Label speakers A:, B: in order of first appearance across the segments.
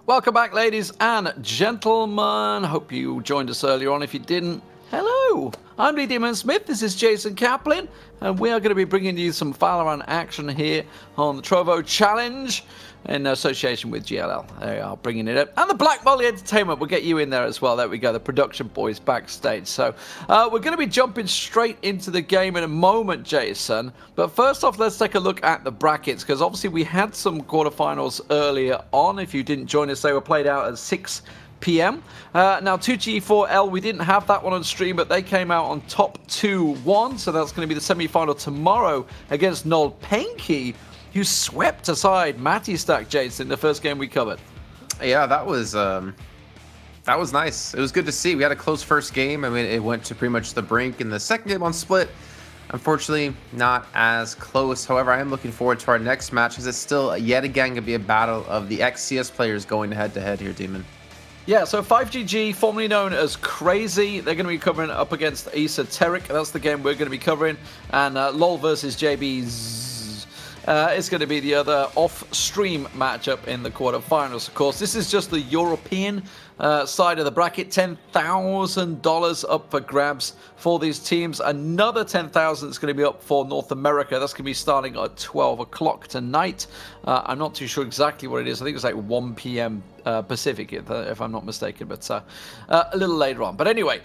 A: Welcome back, ladies and gentlemen. Hope you joined us earlier on. If you didn't, hello. I'm Lee Demon Smith. This is Jason Kaplan, and we are going to be bringing you some VALORANT action here on the Trovo Challenge in association with GLL. They are bringing it up. And the Black Molly Entertainment will get you in there as well. There we go, the production boys backstage. So we're going to be jumping straight into the game in a moment, Jason. But first off, let's take a look at the brackets, because obviously we had some quarterfinals earlier on. If you didn't join us, they were played out at 6 p.m. Now 2G4L, we didn't have that one on stream, but they came out on top 2-1. So that's going to be the semi-final tomorrow against nolpenki, who swept aside Mattistack, Jason, in the first game we covered.
B: Yeah, that was nice. It was good to see. We had a close first game. I mean, it went to pretty much the brink. In the second game on split, unfortunately, not as close. However, I am looking forward to our next match, because it's still yet again going to be a battle of the ex-CS players going head-to-head here, Demon.
A: Yeah, so 5GG, formerly known as Crazy, they're going to be covering up against Esoteric. That's the game we're going to be covering. And LOL versus Jbzzz. It's going to be the other off-stream matchup in the quarterfinals, of course. This is just the European side of the bracket. $10,000 up for grabs for these teams. Another $10,000 is going to be up for North America. That's going to be starting at 12 o'clock tonight. I'm not too sure exactly what it is. I think it's like 1 p.m. Pacific, if I'm not mistaken, but a little later on. But anyway,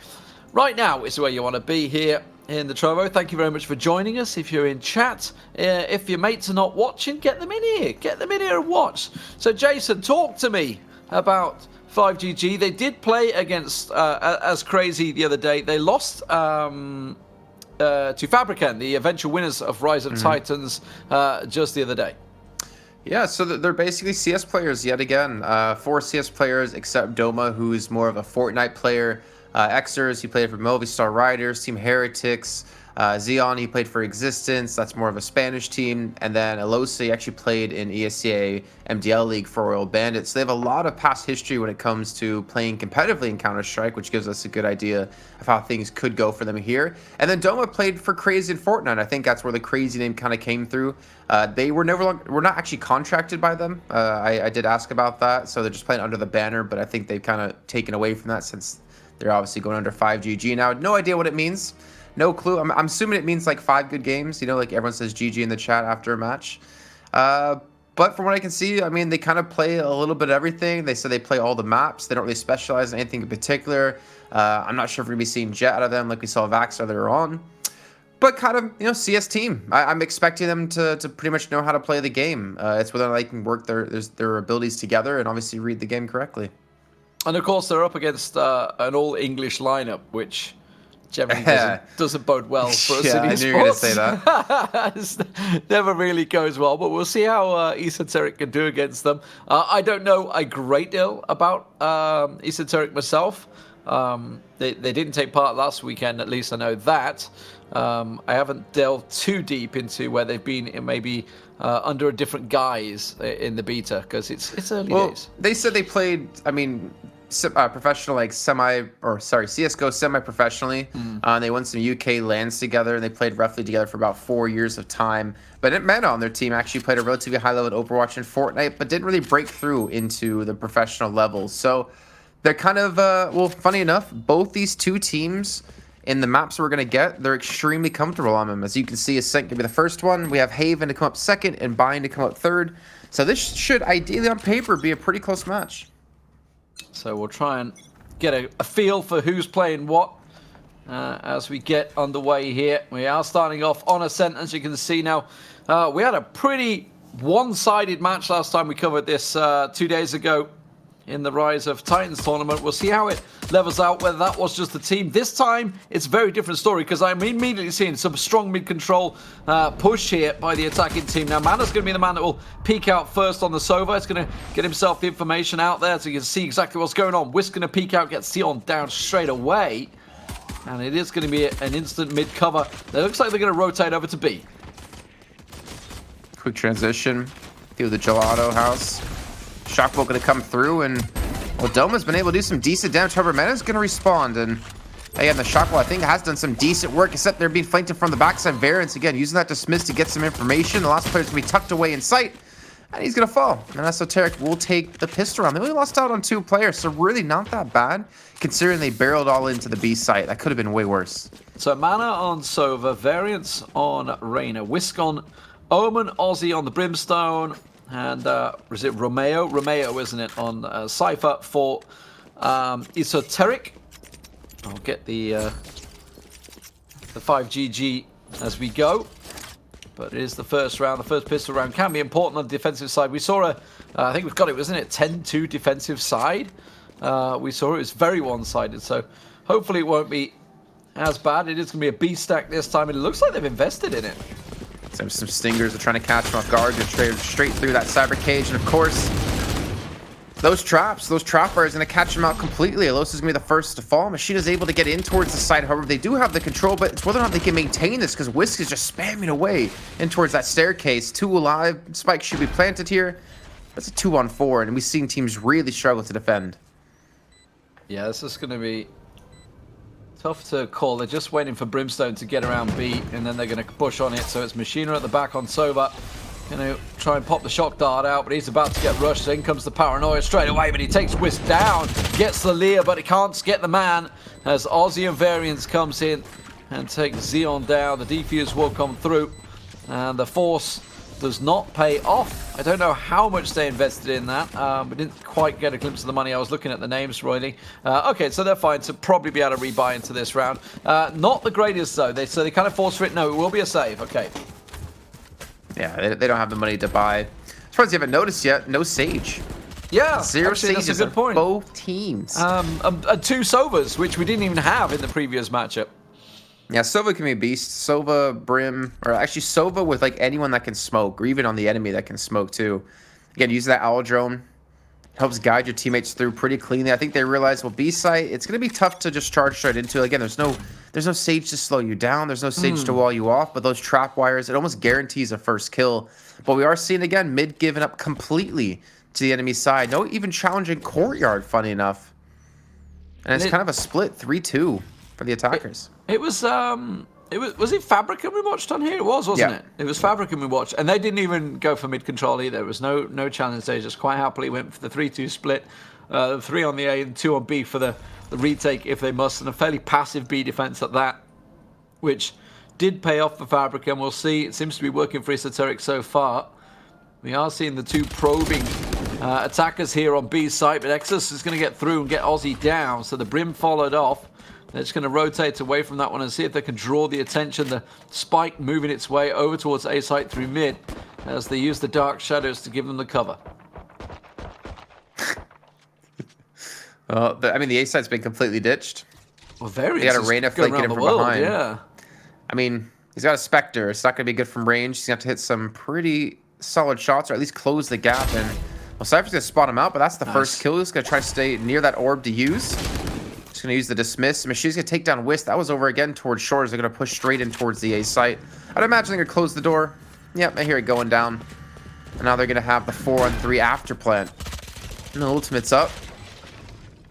A: right now is where you want to be here in the Trovo. Thank you very much for joining us. If you're in chat, if your mates are not watching, get them in here. Get them in here and watch. So, Jason, talk to me about 5GG. They did play against as Crazy the other day. They lost to Fabricant, the eventual winners of Rise of Titans, just the other day.
B: Yeah, so they're basically CS players yet again. 4 CS players except Doma, who's more of a Fortnite player. Xers, he played for Movistar Riders, Team Heretics. Xeon, he played for Existence. That's more of a Spanish team. And then Elosa, he actually played in ESCA MDL League for Royal Bandits. So they have a lot of past history when it comes to playing competitively in Counter-Strike, which gives us a good idea of how things could go for them here. And then Doma played for Crazy in Fortnite. I think that's where the Crazy name kind of came through. They were were not actually contracted by them. I did ask about that. So they're just playing under the banner, but I think they've kind of taken away from that since they're obviously going under 5GG now. No idea what it means. No clue. I'm assuming it means like 5 good games. You know, like everyone says GG in the chat after a match. But from what I can see, I mean, they kind of play a little bit of everything. They said they play all the maps. They don't really specialize in anything in particular. I'm not sure if we're going to be seeing Jet out of them like we saw Vax earlier on. But kind of, you know, CS team. I'm expecting them to pretty much know how to play the game. It's whether they can work their abilities together and obviously read the game correctly.
A: And of course, they're up against an all-English lineup, which generally doesn't bode well for us in esports.
B: I knew you were going to say that.
A: Never really goes well, but we'll see how Esoteric can do against them. I don't know a great deal about Esoteric myself. They didn't take part last weekend, at least I know that. I haven't delved too deep into where they've been in maybe under a different guise in the beta, because it's early days.
B: They said they played, I mean, professional, like CSGO semi-professionally. They won some UK LANs together, and they played roughly together for about 4 years of time. But Meta on their team actually played a relatively high level at Overwatch and Fortnite, but didn't really break through into the professional levels. So they're kind of, well, funny enough, both these two teams in the maps we're going to get, they're extremely comfortable on them. As you can see, Ascent can be the first one. We have Haven to come up second and Bind to come up third. So this should ideally on paper be a pretty close match.
A: So we'll try and get a feel for who's playing what as we get underway here. We are starting off on Ascent, as you can see now. We had a pretty one-sided match last time we covered this 2 days ago in the Rise of Titans tournament. We'll see how it levels out, whether that was just the team. This time, it's a very different story, because I'm immediately seeing some strong mid-control push here by the attacking team. Now, Mana's going to be the man that will peek out first on the Sova. It's going to get himself the information out there so you can see exactly what's going on. Whisk going to peek out, get Sion down straight away. And it is going to be an instant mid-cover. It looks like they're going to rotate over to B.
B: Quick transition through the Gelato house. Shockbolt going to come through, and well, Doma's been able to do some decent damage. However, Mena's going to respond, and again, the Shockbolt, I think, has done some decent work, except they're being flanked from the backside. Variance, again, using that dismiss to get some information. The last player's going to be tucked away in sight, and he's going to fall. And Esoteric will take the pistol round. They only lost out on 2 players, so really not that bad, considering they barreled all into the B site. That could have been way worse.
A: So Mana on Sova, Variance on Reyna, Whisk on Omen, Aussie on the Brimstone, and is it Romeo? Romeo, isn't it, on Cypher for Esoteric. I'll get the 5GG as we go. But it is the first round. The first pistol round can be important on the defensive side. We saw I think we've got it, wasn't it? 10-2 defensive side. We saw it was very one-sided. So hopefully it won't be as bad. It is going to be a B stack this time. And it looks like they've invested in it.
B: Some stingers are trying to catch him off guard. They're straight through that cyber cage. And of course, those trap wires are going to catch him out completely. Elos is going to be the first to fall. Machina's able to get in towards the side. However, they do have the control, but it's whether or not they can maintain this because Whisk is just spamming away in towards that staircase. 2 alive. Spike should be planted here. That's a 2-on-4, and we've seen teams really struggle to defend.
A: Yeah, this is going to be tough to call. They're just waiting for Brimstone to get around B, and then they're going to push on it. So it's Machina at the back on Sova. Going to try and pop the shock dart out, but he's about to get rushed. In comes the paranoia straight away, but he takes Whisk down. Gets the Leer, but he can't get the man. As Aussie and Variance comes in and takes Xeon down. The defuse will come through. And the Force does not pay off. I don't know how much they invested in that. We didn't quite get a glimpse of the money. I was looking at the names, really. Okay, so they're fine to probably be able to rebuy into this round. Not the greatest, though. So they kind of force for it. No, it will be a save. Okay.
B: Yeah, they don't have the money to buy. As far as you haven't noticed yet, no Sage.
A: Yeah,
B: 0
A: actually, that's
B: Sages
A: a good point.
B: Both teams.
A: 2 Sovas, which we didn't even have in the previous matchup.
B: Yeah, Sova can be a beast. Sova, Brim, or actually Sova with like anyone that can smoke, or even on the enemy that can smoke too. Again, use that owl drone. Helps guide your teammates through pretty cleanly. I think they realize, well, B site, it's going to be tough to just charge straight into. Again, there's no Sage to slow you down. There's no Sage to wall you off. But those trap wires, it almost guarantees a first kill. But we are seeing, again, mid giving up completely to the enemy side. No even challenging courtyard, funny enough. And it's kind of a split 3-2 for the attackers.
A: Was it Fabricant we watched on here? It was, wasn't it? It was Fabricant we watched. And they didn't even go for mid-control either. There was no challenge. They just quite happily went for the 3-2 split. 3 on the A and 2 on B for the retake if they must. And a fairly passive B defense at that, which did pay off for Fabricant. We'll see. It seems to be working for Esoteric so far. We are seeing the 2 probing attackers here on B site. But Exus is going to get through and get Aussie down. So the Brim followed off. They're just going to rotate away from that one and see if they can draw the attention. The Spike moving its way over towards A site through mid as they use the Dark Shadows to give them the cover.
B: Well, I mean, the A site's been completely ditched.
A: Well, very.
B: They got a Reyna flanking him from behind.
A: Yeah.
B: I mean, he's got a Spectre. It's not going to be good from range. He's going to have to hit some pretty solid shots or at least close the gap. And, well, Cypher's going to spot him out, but that's the first kill. He's going to try to stay near that orb to use. Going to use the dismiss. Machine's going to take down Whisk. That was over again towards shores. They're going to push straight in towards the A site. I'd imagine they're going to close the door. Yep, I hear it going down. And now they're going to have the 4-on-3 after plant. And the ultimate's up.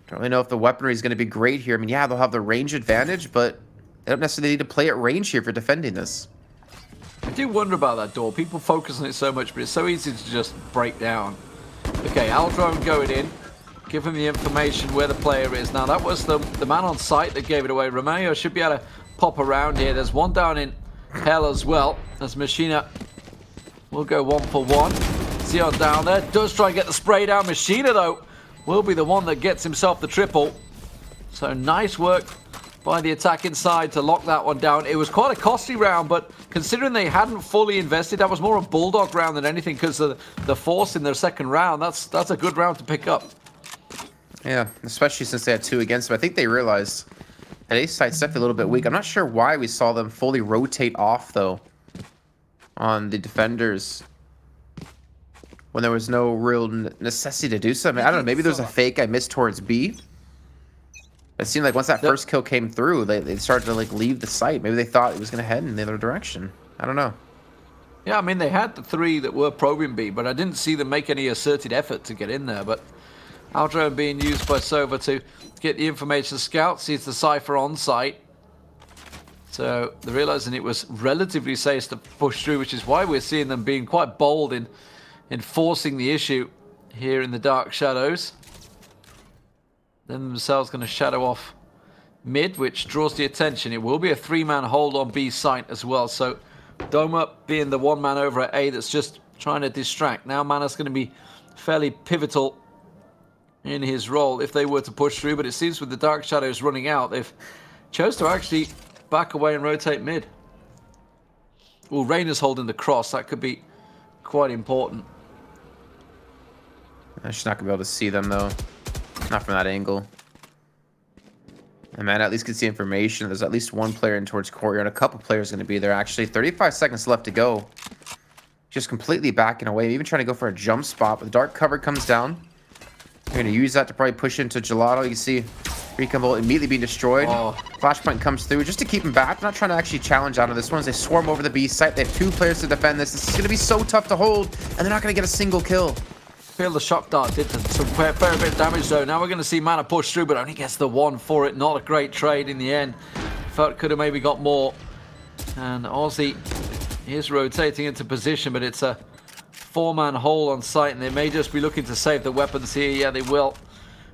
B: Don't really know if the weaponry is going to be great here. I mean, yeah, they'll have the range advantage, but they don't necessarily need to play at range here for defending this.
A: I do wonder about that door. People focus on it so much, but it's so easy to just break down. Okay, Aldrone going in. Give him the information where the player is. Now, that was the man on site that gave it away. Romeo should be able to pop around here. There's one down in Hell as well, as Machina will go 1-for-1. Xeon down there. Does try and get the spray down. Machina, though, will be the one that gets himself the triple. So, nice work by the attack inside to lock that one down. It was quite a costly round, but considering they hadn't fully invested, that was more a Bulldog round than anything because of the Force in their second round. That's a good round to pick up.
B: Yeah, especially since they had 2 against them. I think they realized that A site's definitely a little bit weak. I'm not sure why we saw them fully rotate off, though, on the defenders when there was no real necessity to do so. I mean, I don't know, maybe there's a fake I missed towards B. It seemed like once that first kill came through, they started to, like, leave the site. Maybe they thought it was going to head in the other direction. I don't know.
A: Yeah, I mean, they had the 3 that were probing B, but I didn't see them make any asserted effort to get in there, but Aldrone being used by Sova to get the information. Scout sees the Cypher on site. So they're realizing it was relatively safe to push through, which is why we're seeing them being quite bold in enforcing the issue here in the dark shadows. Then themselves going to shadow off mid, which draws the attention. It will be a 3-man hold on B site as well. So Doma being the 1-man over at A that's just trying to distract. Now Mana's going to be fairly pivotal in his role if they were to push through. But it seems with the dark shadows running out, they've chose to actually back away and rotate mid. Well, Reyna's holding the cross. That could be quite important.
B: I'm just not going to be able to see them, though. Not from that angle. And man, at least can see information. There's at least one player in towards courtyard. A couple players going to be there, actually. 35 seconds left to go. Just completely backing away. Even trying to go for a jump spot. But the dark cover comes down. They're going to use that to probably push into Gelato. You can see Recon Bolt immediately being destroyed.
A: Oh.
B: Flashpoint comes through just to keep him back. Not trying to actually challenge out of this one as they swarm over the B site. They have 2 players to defend this. This is going to be so tough to hold. And they're not going to get a single kill.
A: Feel the shock dart did some fair bit of damage though. Now we're going to see Mana push through, but only gets the 1 for it. Not a great trade in the end. Felt could have maybe got more. And Aussie is rotating into position, but it's a 4-man hole on site, and they may just be looking to save the weapons here. Yeah, they will.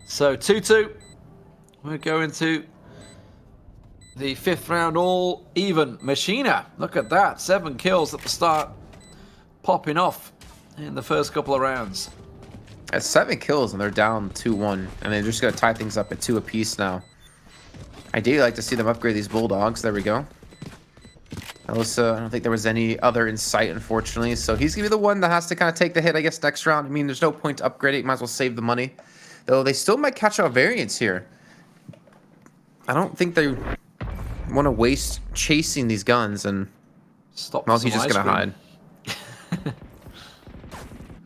A: So 2-2. We're going to the 5th round, all even. Machina, look at that. 7 kills at the start, popping off in the first couple of rounds.
B: At 7 kills and they're down 2-1, and they're just going to tie things up at 2 apiece now. Ideally, like to see them upgrade these Bulldogs. There we go. I don't think there was any other in sight, unfortunately. So he's going to be the one that has to kind of take the hit, I guess, next round. I mean, there's no point to upgrade it. You might as well save the money. Though they still might catch out variants here. I don't think they want to waste chasing these guns. And
A: Stop.
B: well, he's just going to hide.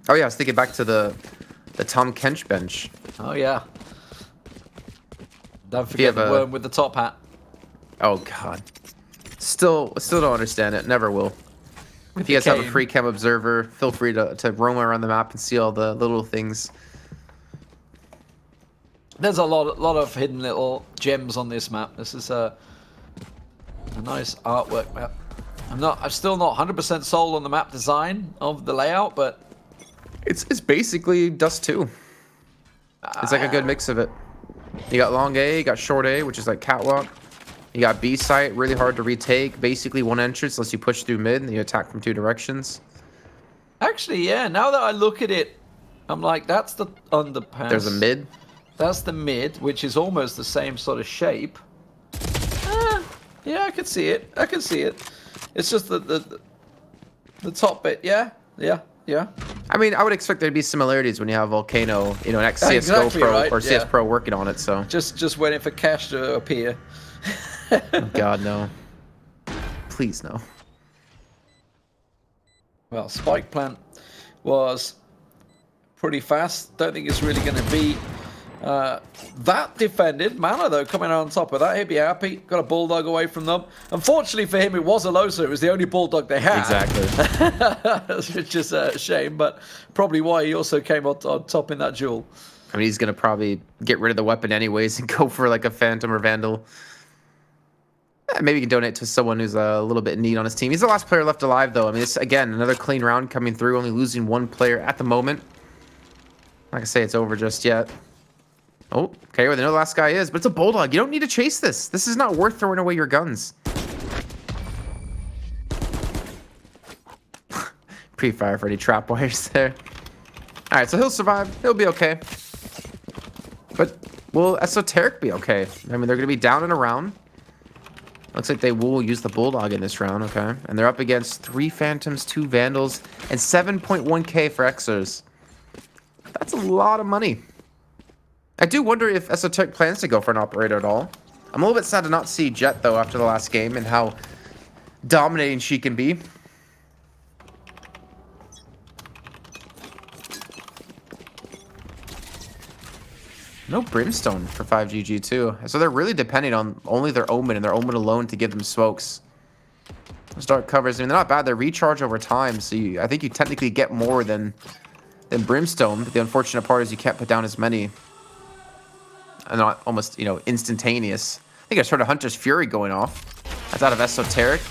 B: Oh, yeah, I was thinking back to the Tom Kench bench.
A: Oh, yeah. Don't forget the worm with the top hat.
B: Oh, God. Still don't understand it. Never will. If you guys have a free cam observer, feel free to roam around the map and see all the little things.
A: There's a lot of hidden little gems on this map. This is a nice artwork map. I'm still not 100% sold on the map design of the layout, but
B: it's basically Dust 2. It's like a good mix of it. You got long A, you got short A, which is like catwalk. You got B site, really hard to retake. Basically one entrance unless you push through mid and you attack from 2 directions.
A: Actually, yeah, now that I look at it, I'm like, that's the underpass.
B: There's a mid.
A: That's the mid, which is almost the same sort of shape. Yeah, I can see it. I can see it. It's just the top bit. Yeah.
B: I mean, I would expect there to be similarities when you have Volcano, an ex-CSGO
A: exactly
B: pro
A: right,
B: or CS pro working on it. So
A: just waiting for cash to appear.
B: Oh, God, no. Please, no.
A: Well, Spike Plant was pretty fast. Don't think it's really going to be that defended. Mana, though, coming out on top of that. He'd be happy. Got a Bulldog away from them. Unfortunately for him, it was a Losa. It was the only Bulldog they had.
B: Exactly.
A: Which is a shame, but probably why he also came on top in that duel.
B: I mean, he's going to probably get rid of the weapon anyways and go for like a Phantom or Vandal. Maybe he can donate to someone who's a little bit in need on his team. He's the last player left alive, though. I mean, it's, again, another clean round coming through, only losing 1 player at the moment. Not going to say it's over just yet. Oh, okay, well, they know the last guy is, but it's a Bulldog. You don't need to chase this. This is not worth throwing away your guns. Pre-fire for any trap wires there. All right, so he'll survive. He'll be okay. But will Esoteric be okay? I mean, they're going to be down and around. Looks like they will use the Bulldog in this round, okay? And they're up against 3 Phantoms, 2 Vandals, and 7.1k for Xers. That's a lot of money. I do wonder if Esoteric plans to go for an operator at all. I'm a little bit sad to not see Jet, though, after the last game and how dominating she can be. No Brimstone for 5GG, too. So they're really depending on only their Omen and their Omen alone to give them smokes. Those dark covers, I mean, they're not bad. They recharge over time, so I think you technically get more than Brimstone. But the unfortunate part is you can't put down as many. And not almost, instantaneous. I think I just heard a Hunter's Fury going off. That's out of Esoteric.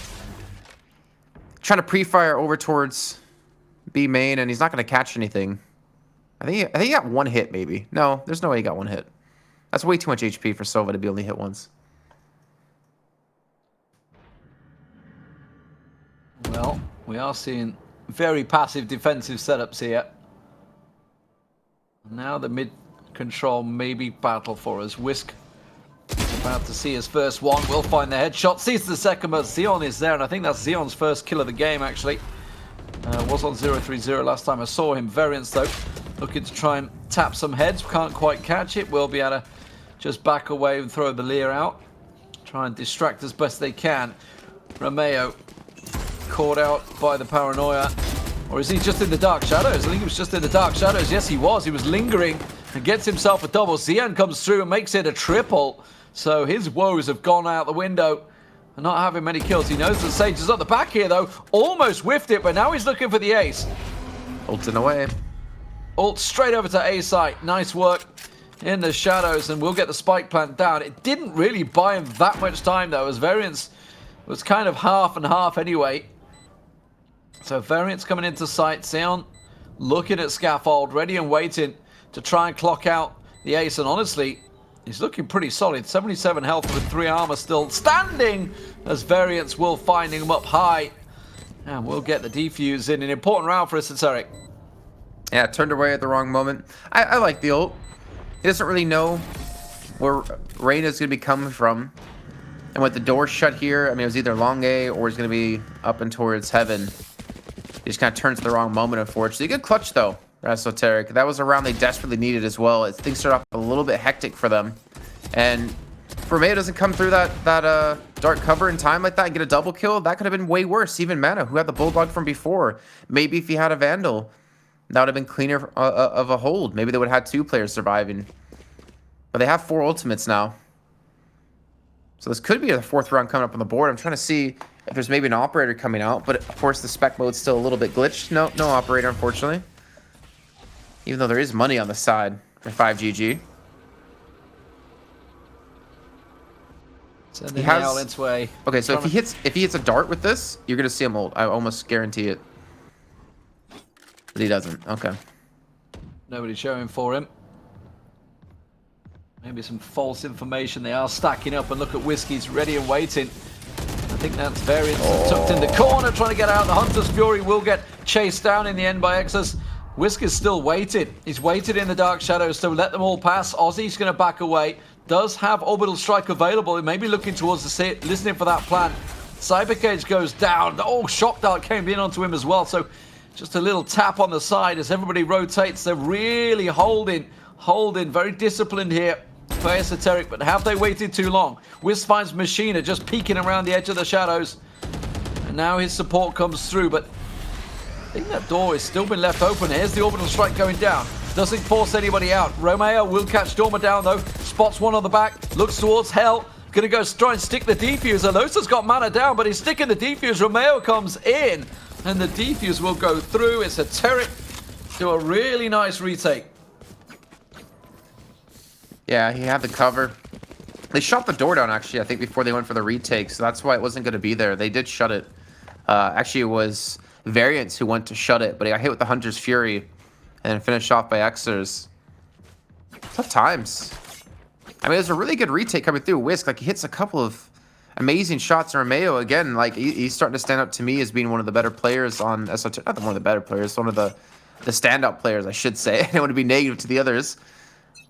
B: Trying to pre-fire over towards B main, and he's not going to catch anything. I think he got one hit, maybe. No, there's no way he got one hit. That's way too much HP for Sova to be only hit once.
A: Well, we are seeing very passive defensive setups here. Now the mid control may be battle for us. Whisk about to see his first one. Will find the headshot. Sees the second, but Xeon is there, and I think that's Xeon's first kill of the game, actually. Was on 0-3-0 last time I saw him. Variance, though, looking to try and tap some heads. Can't quite catch it. Will be able to just back away and throw the Lear out. Try and distract as best they can. Romeo caught out by the paranoia. Or is he just in the dark shadows? I think he was just in the dark shadows. Yes, he was. He was lingering and gets himself a double. Xian comes through and makes it a triple. So his woes have gone out the window. And not having many kills. He knows the Sage is at the back here, though. Almost whiffed it, but now he's looking for the ace.
B: Ulting away.
A: Ult straight over to A site. Nice work in the shadows, and we'll get the spike plant down. It didn't really buy him that much time, though, as Variance was kind of half and half anyway. So Variance coming into sight. Xion looking at Scaffold, ready and waiting to try and clock out the ace. And honestly, he's looking pretty solid. 77 health with 3 armor still standing, as Variance will finding him up high. And we'll get the defuse in an important round for Esoteric.
B: Yeah, turned away at the wrong moment. I like the ult. He doesn't really know where Reyna's going to be coming from. And with the door shut here, I mean, it was either long A or he's going to be up and towards heaven. He just kind of turns at the wrong moment, unfortunately. Good clutch, though, for Esoteric. That was a round they desperately needed as well. Things started off a little bit hectic for them. And if Romeo doesn't come through that dark cover in time like that and get a double kill, that could have been way worse. Even Mana, who had the Bulldog from before. Maybe if he had a Vandal, that would have been cleaner of a hold. Maybe they would have had 2 players surviving. But they have 4 ultimates now. So this could be the 4th round coming up on the board. I'm trying to see if there's maybe an operator coming out. But of course, the spec mode's still a little bit glitched. No operator, unfortunately. Even though there is money on the side for 5GG.
A: Send the nail its way.
B: Okay, so if he hits a dart with this, you're gonna see him ult. I almost guarantee it. But he doesn't. Okay.
A: Nobody showing for him. Maybe some false information. They are stacking up, and look at Whiskey's ready and waiting. I think that's Variance tucked in the corner, trying to get out. The Hunter's Fury will get chased down in the end by Exus. Whiskey's still waited. He's waited in the dark shadows, so let them all pass. Ozzy's going to back away. Does have Orbital Strike available. He may be looking towards the sit, listening for that plan. Cyber Cage goes down. Oh, Shock Dart came in onto him as well. So just a little tap on the side as everybody rotates. They're really holding, very disciplined here for Esoteric, but have they waited too long? Wisp finds Machina just peeking around the edge of the shadows. And now his support comes through, but I think that door has still been left open. Here's the Orbital Strike going down. Doesn't force anybody out. Romeo will catch Dorma down, though. Spots one on the back. Looks towards Hell. Gonna go try and stick the defuser. Losa's got mana down, but he's sticking the defuse. Romeo comes in, and the defuse will go through. Esoteric do a really nice retake.
B: Yeah, he had the cover. They shut the door down, actually, I think, before they went for the retake, so that's why it wasn't going to be there. They did shut it. Actually, it was Variance who went to shut it, but he got hit with the Hunter's Fury and then finished off by Xers. Tough times. I mean, it was a really good retake coming through. Whisk, like, he hits a couple of amazing shots. And Romeo, again, like, he's starting to stand up to me as being one of the better players on Esoteric. Not one of the better players, one of the standout players, I should say. I don't want to be negative to the others.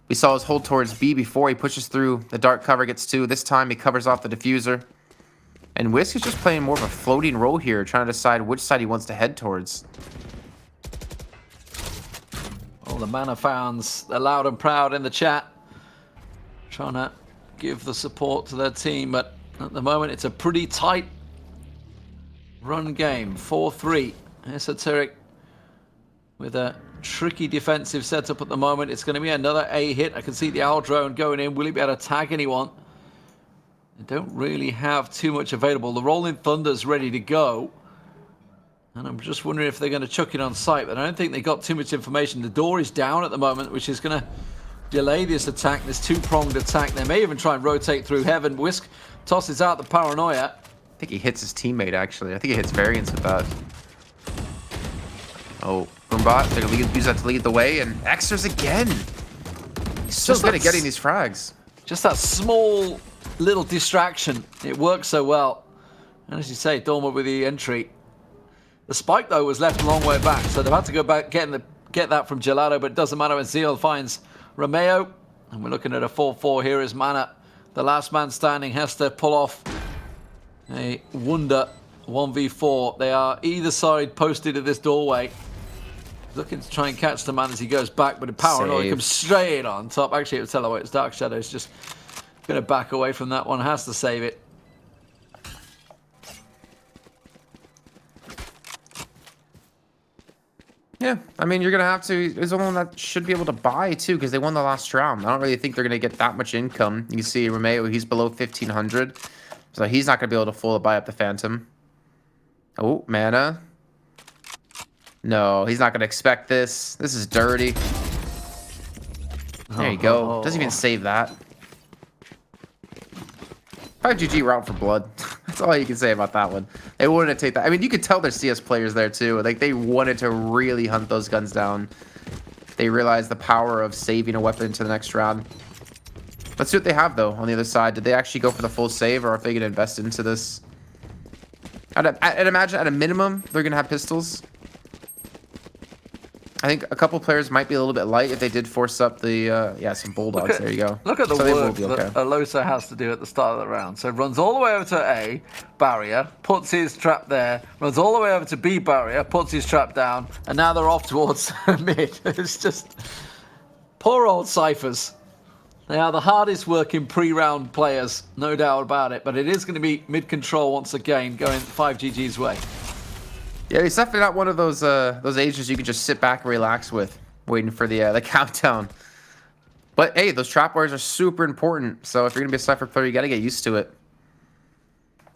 B: We saw his hold towards B before. He pushes through the dark cover, gets 2. This time he covers off the diffuser. And Whisk is just playing more of a floating role here, trying to decide which side he wants to head towards.
A: All the Mana fans, they're loud and proud in the chat. Trying to give the support to their team, but at the moment it's a pretty tight run game. 4-3. Esoteric with a tricky defensive setup at the moment. It's going to be another A hit. I can see the Owl Drone going in. Will he be able to tag anyone? They don't really have too much available. The Rolling Thunder's ready to go. And I'm just wondering if they're going to chuck it on site, but I don't think they got too much information. The door is down at the moment, which is going to delay this attack, this 2-pronged attack. They may even try and rotate through heaven. Whisk tosses out the Paranoia.
B: I think he hits his teammate, actually. I think he hits Variance with that. Oh, Boombot, they're going to use that to lead the way, and Xers again. He's so good at getting these frags.
A: Just that small little distraction. It works so well. And as you say, Dormer with the entry. The spike, though, was left a long way back, so they've had to go back get that from Gelato, but it doesn't matter when Zeal finds Romeo. And we're looking at a 4-4 here as Mana, the last man standing, has to pull off a wonder 1v4. They are either side posted at this doorway. Looking to try and catch the man as he goes back, but the power and comes straight on top. Actually, it was Tello, it's Dark Shadow's just going to back away from that one, has to save it.
B: Yeah, I mean, you're going to have to... There's one that should be able to buy, too, because they won the last round. I don't really think they're going to get that much income. You can see Romeo, he's below 1,500. So he's not going to be able to fully buy up the Phantom. Oh, Mana. No, he's not going to expect this. This is dirty. There you go. Doesn't even save that. 5GG route for blood. That's all you can say about that one. They wanted to take that. I mean, you could tell they're CS players there too. Like, they wanted to really hunt those guns down. They realized the power of saving a weapon into the next round. Let's see what they have, though, on the other side. Did they actually go for the full save, or are they going to invest into this? I'd imagine at a minimum, they're going to have pistols. I think a couple players might be a little bit light if they did force up the, yeah, some Bulldogs. There you go.
A: Look at the work that Alosa has to do at the start of the round. So runs all the way over to A, barrier, puts his trap there, runs all the way over to B, barrier, puts his trap down, and now they're off towards mid. It's just poor old Cyphers. They are the hardest working pre-round players, no doubt about it, but it is going to be mid-control once again, going 5GG's way.
B: Yeah, he's definitely not one of those agents you can just sit back and relax with, waiting for the countdown. But hey, those trap wires are super important. So if you're gonna be a Cypher player, you gotta get used to it.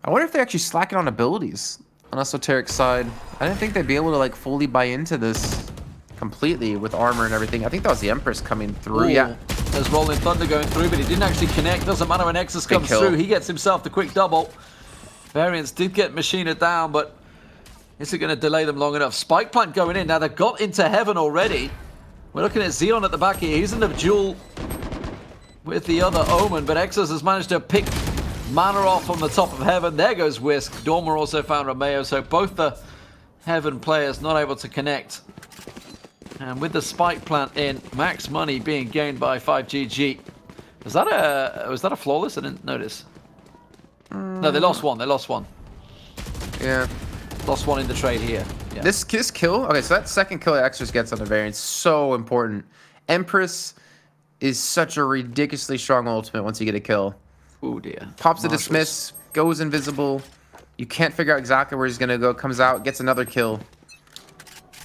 B: I wonder if they're actually slacking on abilities on Esoteric side. I didn't think they'd be able to like fully buy into this completely with armor and everything. I think that was the Empress coming through. Ooh, yeah,
A: there's Rolling Thunder going through, but he didn't actually connect. Doesn't matter when Exus comes through. He gets himself the quick double. Variants did get Machina down, but is it going to delay them long enough? Spike plant going in. Now they've got into heaven already. We're looking at Xeon at the back here. He's in the duel with the other Omen, but Exos has managed to pick Mana off on the top of heaven. There goes Whisk. Dormer also found Romeo, so both the heaven players not able to connect. And with the spike plant in, max money being gained by 5GG. Was that a flawless? I didn't notice. No, they lost one. They lost one.
B: Yeah.
A: Lost one in the trade here. Yeah.
B: This kill, okay, so that second kill that Extras gets on the variant is so important. Empress is such a ridiculously strong ultimate once you get a kill.
A: Oh dear.
B: Pops the dismiss, goes invisible. You can't figure out exactly where he's gonna go. Comes out, gets another kill.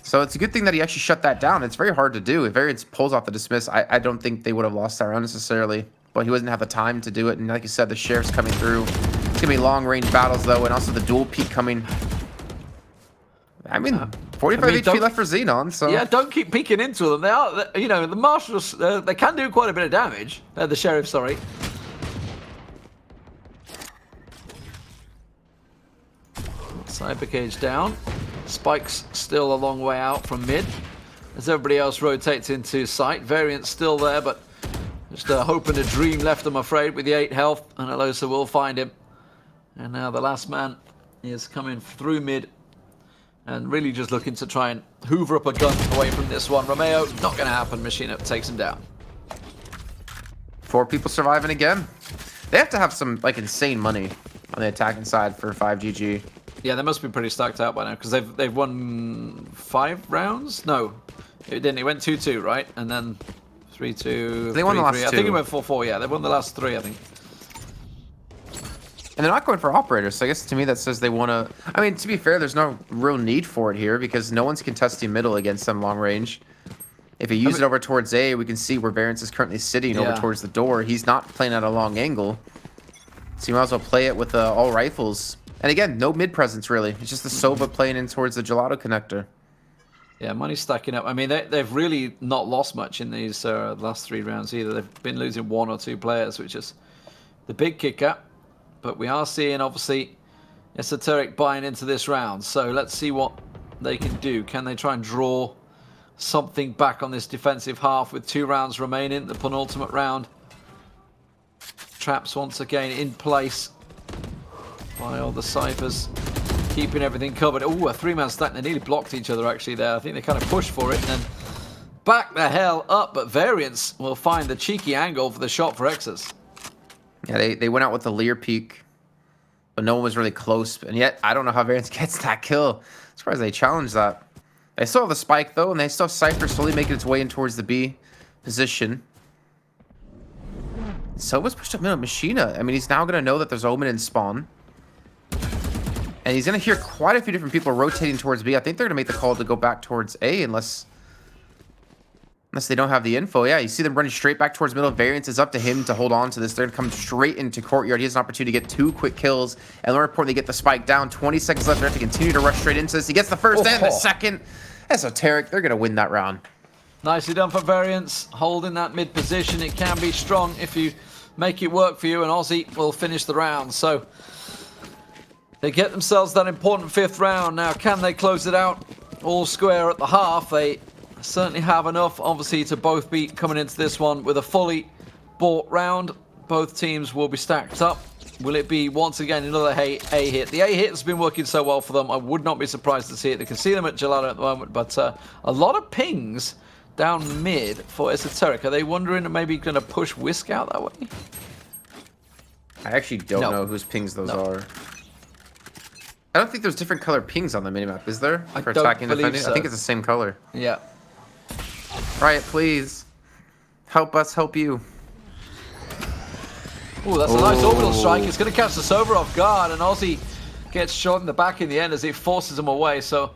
B: So it's a good thing that he actually shut that down. It's very hard to do. If Variants pulls off the dismiss, I don't think they would have lost that round necessarily. But he wouldn't have the time to do it. And like you said, the Sheriff's coming through. It's gonna be long range battles though, and also the dual peak coming. I mean, 45 HP left for Xenon, so...
A: Yeah, don't keep peeking into them. They are, you know, the Marshals, they can do quite a bit of damage. The Sheriff, sorry. Cyber cage down. Spike's still a long way out from mid. As everybody else rotates into sight. Variant's still there, but just a hope and a dream left, I'm afraid, with the 8 health. And Alosa will find him. And now the last man is coming through mid. And really just looking to try and hoover up a gun away from this one. Romeo, not going to happen. Machina takes him down.
B: 4 people surviving again. They have to have some, like, insane money on the attacking side for 5GG.
A: Yeah, they must be pretty stacked out by now, because they've won 5 rounds? No, it didn't. It went 2-2, right? And then 3-2,
B: they won the last 2.
A: I think it went 4-4, yeah. They won the last 3, I think.
B: And they're not going for operators, so I guess to me that says they want to... I mean, to be fair, there's no real need for it here because no one's contesting middle against them long range. If you use it over towards A, we can see where Variance is currently sitting over towards the door. He's not playing at a long angle. So you might as well play it with all rifles. And again, no mid presence really. It's just the Sova playing in towards the Gelato connector.
A: Yeah, money's stacking up. I mean, they've really not lost much in these last 3 rounds either. They've been losing 1 or 2 players, which is the big kicker. But we are seeing, obviously, Esoteric buying into this round. So let's see what they can do. Can they try and draw something back on this defensive half with 2 rounds remaining, the penultimate round? Traps once again in place by all the Cyphers, keeping everything covered. Oh, a 3-man stack. They nearly blocked each other actually there. I think they kind of pushed for it and then back the hell up, but Variance will find the cheeky angle for the shot for Exes.
B: Yeah, they went out with the Lear peak, but no one was really close. And yet, I don't know how Variance gets that kill. I'm surprised they challenged that. They still have the spike, though, and they still have Cypher slowly making its way in towards the B position. Sova's pushed up middle. Machina, I mean, he's now going to know that there's Omen in spawn. And he's going to hear quite a few different people rotating towards B. I think they're going to make the call to go back towards A unless they don't have the info. Yeah, you see them running straight back towards middle. Variance is up to him to hold on to this. They're going to come straight into courtyard. He has an opportunity to get 2 quick kills. And more importantly, get the spike down. 20 seconds left. They have to continue to rush straight into this. He gets the first and the second. Esoteric, they're going to win that round.
A: Nicely done for Variance, holding that mid position. It can be strong if you make it work for you, and Aussie will finish the round. So they get themselves that important 5th round. Now, can they close it out all square at the half? They certainly have enough, obviously, to both be coming into this one with a fully bought round. Both teams will be stacked up. Will it be, once again, another A hit? The A hit has been working so well for them. I would not be surprised to see it. They can see them at Gelato at the moment, but a lot of pings down mid for Esoteric. Are they wondering maybe going to push Whisk out that way?
B: I actually don't know whose pings those are. I don't think there's different color pings on the minimap, is there? For attacking and defending?
A: So.
B: I think it's the same color.
A: Yeah.
B: Riot, please. Help us help you.
A: Oh, that's a nice orbital strike. It's going to catch the Sova off guard, and Aussie gets shot in the back in the end as it forces him away. So,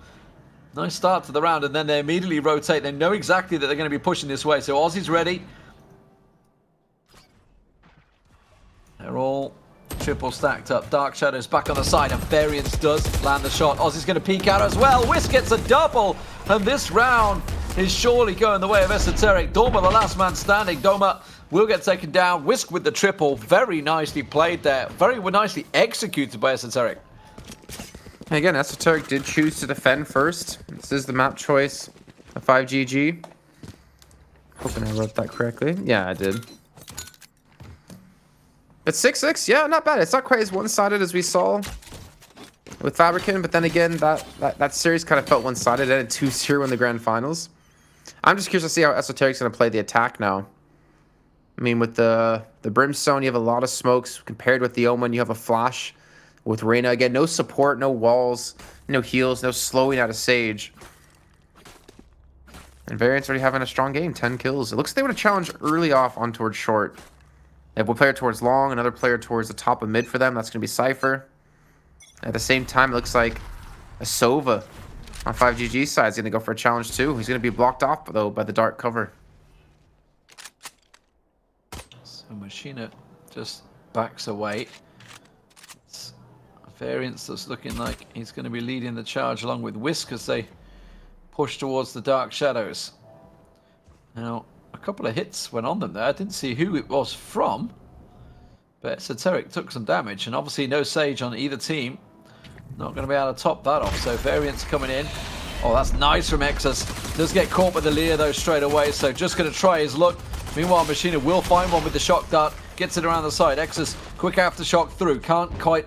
A: nice start to the round, and then they immediately rotate. They know exactly that they're going to be pushing this way. So, Aussie's ready. They're all triple stacked up. Dark Shadows back on the side, and Variance does land the shot. Aussie's going to peek out as well. Whisk gets a double, and this round is surely going the way of Esoteric. Doma, the last man standing. Doma will get taken down. Whisk with the triple. Very nicely played there. Very nicely executed by Esoteric.
B: And again, Esoteric did choose to defend first. This is the map choice of 5GG. Hoping I wrote that correctly. Yeah, I did. It's 6-6. Yeah, not bad. It's not quite as one-sided as we saw with Fabricant, but then again, that series kind of felt one-sided. It ended 2-0 in the grand finals. I'm just curious to see how Esoteric's going to play the attack now. I mean, with the Brimstone, you have a lot of smokes. Compared with the Omen, you have a flash. With Reyna, again, no support, no walls, no heals, no slowing out of Sage. And Variance already having a strong game, 10 kills. It looks like they would have challenged early off on towards short. They have one player towards long, another player towards the top of mid for them. That's going to be Cypher. At the same time, it looks like a Sova on 5GG side is going to go for a challenge too. He's going to be blocked off, though, by the dark cover.
A: So Machina just backs away. It's a Variance that's looking like he's going to be leading the charge along with Whisk as they push towards the Dark Shadows. Now, a couple of hits went on them there. I didn't see who it was from, but Esoteric took some damage, and obviously no Sage on either team. Not going to be able to top that off, so Variance coming in. Oh, that's nice from Exus. Does get caught with the Lear, though, straight away, so just going to try his luck. Meanwhile, Machina will find one with the shock dart. Gets it around the side. Exus, quick aftershock through. Can't quite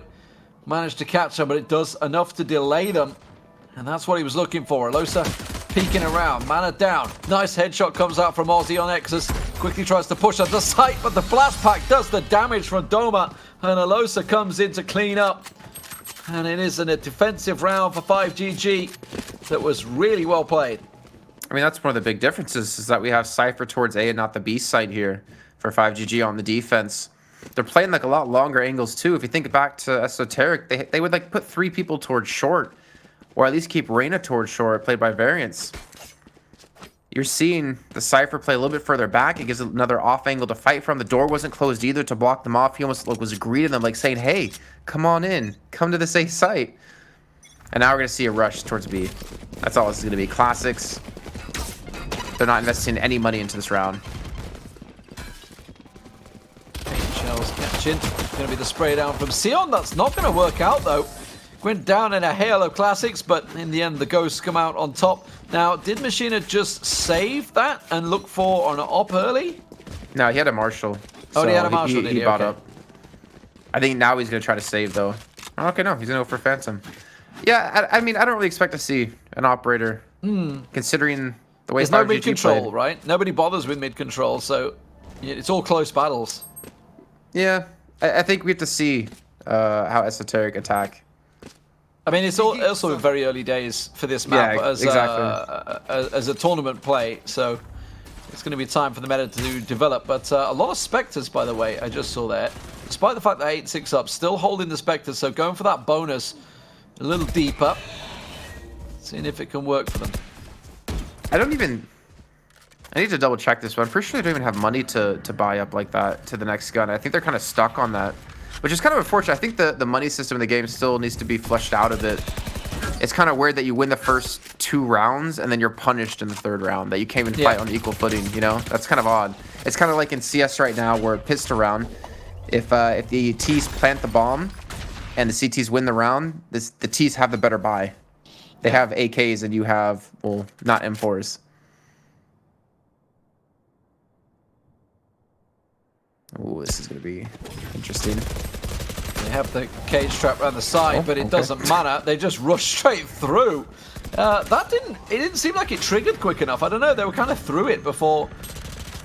A: manage to catch them, but it does enough to delay them. And that's what he was looking for. Alosa peeking around. Mana down. Nice headshot comes out from Aussie on Exus. Quickly tries to push onto the site, but the blast pack does the damage from Doma. And Alosa comes in to clean up. And it is a defensive round for 5GG that was really well played.
B: I mean, that's one of the big differences, is that we have Cypher towards A and not the B side here for 5GG on the defense. They're playing like a lot longer angles too. If you think back to Esoteric, they would like put 3 people towards short, or at least keep Reyna towards short, played by Variance. You're seeing the Cypher play a little bit further back. It gives another off angle to fight from. The door wasn't closed either to block them off. He almost was greeting them, like saying, hey, come on in. Come to this A site. And now we're going to see a rush towards B. That's all this is going to be. Classics. They're not investing any money into this round.
A: Shells catching. Going to be the spray down from Sion. That's not going to work out, though. Went down in a hail of classics, but in the end, the Ghosts come out on top. Now, did Machina just save that and look for an op early?
B: No, he had a Marshall.
A: Oh, he had a Marshall, did he?
B: He bought
A: Okay.
B: up. I think now he's going to try to save, though. Okay, no, he's going to go for Phantom. Yeah, I mean, I don't really expect to see an operator, considering the way
A: There's no
B: 5GG
A: mid-control,
B: played.
A: right? Nobody bothers with mid-control, so it's all close battles.
B: Yeah, I think we have to see how Esoteric attack.
A: I mean, it's also very early days for this map
B: Yeah,
A: as, as a tournament play, so it's going to be time for the meta to develop. But a lot of Spectres, by the way, I just saw there. Despite the fact that 8-6 up, still holding the Spectres, so going for that bonus a little deeper. Seeing if it can work for them.
B: I need to double check this, but I'm pretty sure they don't even have money to buy up like that to the next gun. I think they're kind of stuck on that, which is kind of unfortunate. I think the money system in the game still needs to be fleshed out a bit. It's kind of weird that you win the first 2 rounds and then you're punished in the 3rd round, that you can't even fight on equal footing, you know? That's kind of odd. It's kind of like in CS right now where pissed around. If the T's plant the bomb and the CTs win the round, the T's have the better buy. They have AKs and you have, well, not M4s. Ooh, this is going to be interesting.
A: They have the cage trap around the side, but it doesn't matter. They just rush straight through. It didn't seem like it triggered quick enough. I don't know. They were kind of through it before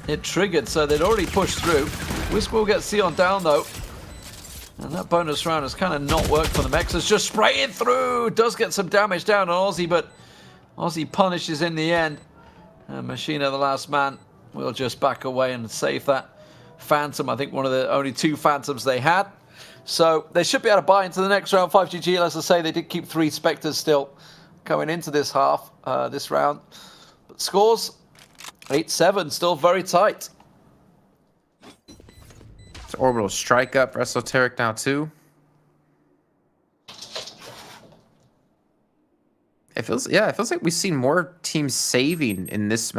A: it triggered, so they'd already pushed through. Whisk will get Sion down, though. And that bonus round has kind of not worked for the Mexas. Just spraying through. Does get some damage down on Aussie, but Aussie punishes in the end. And Machina, the last man, will just back away and save that Phantom. I think one of the only 2 Phantoms they had. So they should be able to buy into the next round. 5GG, as I say, they did keep 3 Spectres still going into this half, this round. But scores, 8-7, still very tight.
B: It's Orbital Strike up for Esoteric now, too. It feels like we've seen more teams saving in this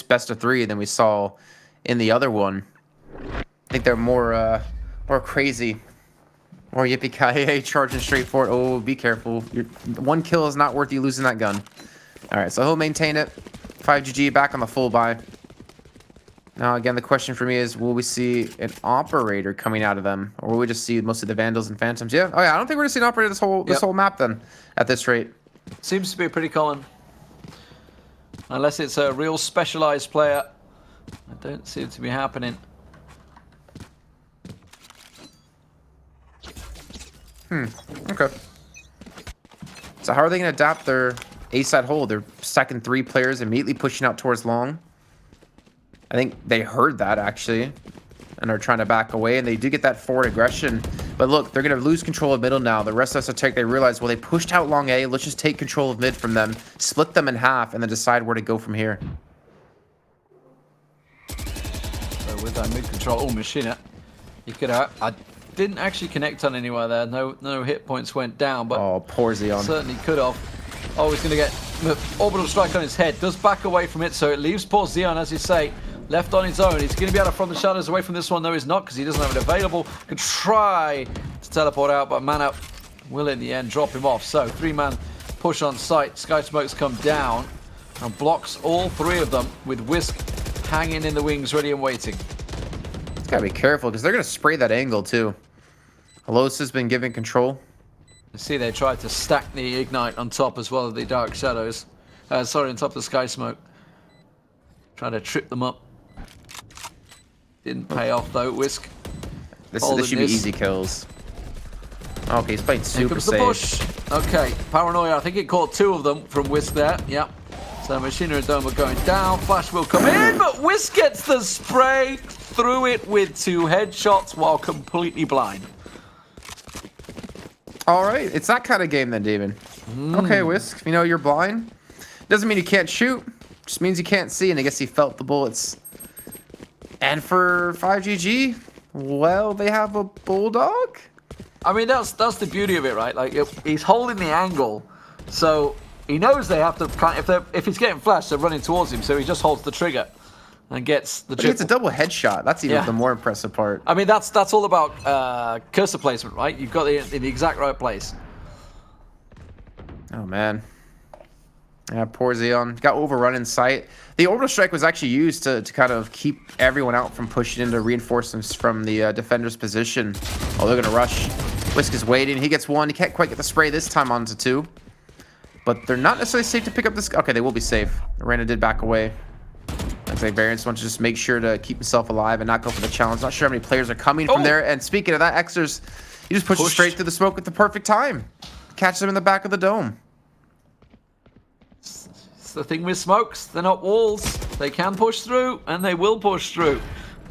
B: best of 3 than we saw in the other one. I think they're more crazy, more yippee-ki-yay, charging straight for it. Oh, be careful! 1 kill is not worth you losing that gun. All right, so he'll maintain it. 5GG back on the full buy. Now again, the question for me is, will we see an operator coming out of them, or will we just see most of the Vandals and Phantoms? Yeah. Oh yeah, I don't think we're gonna see an operator this whole map then. At this rate,
A: seems to be pretty common, unless it's a real specialized player. I don't seem to be happening.
B: Okay. So how are they going to adapt their A-side hold? They're stacking 3 players, immediately pushing out towards long. I think they heard that, actually, and are trying to back away, and they do get that forward aggression. But look, they're going to lose control of middle now. The rest of Esoteric, they realize, well, they pushed out long A. Let's just take control of mid from them, split them in half, and then decide where to go from here.
A: So with that mid-control, oh, Machina, you could have... I didn't actually connect on anywhere there. No hit points went down, but
B: oh, poor Xeon.
A: Certainly could have. Oh, he's going to get the orbital strike on his head. Does back away from it, so it leaves poor Xeon, as you say, left on his own. He's going to be able to from the shadows away from this one. No, he's not, because he doesn't have it available. Could try to teleport out, but Mana will in the end drop him off. So 3-man push on site. Sky Smokes come down and blocks all 3 of them with Whisk hanging in the wings, ready and waiting.
B: Gotta be careful, because they're going to spray that angle, too. Alos has been given control.
A: You see they tried to stack the Ignite on top as well of the Dark Shadows. Sorry, on top of the Sky Smoke. Trying to trip them up. Didn't pay off, though, Whisk.
B: This should be easy kills. Okay, he's playing super
A: Here comes the
B: safe.
A: push. Okay, Paranoia. I think it caught 2 of them from Whisk there. Yep. So Machina and Dome are going down. Flash will come in, but Whisk gets the spray through it with 2 headshots while completely blind.
B: All right, it's that kind of game then, David. Okay, Whisk, you know you're blind. Doesn't mean you can't shoot. Just means you can't see, and I guess he felt the bullets. And for 5GG, well, they have a Bulldog.
A: I mean, that's the beauty of it, right? Like, he's holding the angle, so he knows they have to. If he's getting flashed, they're running towards him, so he just holds the trigger and gets the.
B: But it's a double headshot. That's even the more impressive part.
A: I mean, that's all about cursor placement, right? You've got it in the exact right place.
B: Oh, man. Yeah, poor Xeon. Got overrun in sight. The orbital strike was actually used to kind of keep everyone out from pushing into reinforcements from the defender's position. Oh, they're going to rush. Whisk is waiting. He gets one. He can't quite get the spray this time onto two. But they're not necessarily safe to pick up this. Okay, they will be safe. Arena did back away. Looks like Variance wants to just make sure to keep himself alive and not go for the challenge. Not sure how many players are coming from there. And speaking of that, Xers, he just pushes straight through the smoke at the perfect time. Catches them in the back of the dome.
A: It's the thing with smokes. They're not walls. They can push through, and they will push through.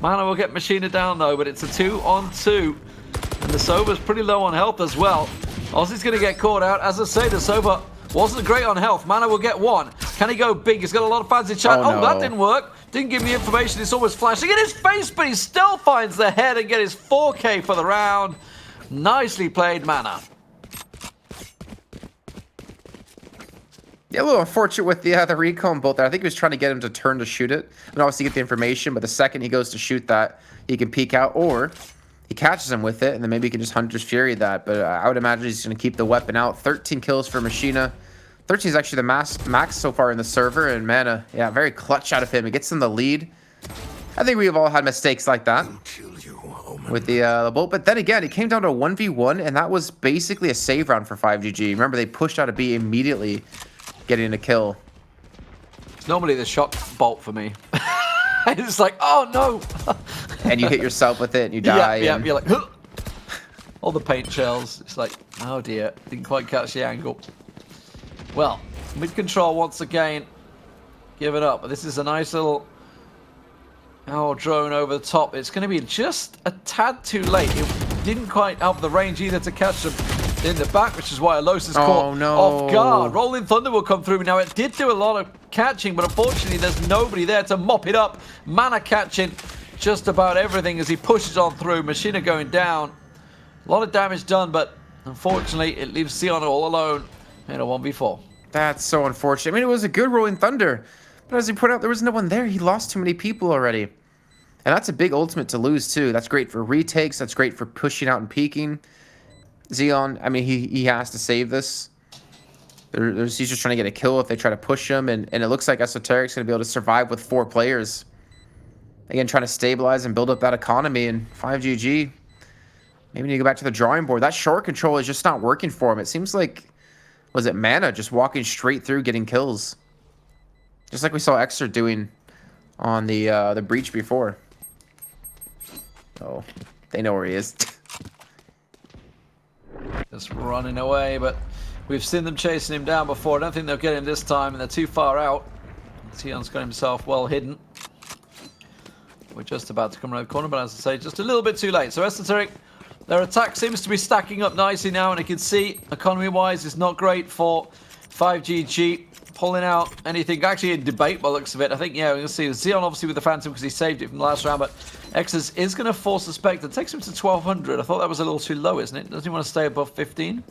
A: Mana will get Machina down, though, but it's a 2-on-2. And the Sova's pretty low on health as well. Ozzy's going to get caught out. As I say, the Sova wasn't great on health. Mana will get one. Can he go big? He's got a lot of fancy chat. Oh, that didn't work. Didn't give me information. It's almost flashing in his face, but he still finds the head and get his 4K for the round. Nicely played, Mana.
B: Yeah, a little unfortunate with the recon bolt there. I think he was trying to get him to turn to shoot it. And obviously get the information, but the second he goes to shoot that, he can peek out, or he catches him with it, and then maybe he can just Hunter's Fury that. But I would imagine he's going to keep the weapon out. 13 kills for Machina. 13 is actually the max so far in the server, and Mana, yeah, very clutch out of him. He gets in the lead. I think we've all had mistakes like that with the bolt. But then again, it came down to a 1v1, and that was basically a save round for 5GG. Remember, they pushed out a B immediately, getting a kill.
A: It's normally the shock bolt for me. It's like, oh no!
B: And you hit yourself with it and you die.
A: Yeah, you're like, huh! All the paint shells. It's like, oh dear, didn't quite catch the angle. Well, mid control once again. Give it up. But this is a nice little drone over the top. It's going to be just a tad too late. It didn't quite have the range either to catch them in the back, which is why Alos is caught off guard. Rolling Thunder will come through. Now, it did do a lot of catching, but unfortunately, there's nobody there to mop it up. Mana catching just about everything as he pushes on through. Machina going down. A lot of damage done, but unfortunately, it leaves Xeon all alone in a 1v4.
B: That's so unfortunate. I mean, it was a good Rolling Thunder, but as he put out, there was no one there. He lost too many people already. And that's a big ultimate to lose, too. That's great for retakes. That's great for pushing out and peeking. Xeon, I mean, he has to save this. He's just trying to get a kill if they try to push him, and it looks like Esoteric's going to be able to survive with 4 players. Again, trying to stabilize and build up that economy, and 5GG, maybe need to go back to the drawing board. That short control is just not working for him. It seems like, was it Mana just walking straight through getting kills? Just like we saw Exer doing on the breach before. Oh, they know where he is.
A: Just running away, but we've seen them chasing him down before. I don't think they'll get him this time, and they're too far out. Tion's got himself well hidden. We're just about to come around the corner, but as I say, just a little bit too late. So Esoteric, their attack seems to be stacking up nicely now, and you can see, economy-wise, it's not great for 5GG. Pulling out anything, actually in debate by the looks of it. I think, yeah, we're going to see Xeon obviously with the Phantom because he saved it from the last round, but X's is going to force the Spectre. Takes him to 1200. I thought that was a little too low, isn't it? Doesn't he want to stay above 15?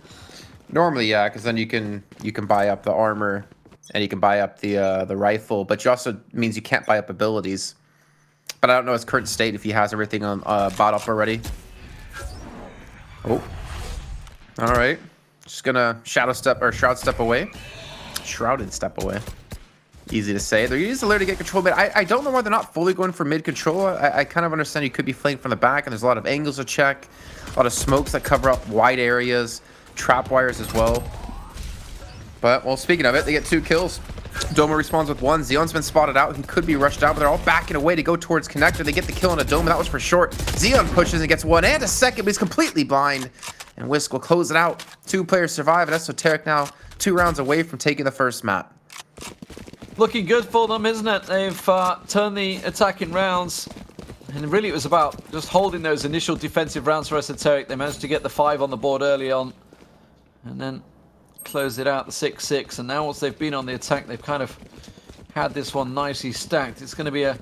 B: Normally, yeah, because then you can buy up the armor and you can buy up the rifle, but you also means you can't buy up abilities. But I don't know his current state if he has everything on bought up already. Oh, all right. Just gonna shroud step away. Shrouded step away. Easy to say. They're using the layer to get control, but I don't know why they're not fully going for mid control. I kind of understand you could be flanked from the back, and there's a lot of angles to check, a lot of smokes that cover up wide areas, trap wires as well. But, well, speaking of it, they get 2 kills. Doma respawns with 1. Xeon's been spotted out. He could be rushed out, but they're all backing away to go towards connector. They get the kill on a Doma. That was for short. Xeon pushes and gets 1 and a second, but he's completely blind. And Whisk will close it out. 2 players survive, and Esoteric now 2 rounds away from taking the first map.
A: Looking good for them, isn't it? They've turned the attacking rounds. And really it was about just holding those initial defensive rounds for Esoteric. They managed to get the 5 on the board early on. And then close it out, the 6-6. And now once they've been on the attack, they've kind of had this one nicely stacked. It's going to be a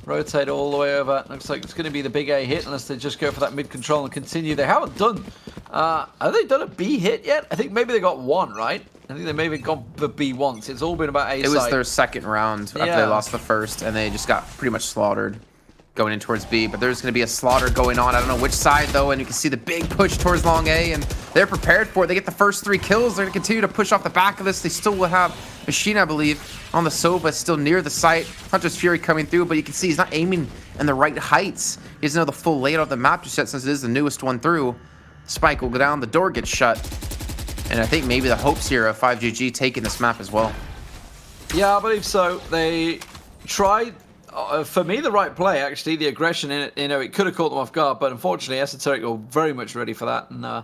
A: rotate all the way over. Looks like it's going to be the big A hit unless they just go for that mid control and continue. They haven't done... have they done a B hit yet? I think maybe they got 1, right? I think they maybe got the B once. It's all been about A side.
B: It was their second round after they lost the first, and they just got pretty much slaughtered. going in towards B, but there's going to be a slaughter going on. I don't know which side, though, and you can see the big push towards long A, and they're prepared for it. They get the first 3 kills. They're going to continue to push off the back of this. They still will have Machine, I believe, on the Sova, still near the site. Hunter's Fury coming through, but you can see he's not aiming in the right heights. He doesn't know the full layout of the map just yet, since it is the newest one through. Spike will go down, the door gets shut, and I think maybe the hopes here of 5GG taking this map as well.
A: Yeah, I believe so. They tried, for me, the right play, actually. The aggression in it, you know, it could have caught them off guard, but unfortunately, Esoteric were very much ready for that and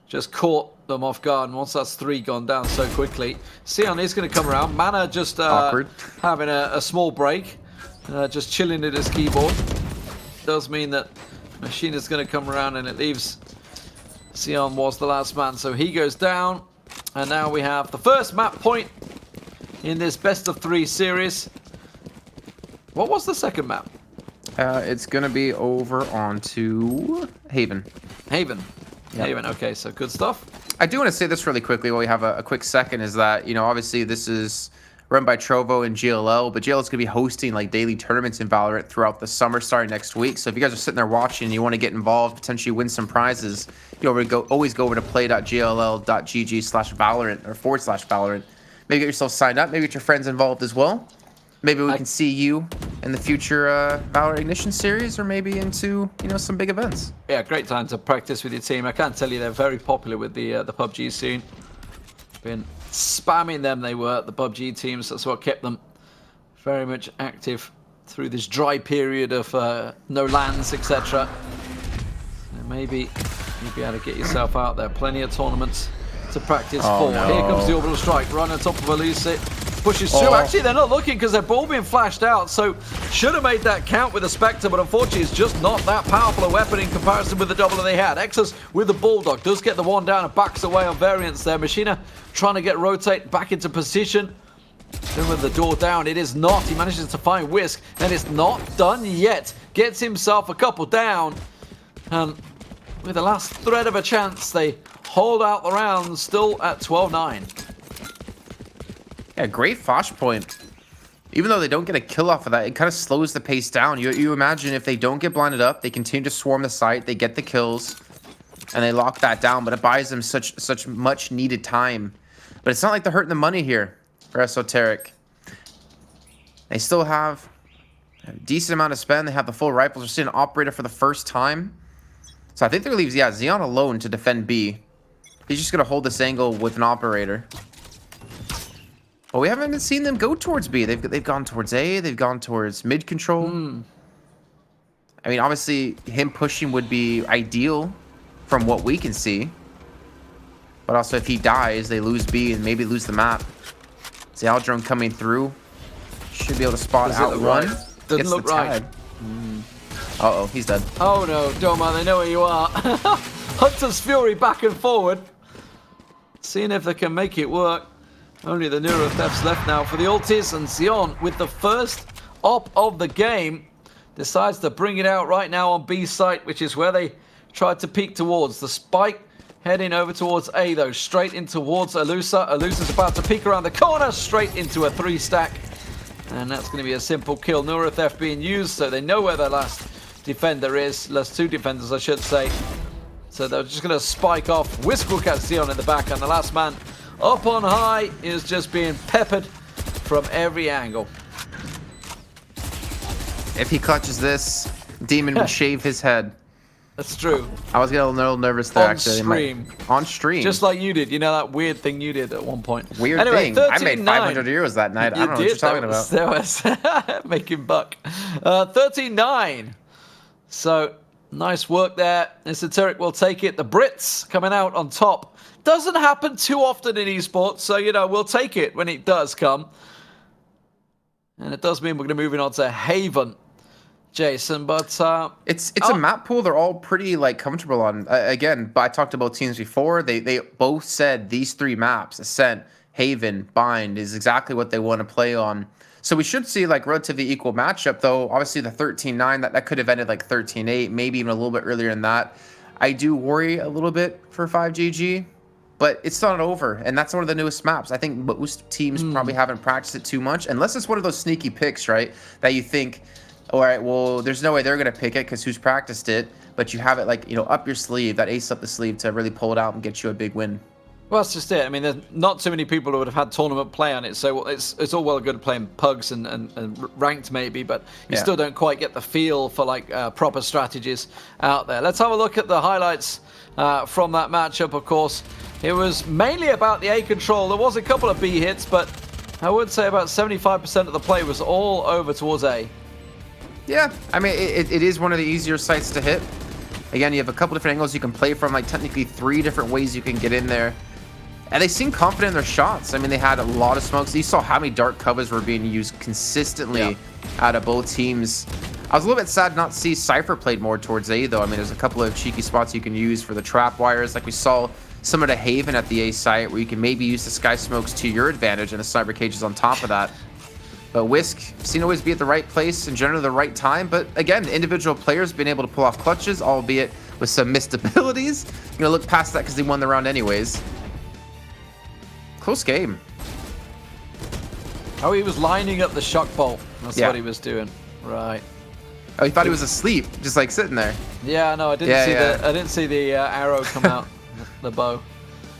A: just caught them off guard. And once that's 3 gone down so quickly, Sion is going to come around. Mana just having a small break, just chilling at his keyboard. Does mean that Machine is going to come around, and it leaves Sion was the last man, so he goes down. And now we have the first map point in this best of 3 series. What was the second map?
B: It's gonna be over onto Haven.
A: Haven.
B: Yep.
A: Haven. Okay, so good stuff.
B: I do want to say this really quickly while we have a quick second, is that, you know, obviously this is run by Trovo and GLL, but GLL is gonna be hosting like daily tournaments in Valorant throughout the summer starting next week. So if you guys are sitting there watching and you want to get involved, potentially win some prizes, you know, always go over to play.gll.gg/Valorant or /Valorant. Maybe get yourself signed up. Maybe get your friends involved as well. Maybe we can see you in the future Valorant Ignition series, or maybe into, you know, some big events.
A: Yeah, great time to practice with your team. I can't tell you they're very popular with the PUBG scene. Been spamming them. They were the PUBG teams. That's what kept them very much active through this dry period of no lands, etc. Maybe you'll be able to get yourself out there. Plenty of tournaments to practice for.
B: No.
A: Here comes the orbital strike. Right on top of Elucid. Pushes through. Actually, they're not looking because they're all being flashed out. So should have made that count with the Spectre, but unfortunately it's just not that powerful a weapon in comparison with the double that they had. Exos with the Bulldog does get the one down and backs away on variance there. Machina trying to get rotate back into position. Then with the door down, it is not. He manages to find Whisk, and it's not done yet. Gets himself a couple down. And with the last thread of a chance, they hold out the round, still at 12-9.
B: Yeah, great flash point. Even though they don't get a kill off of that, it kind of slows the pace down. You imagine if they don't get blinded up, they continue to swarm the site, they get the kills, and they lock that down, but it buys them such much needed time. But it's not like they're hurting the money here for Esoteric. They still have a decent amount of spend. They have the full rifles. They're seeing an operator for the first time. So I think they're going to leave, Xion alone to defend B. He's just going to hold this angle with an operator. But we haven't even seen them go towards B. They've gone towards A. They've gone towards mid control. I mean, obviously, him pushing would be ideal from what we can see. But also, if he dies, they lose B and maybe lose the map. Xiao drone coming through. Should be able to spot out one.
A: Doesn't look right.
B: Uh-oh, he's dead.
A: Oh no, Doma, they know where you are. Hunter's Fury back and forward. Seeing if they can make it work. Only the Neuro Thefts left now for the ultis, and Xion, with the first op of the game, decides to bring it out right now on B site, which is where they tried to peek towards. The spike heading over towards A, though, straight in towards Elusa. Elusa's about to peek around the corner, straight into a 3-stack. And that's going to be a simple kill. Neuro Theft being used, so they know where their last defender is. Last 2 defenders, I should say. So they're just going to spike off. Whisk will catch Xion in the back, and the last man up on high is just being peppered from every angle.
B: If he clutches this, Demon would shave his head.
A: That's true.
B: I was getting a little nervous there,
A: on
B: actually.
A: Stream.
B: On stream.
A: Just like you did. You know that weird thing you did at one point.
B: Weird thing. I made 500 euros that night. I don't know what you're talking about.
A: That was making buck. 13-9. So, nice work there. Esoteric will take it. The Brits coming out on top. Doesn't happen too often in esports, so, you know, we'll take it when it does come. And it does mean we're going to move on to Haven, Jason, but
B: it's a map pool they're all pretty like comfortable on. Again, I talked about teams before. They both said these 3 maps, Ascent, Haven, Bind, is exactly what they want to play on. So we should see like relatively equal matchup, though. Obviously the 13-9, that could have ended like 13-8, maybe even a little bit earlier than that. I do worry a little bit for 5GG, but it's not over, and that's one of the newest maps. I think most teams probably haven't practiced it too much, unless it's one of those sneaky picks, right, that you think all right, well, there's no way they're going to pick it because who's practiced it, but you have it like, up your sleeve, that ace up the sleeve to really pull it out and get you a big win.
A: Well, that's just it. I mean, there's not too many people who would have had tournament play on it, so it's all well and good playing pugs and ranked maybe, but you still don't quite get the feel for like proper strategies out there. Let's have a look at the highlights from that matchup. Of course, it was mainly about the A control. There was a couple of B hits, but I would say about 75% of the play was all over towards A.
B: Yeah, I mean, it is one of the easier sites to hit. Again, you have a couple different angles you can play from, like technically 3 different ways you can get in there. And they seem confident in their shots. I mean, they had a lot of smokes. You saw how many dark covers were being used consistently out of both teams. I was a little bit sad not to see Cypher played more towards A, though. I mean, there's a couple of cheeky spots you can use for the trap wires. Like we saw some of the Haven at the A site where you can maybe use the Sky Smokes to your advantage and the Cyber Cages on top of that. But Whisk, seen always be at the right place and generally the right time. But again, individual players been able to pull off clutches, albeit with some missed abilities. You know, look past that because they won the round anyways. Close game.
A: Oh, he was lining up the shock bolt. That's what he was doing. Right.
B: Oh, he thought he was asleep, just like sitting there.
A: Yeah, no, I didn't see the arrow come out, the bow.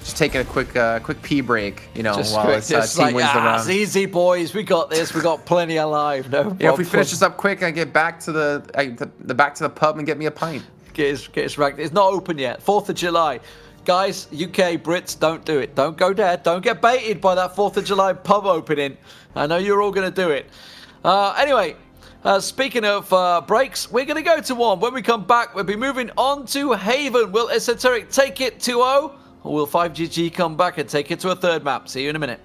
B: Just taking a quick pee break, you know,
A: just
B: while his team
A: like,
B: wins the round.
A: It's easy, boys. We got this. We got plenty alive. No problem.
B: Yeah, if we finish this up quick, I get back to the back to the pub and get me a pint.
A: Get his ranked. It's not open yet. 4th of July. Guys, UK Brits, don't do it. Don't go there. Don't get baited by that 4th of July pub opening. I know you're all going to do it. Anyway, speaking of breaks, we're going to go to one. When we come back, we'll be moving on to Haven. Will Esoteric take it 2-0? Or will 5GG come back and take it to a 3rd map? See you in a minute.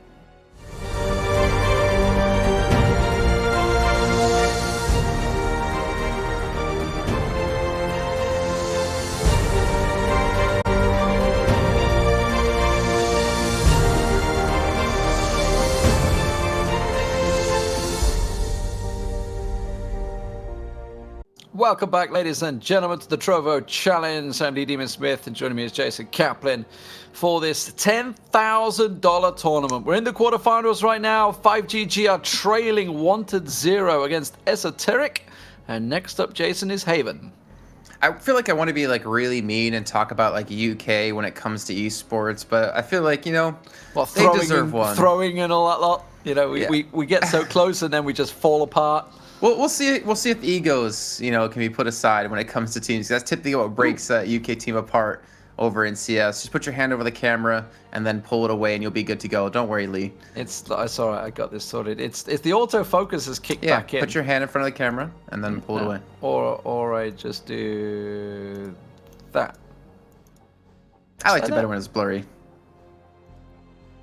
A: Welcome back, ladies and gentlemen, to the Trovo Challenge. I'm Lee Demon Smith, and joining me is Jason Kaplan for this $10,000 tournament. We're in the quarterfinals right now. 5GG are trailing 1-0 against Esoteric. And next up, Jason, is Haven.
B: I feel like I want to be like really mean and talk about like UK when it comes to esports, but I feel like, they deserve one.
A: Throwing and all that lot. We get so close and then we just fall apart.
B: Well, we'll see if the egos, can be put aside when it comes to teams. That's typically what breaks a UK team apart over in CS. Just put your hand over the camera and then pull it away, and you'll be good to go. Don't worry, Lee.
A: It's all right. I got this sorted. It's the autofocus has kicked back in.
B: Put your hand in front of the camera and then pull it away.
A: Or I just do that.
B: I liked it better when it's blurry.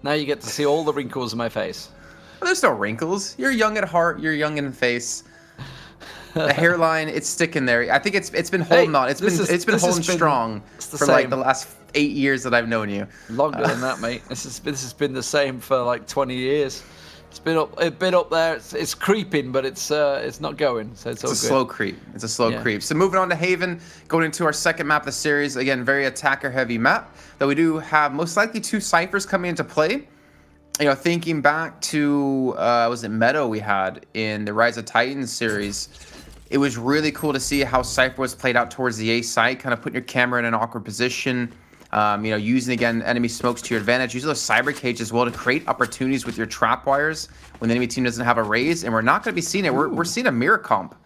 A: Now you get to see all the wrinkles in my face.
B: Well, there's no wrinkles. You're young at heart. You're young in the face. The hairline, it's sticking there. I think it's been holding on. It's been holding strong for like the last 8 years that I've known you.
A: Longer than that, mate. This has been the same for like 20 years. It's been up there. It's creeping, but it's not going. So it's all good.
B: Slow creep. It's a slow creep. So moving on to Haven, going into our second map of the series. Again, very attacker-heavy map. Though we do have most likely 2 ciphers coming into play. Thinking back to was it Meadow we had in the Rise of Titans series. It was really cool to see how Cypher was played out towards the A site, kind of putting your camera in an awkward position, using, again, enemy smokes to your advantage. Use those cyber cages as well to create opportunities with your trap wires when the enemy team doesn't have a raise, and we're not going to be seeing it. We're seeing a mirror comp.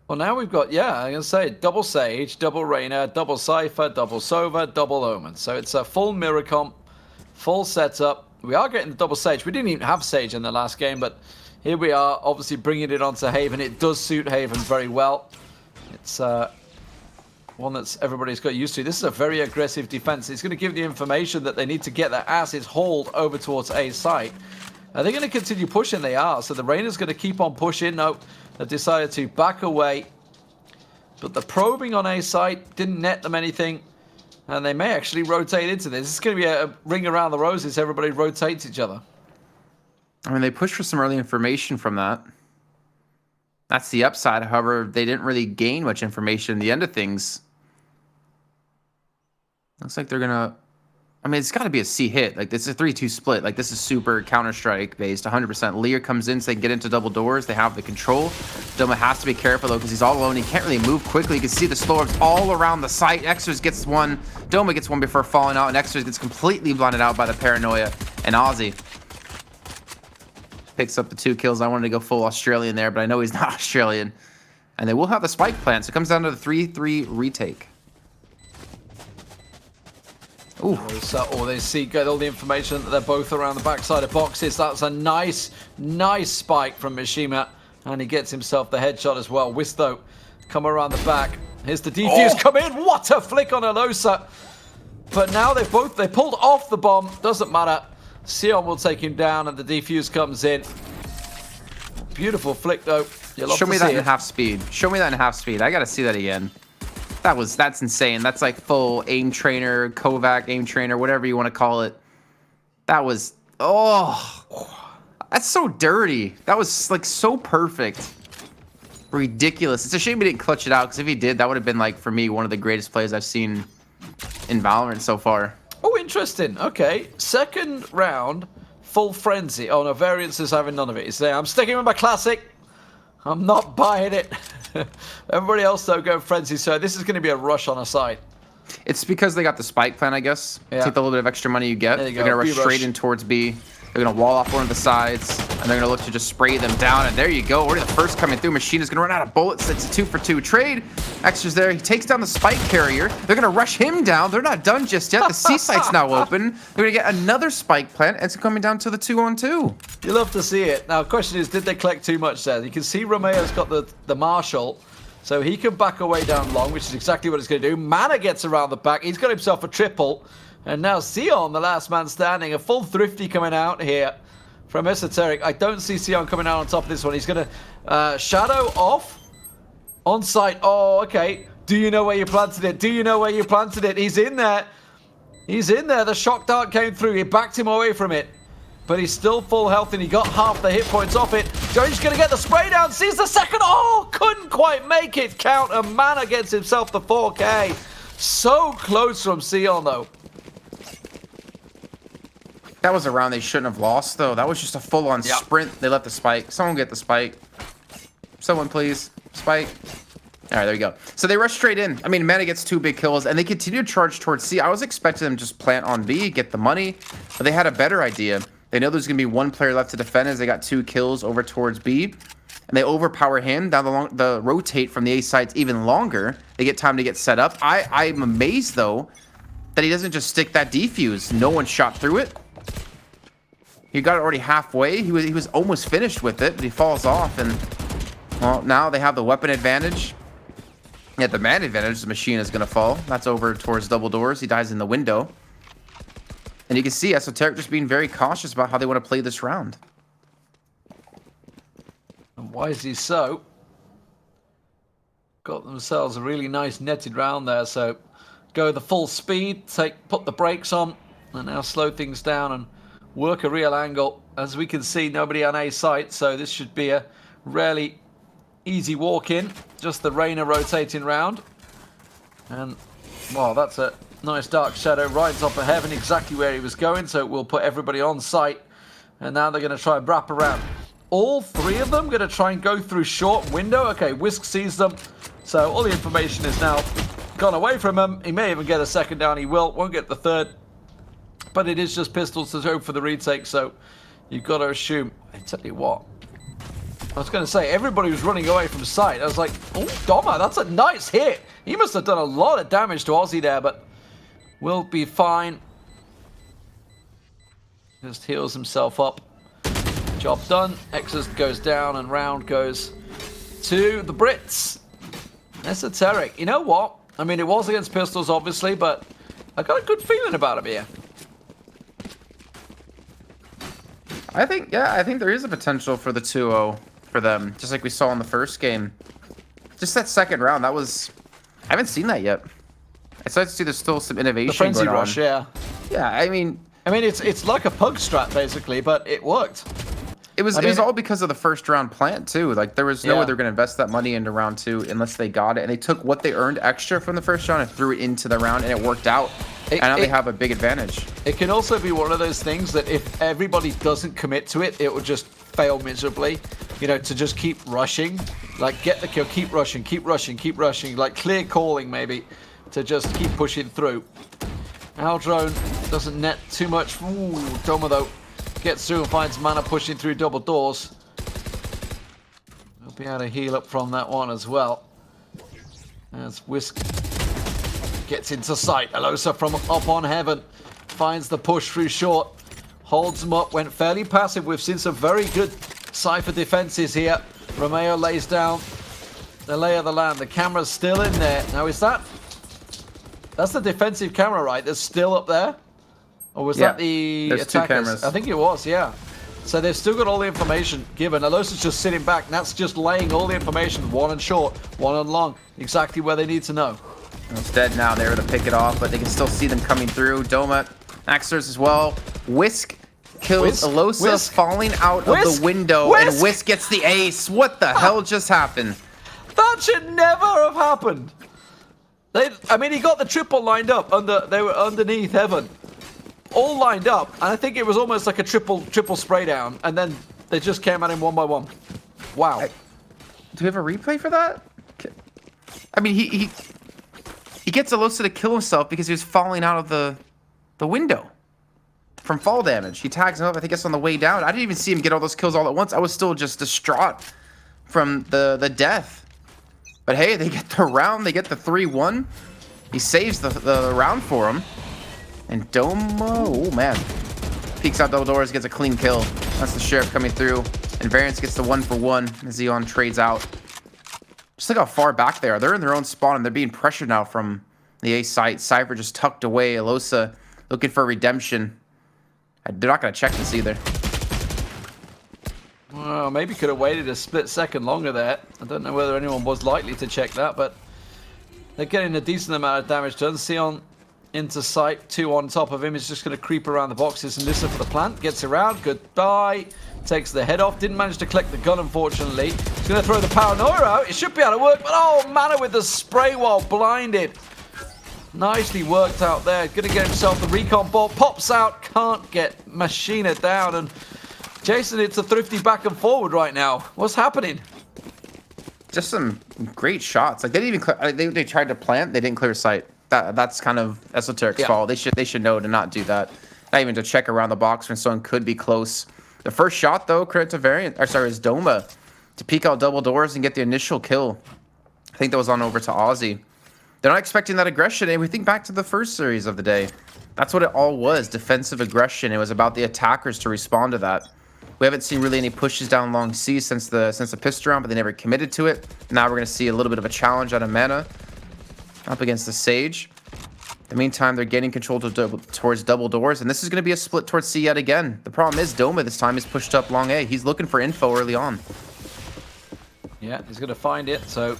A: Well, now we've got, I'm going to say, double Sage, double Reyna, double Cypher, double Sova, double Omen. So it's a full mirror comp, full setup. We are getting the double Sage. We didn't even have Sage in the last game, but here we are, obviously bringing it onto Haven. It does suit Haven very well. It's one that's everybody's got used to. This is a very aggressive defense. It's going to give the information that they need to get their asses hauled over towards A site. Are they going to continue pushing? They are. So the Reyna's going to keep on pushing. No, they've decided to back away. But the probing on A site didn't net them anything. And they may actually rotate into this. It's going to be a ring around the roses. Everybody rotates each other.
B: I mean, they pushed for some early information from that. That's the upside. However, they didn't really gain much information in the end of things. Looks like they're going to I mean, it's got to be a C hit. Like, this is a 3-2 split. Like, this is super Counter-Strike based, 100%. Lear comes in so they can get into double doors. They have the control. Doma has to be careful, though, because he's all alone. He can't really move quickly. You can see the slow orbs all around the site. Xers gets one. Doma gets one before falling out, and Xers gets completely blinded out by the paranoia. And Ozzy picks up the 2 kills. I wanted to go full Australian there, but I know he's not Australian. And they will have the spike plant, so it comes down to the 3-3 retake. Ooh.
A: Oh, they see, get all the information that they're both around the backside of boxes. That's a nice spike from Mishima. And he gets himself the headshot as well. Wisto come around the back. Here's the defuse come in. What a flick on Alosa. But now they pulled off the bomb. Doesn't matter. Sion will take him down and the defuse comes in. Beautiful flick though.
B: Show me that in half speed. Show me that in half speed. I gotta see that again. That's insane. That's like full aim trainer, Kovac aim trainer, whatever you want to call it. That was, that's so dirty. That was like so perfect. Ridiculous. It's a shame he didn't clutch it out, because if he did, that would have been like, for me, one of the greatest plays I've seen in Valorant so far.
A: Oh, interesting. Okay. Second round, full frenzy. Oh no, Variance is having none of it. He's saying, I'm sticking with my classic. I'm not buying it. Everybody else, though, go frenzy. So this is going to be a rush on a side.
B: It's because they got the spike plan, I guess.
A: Yeah.
B: Take the little bit of extra money you get.
A: They're
B: going to rush straight in towards B. They're going to wall off one of the sides. And they're going to look to just spray them down. And there you go. Already the first coming through. Machine is going to run out of bullets. It's a 2-for-2 trade. Extra's there. He takes down the spike carrier. They're going to rush him down. They're not done just yet. The C site's now open. They're going to get another spike plant. And it's coming down to the 2-on-2.
A: You love to see it. Now, the question is, did they collect too much there? You can see Romeo's got the Marshal. So he can back away down long, which is exactly what it's going to do. Mana gets around the back. He's got himself a triple. And now Sion, the last man standing. A full thrifty coming out here from Esoteric. I don't see Sion coming out on top of this one. He's going to shadow off. On site. Oh, okay. Do you know where you planted it? Do you know where you planted it? He's in there. He's in there. The shock dart came through. He backed him away from it. But he's still full health and he got half the hit points off it. Joey's going to get the spray down. Sees the second. Oh, couldn't quite make it count. And Mana gets himself the 4K. So close from Sion, though.
B: That was a round they shouldn't have lost, though. That was just a full-on sprint. They left the spike. Someone get the spike. Someone, please. Spike. All right, there you go. So they rush straight in. I mean, Mana gets 2 big kills, and they continue to charge towards C. I was expecting them to just plant on B, get the money, but they had a better idea. They know there's going to be 1 player left to defend as they got 2 kills over towards B. And they overpower him. Down the rotate from the A sites even longer. They get time to get set up. I'm amazed, though, that he doesn't just stick that defuse. No one shot through it. He got it already halfway. He was almost finished with it, but he falls off. And, well, now they have the weapon advantage. Yeah, the man advantage. The machine is going to fall. That's over towards double doors. He dies in the window. And you can see Esoteric just being very cautious about how they want to play this round.
A: And why is he so? Got themselves a really nice netted round there. So go the full speed, put the brakes on, and now slow things down and work a real angle. As we can see, nobody on A site, so this should be a really easy walk in. Just the Reyna rotating round. And, wow, that's a nice dark shadow right on top of heaven, exactly where he was going, so we'll put everybody on site. And now they're going to try and wrap around. All 3 of them going to try and go through short window. Okay, Whisk sees them, so all the information is now gone away from him. He may even get a second down, he won't get the third. But it is just pistols to hope for the retake, so you've got to assume. I tell you what, I was going to say, everybody was running away from sight. I was like, oh, Doma, that's a nice hit. He must have done a lot of damage to Aussie there, but will be fine. Just heals himself up. Job done. Exus goes down and round goes to the Brits. Esoteric. You know what? I mean, it was against pistols, obviously, but I got a good feeling about him here.
B: I think there is a potential for the 2-0 for them, just like we saw in the first game. Just that second round, that was... I haven't seen that yet. I started to see there's still some innovation
A: the frenzy
B: going
A: rush,
B: on.
A: yeah.
B: Yeah, I mean,
A: it's like a pug strat, basically, but it worked.
B: It was all because of the first round plant, too. Like, there was no way they were going to invest that money into round 2 unless they got it. And they took what they earned extra from the first round and threw it into the round, and it worked out. And now they have a big advantage.
A: It can also be one of those things that if everybody doesn't commit to it, it will just fail miserably. You know, to just keep rushing, like get the kill, keep rushing, keep rushing, keep rushing, like clear calling maybe, to just keep pushing through. Aldrone doesn't net too much. Ooh, Doma though gets through and finds mana pushing through double doors. He'll be able to heal up from that one as well. As Whisk gets into sight. Alosa from up on heaven finds the push through short. Holds them up, went fairly passive. We've seen some very good Cypher defenses here. Romeo lays down the lay of the land. The camera's still in there. Now is that's the defensive camera, right? That's still up there? Or was that the
B: there's
A: attackers?
B: 2 cameras.
A: I think it was, yeah. So they've still got all the information given. Alosa's just sitting back, and that's just laying all the information, one on short, one on long, exactly where they need to know.
B: It's dead now. They were to pick it off, but they can still see them coming through. Doma, Axers as well. Whisk kills Alosa falling out of the window, and Whisk gets the ace. What the hell just happened?
A: That should never have happened. I mean, he got the triple lined up. They were underneath heaven. All lined up, and I think it was almost like a triple spray down, and then they just came at him one by one. Wow.
B: Do we have a replay for that? I mean, he gets Alosa to kill himself because he was falling out of the window from fall damage. He tags him up, I think it's on the way down. I didn't even see him get all those kills all at once. I was still just distraught from the death. But hey, they get the round, they get the 3-1. He saves the round for him. And Doma, oh man, peeks out double doors, gets a clean kill. That's the Sheriff coming through. And Variance gets the 1-for-1 as Zeon trades out. Just look how far back they are. They're in their own spawn and they're being pressured now from the A site. Cypher just tucked away. Alosa looking for redemption. They're not going to check this either.
A: Well, maybe could have waited a split second longer there. I don't know whether anyone was likely to check that, but they're getting a decent amount of damage done. Zeon into sight, 2 on top of him. He's just going to creep around the boxes and listen for the plant. Gets around, goodbye. Takes the head off. Didn't manage to collect the gun, unfortunately. He's going to throw the paranoia out. It should be able to work, but oh, mana with the spray while blinded. Nicely worked out there. Going to get himself the recon ball. Pops out, can't get Machina down. And Jason, it's a thrifty back and forward right now. What's happening?
B: Just some great shots. Like they didn't even they tried to plant. They didn't clear sight. That's kind of Esoteric's fault. They should know to not do that. Not even to check around the box when someone could be close. The first shot though, credit to Variant, or sorry, is Doma to peek out double doors and get the initial kill. I think that was on over to Aussie. They're not expecting that aggression, and we think back to the first series of the day. That's what it all was, defensive aggression. It was about the attackers to respond to that. We haven't seen really any pushes down long C since the pistol round, but they never committed to it. Now we're going to see a little bit of a challenge out of Mana up against the Sage. In the meantime, they're getting control towards double doors, and this is going to be a split towards C yet again. The problem is Doma this time is pushed up long A. He's looking for info early on.
A: Yeah, he's going to find it, so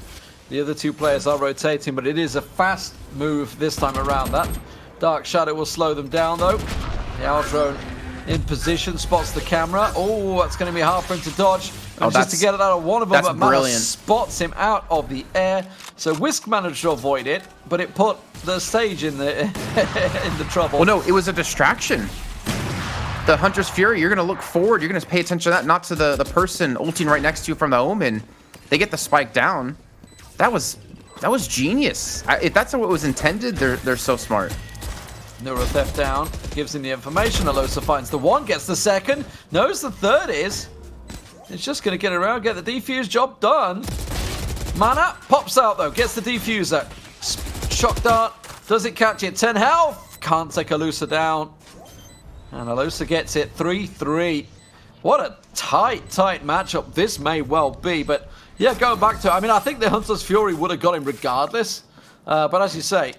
A: the other 2 players are rotating, but it is a fast move this time around. That Dark Shadow will slow them down, though. The Aldrone in position, spots the camera. Oh, that's going to be hard for him to dodge.
B: Oh,
A: just to get it out of one of them, but Mana
B: brilliant.
A: spots him out of the air. So Whisk managed to avoid it, but it put the Sage in the in the trouble.
B: Well, no, it was a distraction. The Hunter's Fury, you're going to look forward. You're going to pay attention to that, not to the person ulting right next to you from the Omen. They get the spike down. That was genius. If that's what was intended, they're so smart.
A: Neuro Theft down, gives him the information. Alosa finds the 1, gets the 2nd, knows the 3rd is. It's just going to get around, get the defuse, job done. Mana pops out though, gets the defuser. Shock dart, does it catch it? 10 health, can't take Alosa down. And Alosa gets it, 3-3. What a tight matchup this may well be, but yeah, going back to it, I mean, I think the Hunter's Fury would have got him regardless. But as you say,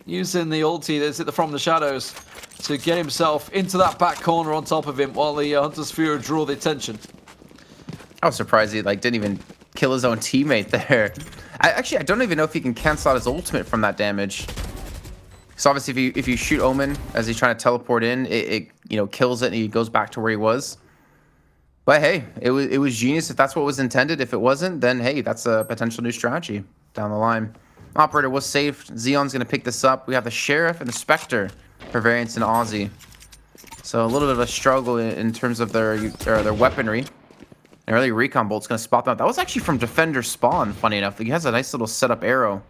A: using the ulti that's from the shadows to get himself into that back corner on top of him while the Hunter's Fury draw the attention.
B: I was surprised he didn't even kill his own teammate there. I don't even know if he can cancel out his ultimate from that damage. So obviously if you shoot Omen as he's trying to teleport in, it kills it and he goes back to where he was. But hey, it was genius if that's what was intended. If it wasn't, then hey, that's a potential new strategy down the line. Operator was safe. Zeon's going to pick this up. We have the Sheriff and the Spectre for Variance and Aussie. So a little bit of a struggle in terms of their weaponry. An early recon bolt's going to spot them out. That was actually from Defender Spawn, funny enough. He has a nice little setup arrow.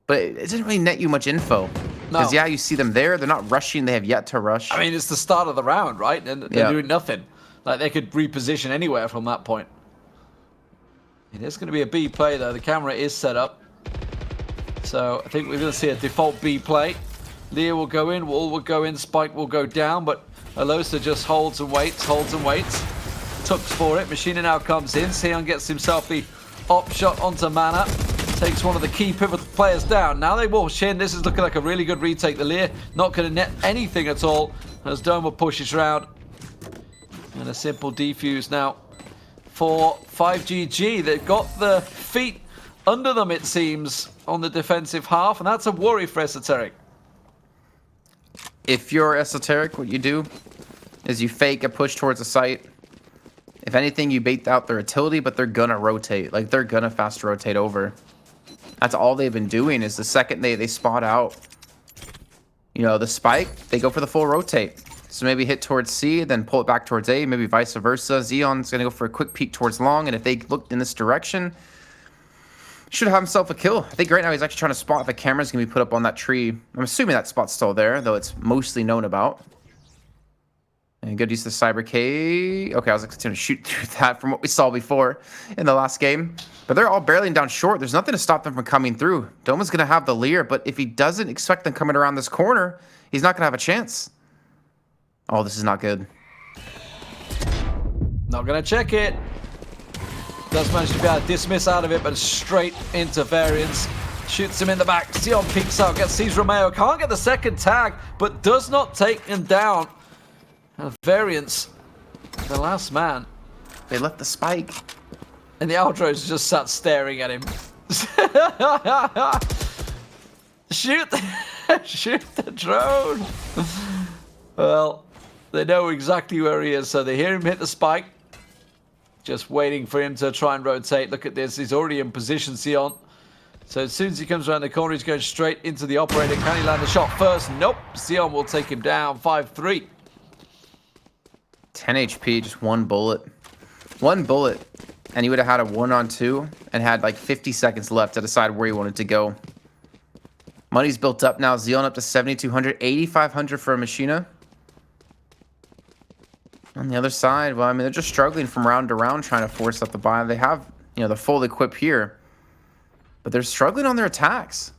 B: But it doesn't really net you much info. Because, yeah, you see them there. They're not rushing. They have yet to rush.
A: I mean, it's the start of the round, right? And they're doing nothing. Like, they could reposition anywhere from that point. It is going to be a B play, though. The camera is set up. So I think we're going to see a default B play. Leah will go in, Wall will go in, Spike will go down, but Alosa just holds and waits. Tucks for it. Machina now comes in. Sion gets himself the op shot onto Mana. Takes one of the key pivotal players down. Now they wash in. This is looking like a really good retake. The Lear not going to net anything at all as Doma pushes round. And a simple defuse now for 5GG. They've got the feet under them, it seems, on the defensive half, and that's a worry for Esoteric.
B: If you're Esoteric, what you do is you fake a push towards the site. If anything, you bait out their utility, but they're gonna rotate. Like, they're gonna fast rotate over. That's all they've been doing, is the second they spot out, you know, the spike, they go for the full rotate. So maybe hit towards C, then pull it back towards A, maybe vice versa. Xeon's gonna go for a quick peek towards long, and if they look in this direction, should have himself a kill. I think right now he's actually trying to spot if a camera's gonna be put up on that tree. I'm assuming that spot's still there, though it's mostly known about. And good use of the Cyber K. Okay, I was going to shoot through that from what we saw before in the last game. But they're all barreling down short. There's nothing to stop them from coming through. Doma's going to have the Lear, but if he doesn't expect them coming around this corner, he's not going to have a chance. Oh, this is not good.
A: Not going to check it. Does manage to be able to dismiss out of it, but straight into Variance. Shoots him in the back. Sion peeks out, sees Romeo. Can't get the second tag, but does not take him down. Variance, the last man.
B: They left the spike.
A: And the Aldros just sat staring at him. Shoot the drone. Well, they know exactly where he is, so they hear him hit the spike. Just waiting for him to try and rotate. Look at this, he's already in position, Sion. So as soon as he comes around the corner, he's going straight into the operator. Can he land a shot first? Nope. Sion will take him down, 5-3.
B: 10 HP, just one bullet. One bullet, and he would have had a 1-on-2 and had like 50 seconds left to decide where he wanted to go. Money's built up now. Zeon up to 7,200, 8,500 for a Machina. On the other side, well, I mean, they're just struggling from round to round trying to force up the buy. They have, you know, the full equip here, but they're struggling on their attacks.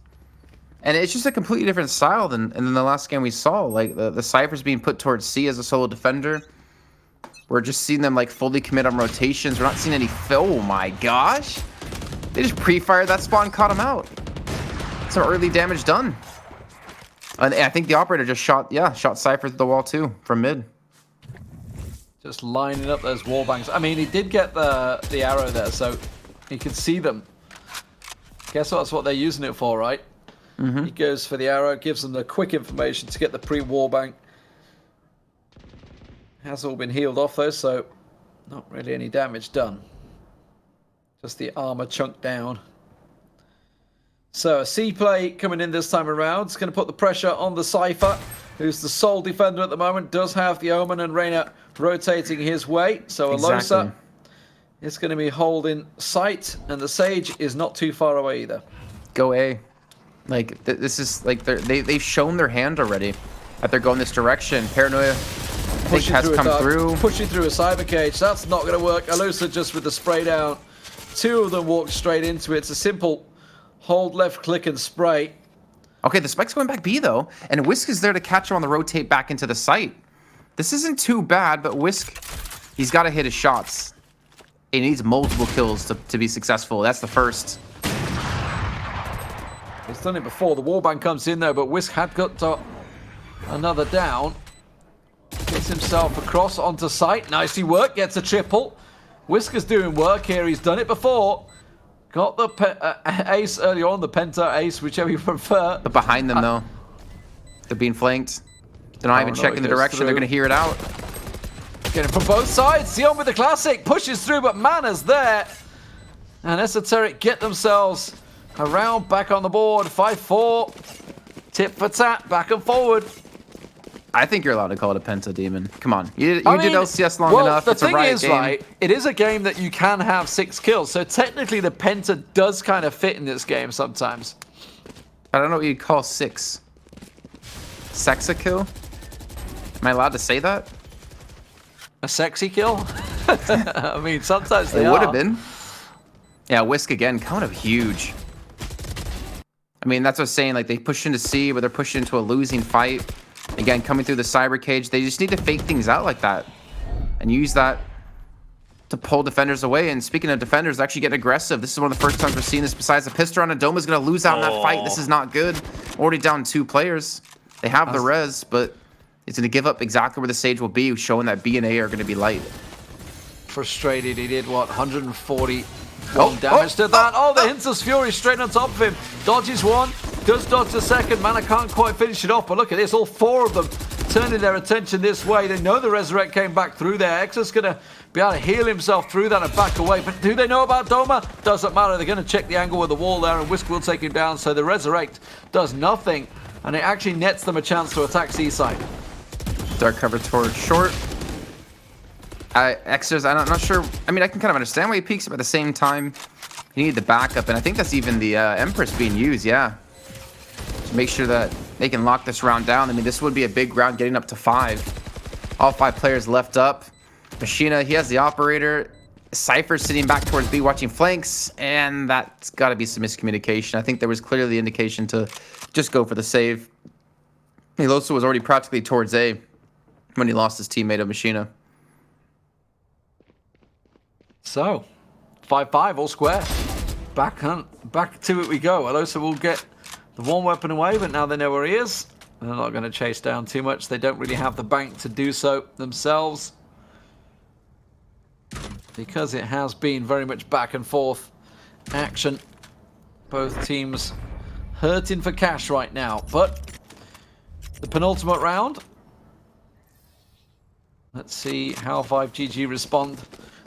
B: And it's just a completely different style than the last game we saw. Like, the Cypher's being put towards C as a solo defender. We're just seeing them, like, fully commit on rotations. We're not seeing any... Oh, my gosh. They just pre-fired that spawn, caught him out. Some early damage done. And I think the operator just shot Cypher through the wall, too, from mid.
A: Just lining up those wall bangs. I mean, he did get the arrow there, so he could see them. Guess that's what they're using it for, right?
B: Mm-hmm.
A: He goes for the arrow, gives them the quick information to get the pre-wall bang. Has all been healed off though, so not really any damage done. Just the armor chunked down. So a C play coming in this time around. It's going to put the pressure on the Cypher, who's the sole defender at the moment. Does have the Omen and Reyna rotating his way. So Alosa is going to be holding sight, and the Sage is not too far away either.
B: Go A. Like, this is like they've shown their hand already that they're going this direction. Paranoia has come through.
A: Pushing through a cyber cage. That's not going to work. Alosa just with the spray down. Two of them walk straight into it. It's a simple hold left click and spray.
B: Okay, the spike's going back B though, and Whisk is there to catch him on the rotate back into the site. This isn't too bad, but Whisk, he's got to hit his shots. He needs multiple kills to be successful. That's the first.
A: He's done it before. The wallbang comes in though, but Whisk had got another down. Gets himself across onto site. Nicely worked. Gets a triple. Whisker's doing work here. He's done it before. Got the ace earlier on. The penta ace, whichever you prefer.
B: But behind them, though. They're being flanked. They're not even checking the direction. They're going to hear it out.
A: Getting from both sides. Sion with the classic. Pushes through, but Mana's there. And Esoteric get themselves around back on the board. 5-4. Tip for tat, back and forward.
B: I think you're allowed to call it a Penta Demon. Come on. You did LCS long enough.
A: It's a riot game.
B: Right,
A: it is a game that you can have 6 kills. So technically the Penta does kind of fit in this game sometimes.
B: I don't know what you'd call 6. Sexa kill? Am I allowed to say that?
A: A sexy kill? I mean, sometimes they
B: It
A: are.
B: would have been. Yeah, Whisk again, kind of huge. I mean, that's what I'm saying. Like, they push into C, but they're pushing into a losing fight. Again, coming through the cyber cage. They just need to fake things out like that. And use that to pull defenders away. And speaking of defenders, actually getting aggressive. This is one of the first times we're seeing this besides the pistol round. And Doma's going to lose out in that fight. This is not good. Already down 2 players. They have the res, but it's going to give up exactly where the Sage will be, showing that B and A are going to be light.
A: Frustrated. He did, what, 140 damage to that. Oh, the Hinter's Fury straight on top of him. Dodges one. Does dodge the second. Mana can't quite finish it off. But look at this. All 4 of them turning their attention this way. They know the Resurrect came back through there. Exa's going to be able to heal himself through that and back away. But do they know about Doma? Doesn't matter. They're going to check the angle with the wall there. And Whisk will take him down. So the Resurrect does nothing. And it actually nets them a chance to attack C-side.
B: Dark cover towards short. Xers, I'm not sure. I mean, I can kind of understand why he peeks, but at the same time, you need the backup. And I think that's even the Empress being used, yeah. To make sure that they can lock this round down. I mean, this would be a big round getting up to 5. All 5 players left up. Machina, he has the operator. Cypher sitting back towards B watching flanks. And that's got to be some miscommunication. I think there was clearly the indication to just go for the save. Miloso was already practically towards A when he lost his teammate of Machina.
A: So, 5-5, all square. Back to it we go. Alosa will get the one weapon away, but now they know where he is. They're not going to chase down too much. They don't really have the bank to do so themselves. Because it has been very much back and forth action. Both teams hurting for cash right now. But the penultimate round. Let's see how 5GG respond.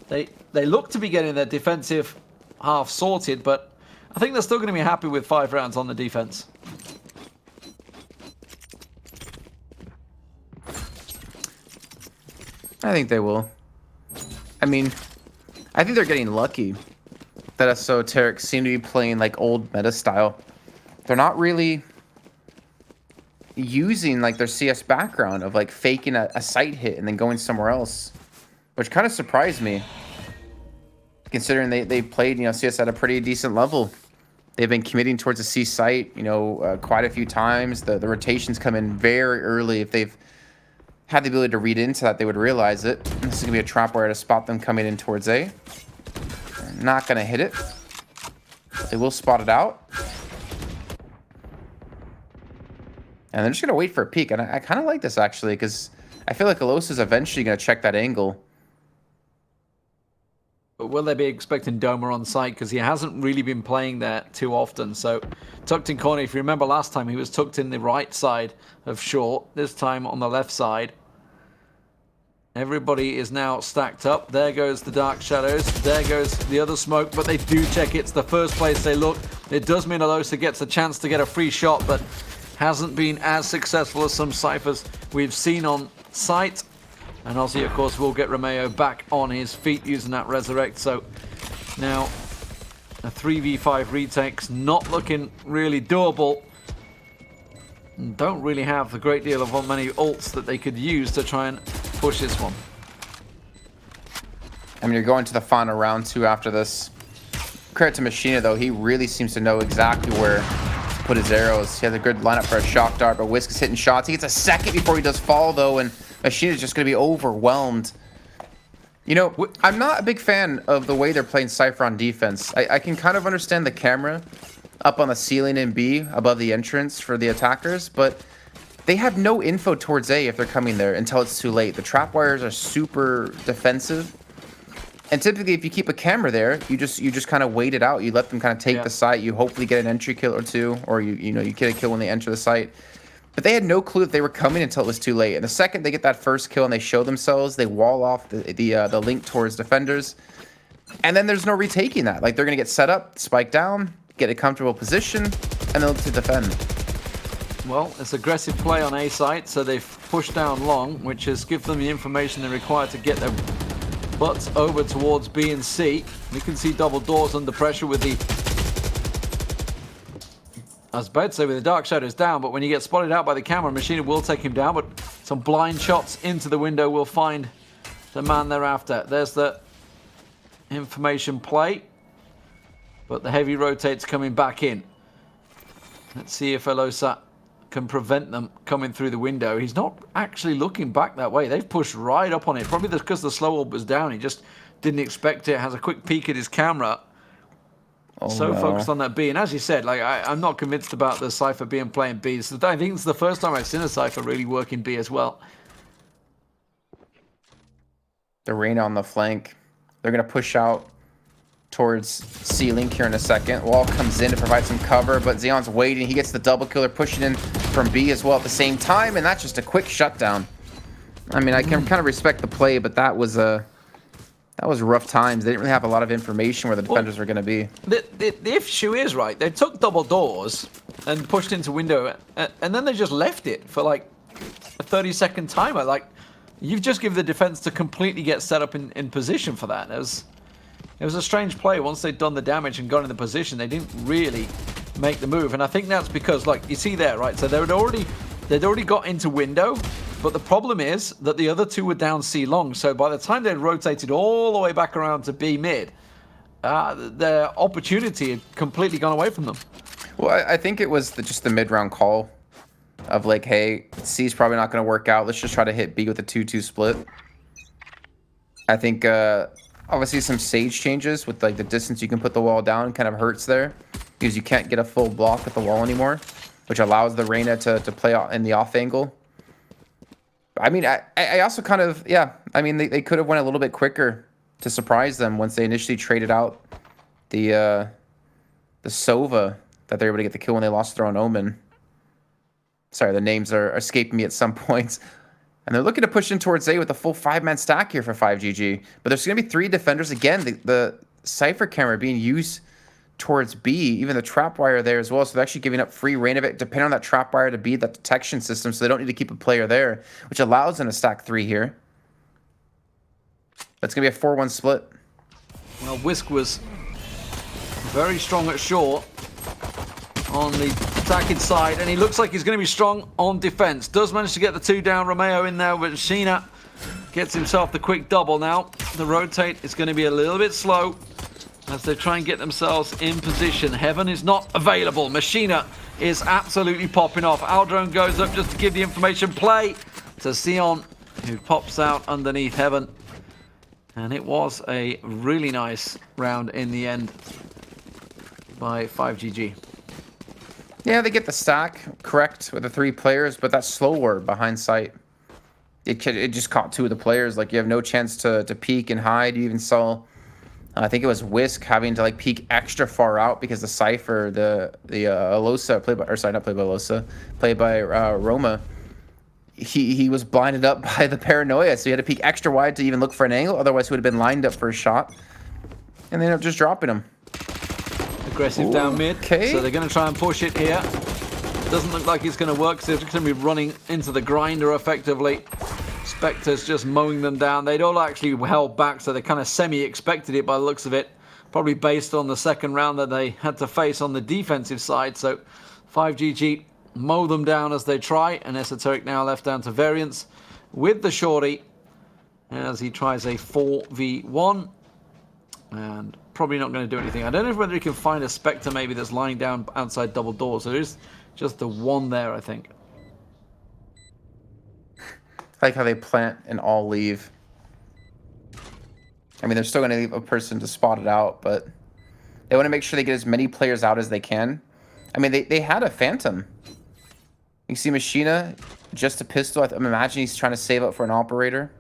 A: They look to be getting their defensive half sorted, but I think they're still going to be happy with 5 rounds on the defense.
B: I think they will. I mean, I think they're getting lucky that Esoteric seem to be playing like old meta style. They're not really using like their CS background of like faking a sight hit and then going somewhere else, which kind of surprised me. Considering they played, CS at a pretty decent level. They've been committing towards a C site, quite a few times. The rotations come in very early. If they've had the ability to read into that, they would realize it. This is going to be a trap wire to spot them coming in towards A. They're not going to hit it. They will spot it out. And they're just going to wait for a peek. And I kind of like this, actually, because I feel like Alosa is eventually going to check that angle.
A: But will they be expecting Doma on site? Because he hasn't really been playing there too often. So tucked in corner, if you remember last time, he was tucked in the right side of short. This time on the left side. Everybody is now stacked up. There goes the Dark Shadows. There goes the other smoke. But they do check it's the first place they look. It does mean Alosa gets a chance to get a free shot, but hasn't been as successful as some ciphers we've seen on site. And Aussie, of course, will get Romeo back on his feet using that Resurrect. So now a 3v5 retake's not looking really doable. And don't really have a great deal of many ults that they could use to try and push this one.
B: I mean, you're going to the final round too after this. Credit to Machina, though. He really seems to know exactly where to put his arrows. He has a good lineup for a shock dart, but Whisk is hitting shots. He gets a second before he does fall, though, and Machina is just going to be overwhelmed. I'm not a big fan of the way they're playing Cypher on defense. I can kind of understand the camera up on the ceiling in B above the entrance for the attackers, but they have no info towards A if they're coming there until it's too late. The trap wires are super defensive. And typically, if you keep a camera there, you just kind of wait it out. You let them kind of take the site. You hopefully get an entry kill or two, or you get a kill when they enter the site. But they had no clue that they were coming until it was too late. And the second they get that first kill and they show themselves, they wall off the link towards defenders. And then there's no retaking that. Like, they're going to get set up, spike down, get a comfortable position, and they'll look to defend.
A: Well, it's aggressive play on A site, so they've pushed down long, which has given them the information they require to get their butts over towards B and C. We can see double doors under pressure with the... I was about to say with the dark shadows down, but when you get spotted out by the camera, Machina will take him down, but some blind shots into the window will find the man they're after. There's the information play, but the heavy rotate's coming back in. Let's see if Elosa can prevent them coming through the window. He's not actually looking back that way. They've pushed right up on it, probably because the slow orb was down. He just didn't expect it. Has a quick peek at his camera. Focused on that B. And as you said, like I'm not convinced about the Cypher being playing B. So I think it's the first time I've seen a Cypher really working B as well.
B: The Reyna on the flank. They're going to push out towards C-Link here in a second. Wall comes in to provide some cover, but Xeon's waiting. He gets the double killer, pushing in from B as well at the same time, and that's just a quick shutdown. I mean, I can kind of respect the play, but that was rough times. They didn't really have a lot of information where the defenders were going to be.
A: The issue is, right, they took double doors and pushed into window, and then they just left it for like a 30-second timer. Like, you've just given the defense to completely get set up in position for that. It was a strange play. Once they'd done the damage and got in the position, they didn't really make the move. And I think that's because, like, you see there, right? So they'd already got into window, but the problem is that the other two were down C long. So by the time they'd rotated all the way back around to B mid, their opportunity had completely gone away from them.
B: Well, I think it was just the mid-round call of like, hey, C's probably not going to work out. Let's just try to hit B with a 2-2 split. I think obviously some Sage changes with like the distance you can put the wall down kind of hurts there because you can't get a full block at the wall anymore, which allows the Reyna to play in the off angle. I mean, I also kind of, yeah, I mean, they could have went a little bit quicker to surprise them once they initially traded out the Sova that they were able to get the kill when they lost their own Omen. Sorry, the names are escaping me at some points. And they're looking to push in towards A with a full 5-man stack here for 5GG. But there's going to be 3 defenders. Again, the Cypher camera being used towards B. Even the trapwire there as well. So they're actually giving up free reign of it, depending on that trapwire to be that detection system. So they don't need to keep a player there, which allows them to stack 3 here. That's going to be a 4-1 split.
A: Well, Whisk was very strong at short on the attacking side, and he looks like he's going to be strong on defense. Does manage to get the 2 down. Romeo in there, but Sheena gets himself the quick double now. The rotate is going to be a little bit slow as they try and get themselves in position. Heaven is not available. Machina is absolutely popping off. Aldrone goes up just to give the information play to Sion, who pops out underneath Heaven. And it was a really nice round in the end by 5GG.
B: Yeah, they get the stack correct with the 3 players, but that slow word behind sight, it just caught 2 of the players. Like, you have no chance to peek and hide. You even saw, I think it was Whisk having to like peek extra far out because the Cypher, the Elosa, played by Roma, he was blinded up by the paranoia, so he had to peek extra wide to even look for an angle. Otherwise, he would have been lined up for a shot, and they ended up just dropping him.
A: Aggressive down mid,
B: okay.
A: So they're going to try and push it here. Doesn't look like it's going to work, so they're just going to be running into the grinder effectively. Spectre's just mowing them down. They'd all actually held back, so they kind of semi-expected it by the looks of it. Probably based on the second round that they had to face on the defensive side. So 5GG mow them down as they try, and Esoteric now left down to variance with the shorty as he tries a 4v1. And probably not going to do anything. I don't know whether he can find a Spectre maybe that's lying down outside double doors. So there's just the one there, I think.
B: I like how they plant and all leave. I mean, they're still going to leave a person to spot it out, but they want to make sure they get as many players out as they can. I mean, they had a Phantom. You see Machina, just a pistol. I'm imagining he's trying to save up for an operator.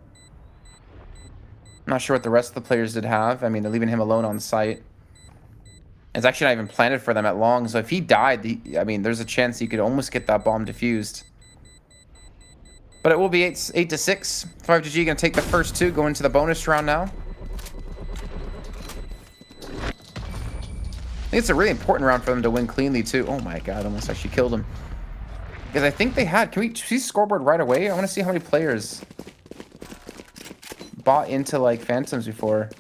B: I'm not sure what the rest of the players did have. I mean, they're leaving him alone on site. It's actually not even planted for them at long, so if he died, I mean, there's a chance he could almost get that bomb defused. But it will be 8-6. 5GG going to take the first 2, go into the bonus round now. think it's a really important round for them to win cleanly, too. Oh my god, almost actually killed him. Because I think they had... Can we see scoreboard right away? I want to see how many players bought into, like, Phantoms before.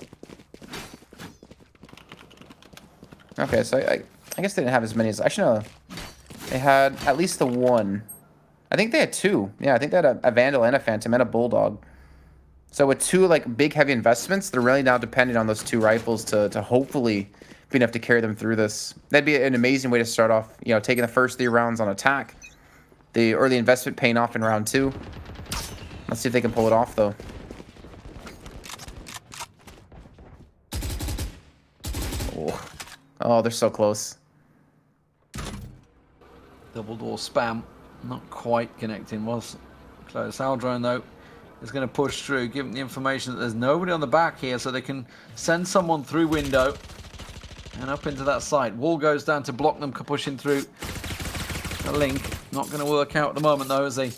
B: Okay, so I guess they didn't have as many as... Actually, no. They had at least the one. I think they had two. Yeah, I think they had a Vandal and a Phantom and a Bulldog. So with two, like, big, heavy investments, they're really now dependent on those two rifles to hopefully be enough to carry them through this. That'd be an amazing way to start off, you know, taking the first 3 rounds on attack. The early investment paying off in round 2. Let's see if they can pull it off, though. Oh, they're so close.
A: Double door spam. Not quite connecting. Was close. Aldrone, though, is going to push through, giving the information that there's nobody on the back here, so they can send someone through window and up into that side. Wall goes down to block them pushing through a link. Not going to work out at the moment, though, as they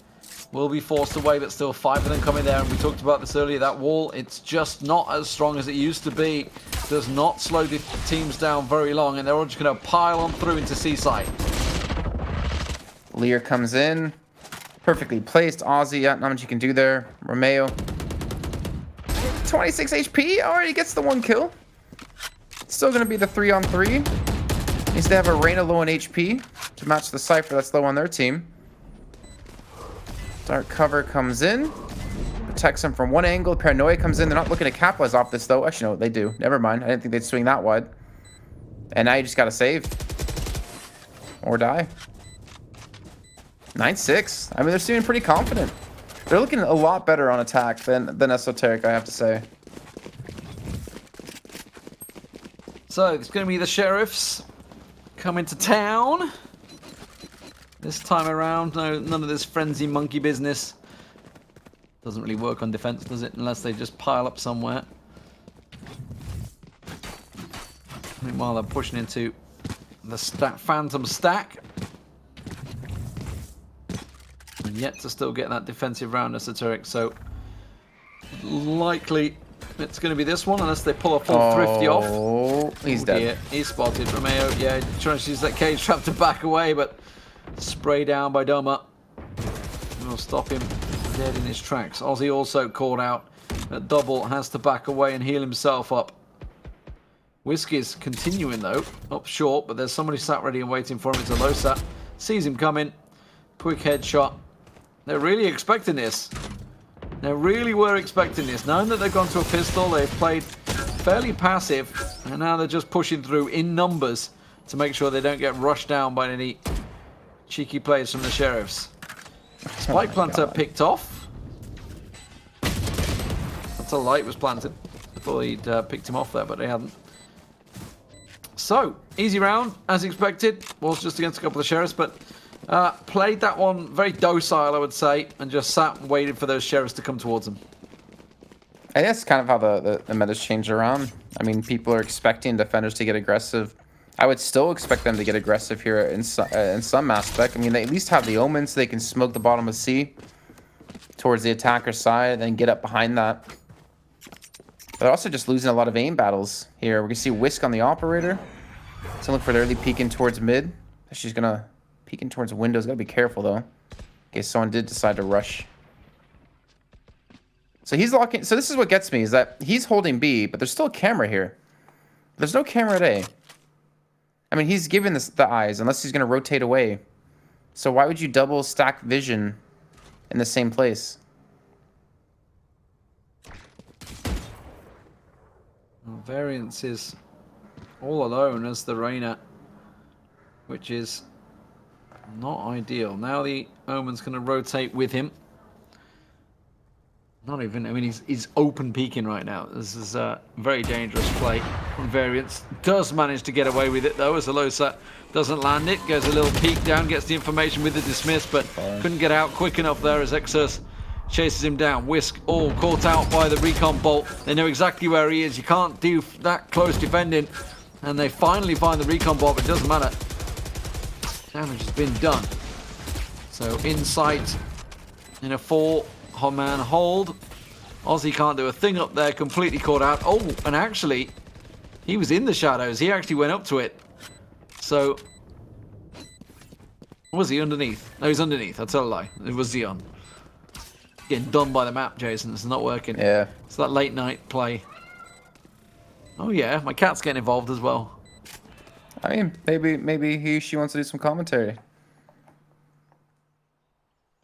A: will be forced away, but still 5 of them coming there. And we talked about this earlier. That wall, it's just not as strong as it used to be. Does not slow the teams down very long, and they're all just going to pile on through into Seaside.
B: Lear comes in. Perfectly placed. Aussie, yeah, not much you can do there. Romeo. 26 HP. Already gets the 1 kill. Still going to be the 3-on-3. Needs to have a Reyna low on HP to match the Cypher that's low on their team. Dark cover comes in. Protects him from one angle. Paranoia comes in. They're not looking to capitalize off this, though. Actually, no, they do. Never mind. I didn't think they'd swing that wide. And now you just got to save. Or die. 9-6. I mean, they're seeming pretty confident. They're looking a lot better on attack than Esoteric, I have to say.
A: So, it's going to be the Sheriffs coming to town. This time around, no, none of this frenzy monkey business. Doesn't really work on defense, does it? Unless they just pile up somewhere. Meanwhile, they're pushing into the Phantom stack. And yet to still get that defensive round, Esoteric. So, likely it's going to be this one, unless they pull a full thrifty off.
B: Oh, he's dead.
A: He's spotted. Romeo, yeah, trying to use that cage trap to back away, but spray down by Doma. Will stop him dead in his tracks. Aussie also called out. Double has to back away and heal himself up. Whiskey's continuing though, up short, but there's somebody sat ready and waiting for him. It's a low sat. Sees him coming. Quick headshot. They're really expecting this. They really were expecting this. Knowing that they've gone to a pistol, they've played fairly passive, and now they're just pushing through in numbers to make sure they don't get rushed down by any cheeky plays from the Sheriffs. Spike planter picked off. That's a light was planted. I thought he'd picked him off there, but they hadn't. So, easy round, as expected. Was just against a couple of Sheriffs, but played that one very docile, I would say, and just sat and waited for those Sheriffs to come towards them.
B: I guess kind of how the meta's changed around. I mean, people are expecting defenders to get aggressive. I would still expect them to get aggressive here in some aspect. I mean, they at least have the Omen, so they can smoke the bottom of C towards the attacker's side and then get up behind that. But they're also just losing a lot of aim battles here. We can see Whisk on the operator. So look for the early peeking towards mid. She's going to peeking towards windows. Got to be careful, though, in case someone did decide to rush. So he's locking. So this is what gets me, is that he's holding B, but there's still a camera here. There's no camera at A. I mean, he's giving this the eyes, unless he's going to rotate away. So why would you double stack vision in the same place?
A: Variance is all alone as the Reyna, which is not ideal. Now the Omen's going to rotate with him. Not even, I mean, he's open peeking right now. This is a very dangerous play from Variance. Does manage to get away with it, though, as Alosa doesn't land it. Goes a little peek down, gets the information with the dismiss, but couldn't get out quick enough there as Exus chases him down. Whisk all caught out by the recon bolt. They know exactly where he is. You can't do that close defending. And they finally find the recon bolt, but it doesn't matter. Damage has been done. So Insight in a 4-man hold. Aussie can't do a thing up there, completely caught out. Oh, and actually, he was in the shadows. He actually went up to it. So, was he underneath? No, he's underneath. I tell a lie. It was Xeon. Getting done by the map, Jason. It's not working.
B: Yeah.
A: It's that late night play. Oh yeah, my cat's getting involved as well.
B: I mean, maybe she wants to do some commentary.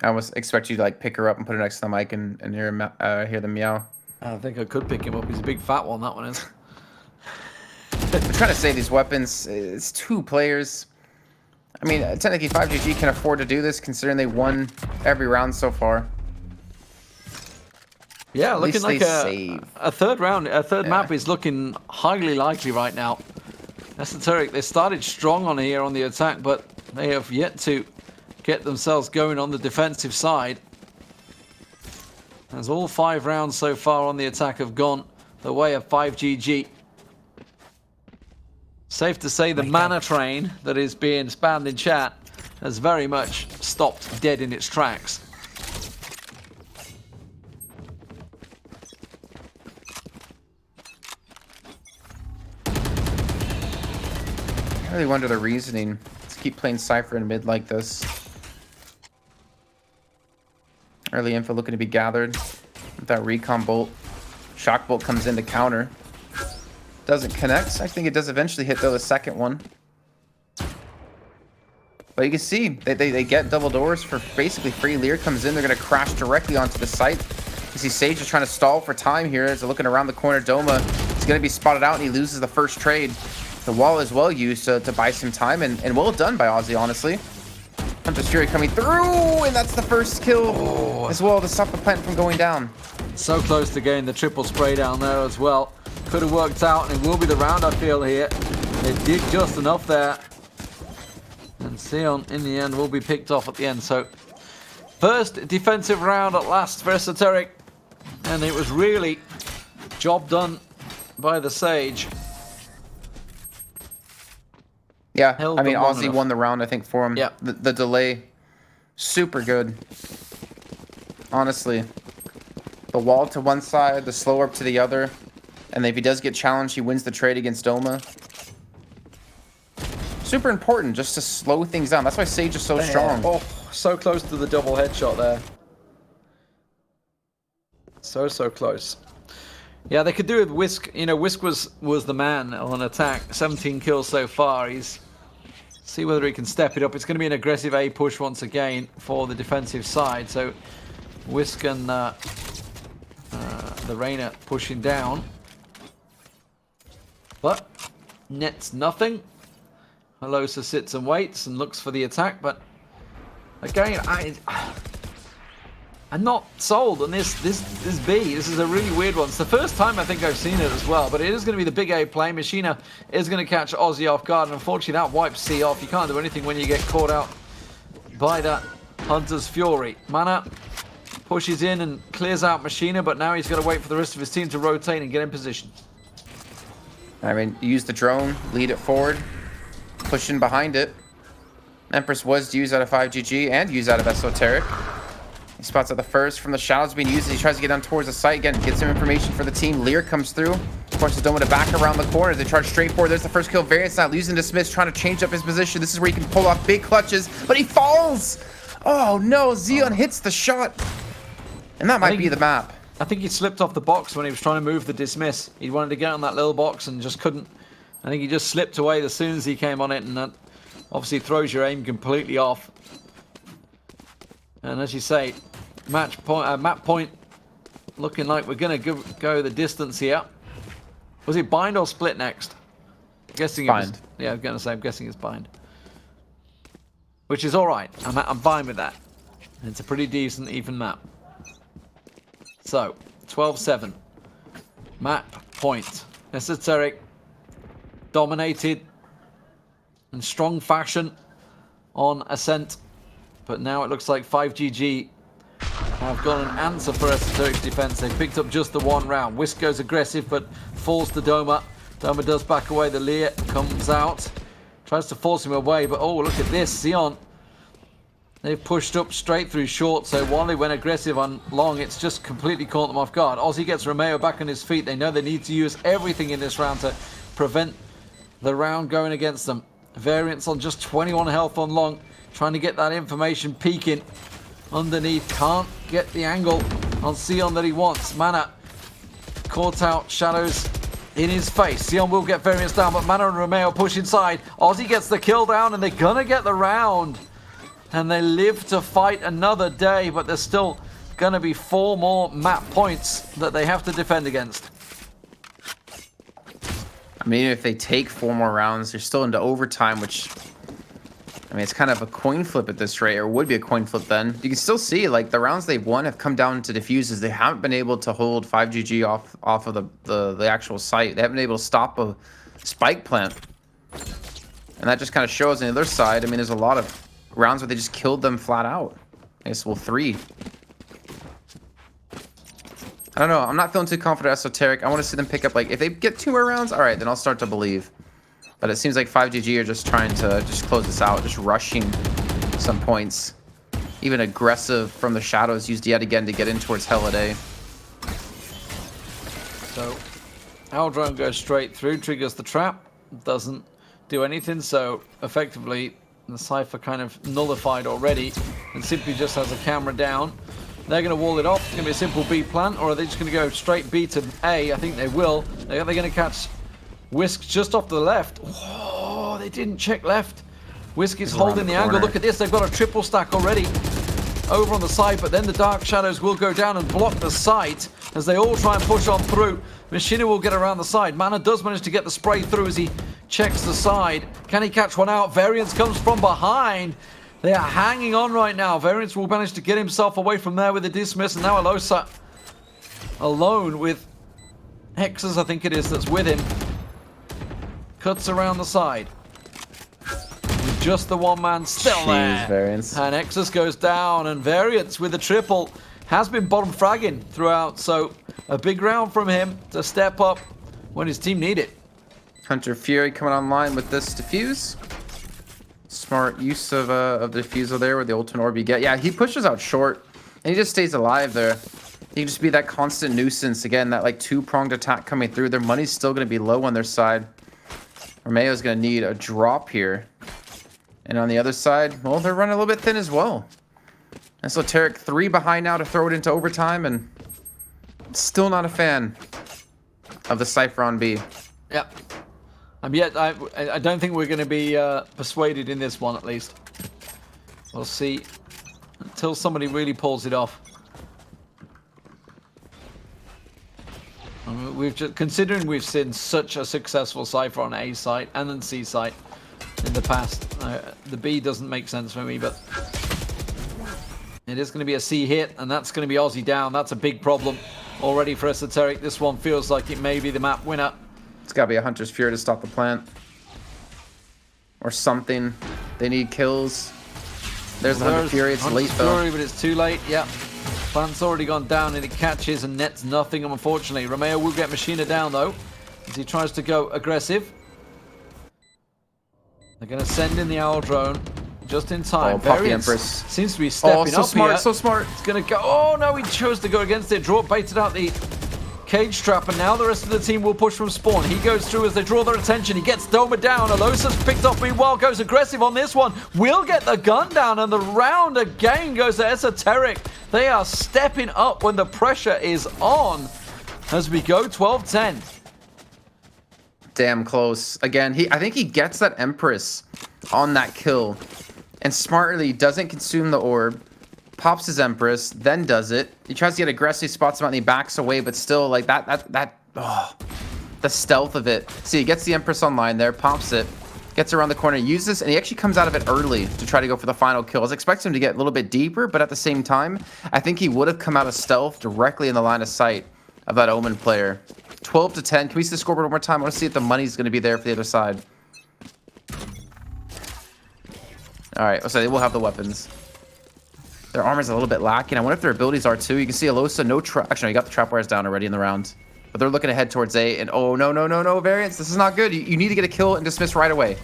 B: I almost expect you to like pick her up and put her next to the mic and hear the meow.
A: I think I could pick him up. He's a big fat one, that one is.
B: I'm trying to save these weapons. It's 2 players. I mean, technically 5GG can afford to do this considering they won every round so far.
A: Yeah,
B: At
A: looking like a third map is looking highly likely right now. Esoteric, they started strong on here on the attack, but they have yet to get themselves going on the defensive side. As all 5 rounds so far on the attack have gone the way of 5GG. Safe to say the mana train that is being spammed in chat has very much stopped dead in its tracks.
B: I really wonder the reasoning. Let's keep playing Cypher in mid like this. Early info looking to be gathered. With that recon bolt. Shock bolt comes in to counter. Doesn't connect. I think it does eventually hit though the second one. But you can see they get double doors for basically free. Lear comes in. They're going to crash directly onto the site. You see Sage is trying to stall for time here as they're looking around the corner. Doma is going to be spotted out and he loses the first trade. The wall is well used to buy some time and well done by Aussie, honestly. Hunter's Fury coming through, and that's the first kill as well to stop the plant from going down.
A: So close to getting the triple spray down there as well. Could have worked out, and it will be the round, I feel, here. They did just enough there. And Sion, in the end, will be picked off at the end. So, first defensive round at last for Esoteric. And it was really job done by the Sage.
B: Yeah, I mean, Aussie won the round, I think, for him.
A: Yeah.
B: The delay, super good. Honestly. The wall to one side, the slow up to the other. And if he does get challenged, he wins the trade against Doma. Super important just to slow things down. That's why Sage is so strong.
A: Oh, so close to the double headshot there. So close. Yeah, they could do it with Whisk. You know, Whisk was the man on attack. 17 kills so far. He's... See whether he can step it up. It's going to be an aggressive A push once again for the defensive side. So Whisk and the Reyna pushing down. But nets nothing. Halosa sits and waits and looks for the attack. But again, I'm not sold on this B. This is a really weird one. It's the first time I think I've seen it as well, but it is going to be the big A play. Machina is going to catch Aussie off guard, and unfortunately that wipes C off. You can't do anything when you get caught out by that Hunter's Fury. Mana pushes in and clears out Machina, but now he's got to wait for the rest of his team to rotate and get in position.
B: I mean, use the drone, lead it forward, push in behind it. Empress was used out of 5GG and used out of Esoteric. He spots out the first from the shadows being used as he tries to get down towards the site. Again, get some information for the team. Lear comes through. Forces Doma to back around the corner. They charge straight forward. There's the first kill. Variance not losing Dismiss, trying to change up his position. This is where he can pull off big clutches, but he falls! Oh no, Xeon hits the shot. And that might be the map.
A: I think he slipped off the box when he was trying to move the Dismiss. He wanted to get on that little box and just couldn't. I think he just slipped away as soon as he came on it, and that obviously throws your aim completely off. And as you say, map point looking like we're going to go the distance here. Was it bind or split next? I'm guessing it
B: bind.
A: Was, yeah, I'm going to say I'm guessing it's bind. Which is all right. I'm fine with that. It's a pretty decent even map. So, 12-7. Map point. Esoteric dominated in strong fashion on Ascent. But now it looks like 5GG have got an answer for Esoteric's defense. They picked up just the one round. Whisk goes aggressive, but falls to Doma. Doma does back away. The Lear comes out. Tries to force him away, but oh, look at this. Sion. They've pushed up straight through short, so while they went aggressive on long, it's just completely caught them off guard. Aussie gets Romeo back on his feet. They know they need to use everything in this round to prevent the round going against them. Variants on just 21 health on long. Trying to get that information peeking underneath. Can't get the angle on Sion that he wants. Mana caught out. Shadows in his face. Sion will get Variants down, but Mana and Romeo push inside. Ozzy gets the kill down, and they're gonna get the round. And they live to fight another day, but there's still gonna be 4 more map points that they have to defend against.
B: I mean, if they take 4 more rounds, they're still into overtime, which, I mean, it's kind of a coin flip at this rate, or would be a coin flip then. You can still see, like, the rounds they've won have come down to defuses. They haven't been able to hold 5GG off of the actual site. They haven't been able to stop a spike plant. And that just kind of shows on the other side. I mean, there's a lot of rounds where they just killed them flat out. I guess, well, 3. I don't know. I'm not feeling too confident Esoteric. I want to see them pick up, like, if they get 2 more rounds, all right, then I'll start to believe. But it seems like 5GG are just trying to just close this out, just rushing some points. Even aggressive from the shadows used yet again to get in towards Heliday.
A: So, our drone goes straight through, triggers the trap, doesn't do anything, so effectively the Cypher kind of nullified already and simply just has a camera down. They're going to wall it off. It's going to be a simple B plant, or are they just going to go straight B to A? I think they will. They're going to catch Whisk just off to the left. Oh, they didn't check left. Whisk is holding the angle. Look at this. They've got a triple stack already over on the side, but then the Dark Shadows will go down and block the site as they all try and push on through. Machina will get around the side. Mana does manage to get the spray through as he checks the side. Can he catch one out? Variance comes from behind. They are hanging on right now. Variance will manage to get himself away from there with a dismiss, and now Alosa alone with Hexes, I think it is, that's with him. Cuts around the side. With just the one man still there.
B: Variance.
A: And Hexes goes down, and Variance with the triple has been bottom fragging throughout, so a big round from him to step up when his team need it.
B: Hunter Fury coming online with this defuse. Smart use of the defusal there with the ultimate orb you get. Yeah, he pushes out short, and he just stays alive there. He can just be that constant nuisance. Again, that like 2-pronged attack coming through. Their money's still going to be low on their side. Romeo's going to need a drop here. And on the other side, well, they're running a little bit thin as well. Esoteric 3 behind now to throw it into overtime, and still not a fan of the Cypher on B.
A: Yep. And yet, I don't think we're going to be persuaded in this one, at least. We'll see until somebody really pulls it off. I mean, considering we've seen such a successful Cypher on A site and then C site in the past, the B doesn't make sense for me, but it is going to be a C hit, and that's going to be Aussie down. That's a big problem already for Esoteric. This one feels like it may be the map winner.
B: It's got to be a Hunter's Fury to stop the plant. Or something. They need kills. There's the Hunter's Fury. It's late though.
A: Fury, but it's too late. Yeah. Plant's already gone down, and it catches and nets nothing, unfortunately. Romeo will get Machina down, though, as he tries to go aggressive. They're going to send in the Owl Drone just in time.
B: Oh, Poppy Empress
A: seems to be stepping
B: so
A: up
B: smart,
A: here.
B: so smart.
A: It's going to go. Oh, no, he chose to go against it. Draw baited out the cage trap, and now the rest of the team will push from spawn. He goes through as they draw their attention. He gets Doma down. Alosa's picked up meanwhile, goes aggressive on this one. Will get the gun down, and the round again goes to Esoteric. They are stepping up when the pressure is on as we go 12-10.
B: Damn close. Again, I think he gets that Empress on that kill and smartly doesn't consume the orb. Pops his Empress, then does it. He tries to get aggressive, spots him out, and he backs away, but still, like, the stealth of it. See, he gets the Empress online there, pops it, gets around the corner, uses, and he actually comes out of it early to try to go for the final kill. I was expecting him to get a little bit deeper, but at the same time, I think he would have come out of stealth directly in the line of sight of that Omen player. 12-10. Can we see the scoreboard one more time? I want to see if the money's going to be there for the other side. All right, so they will have the weapons. Their armor's a little bit lacking. I wonder if their abilities are too. You can see Alosa, no trap. Actually, no, you got the trap wires down already in the round. But they're looking ahead towards A. And oh, no, Variance. This is not good. You need to get a kill and dismiss right away.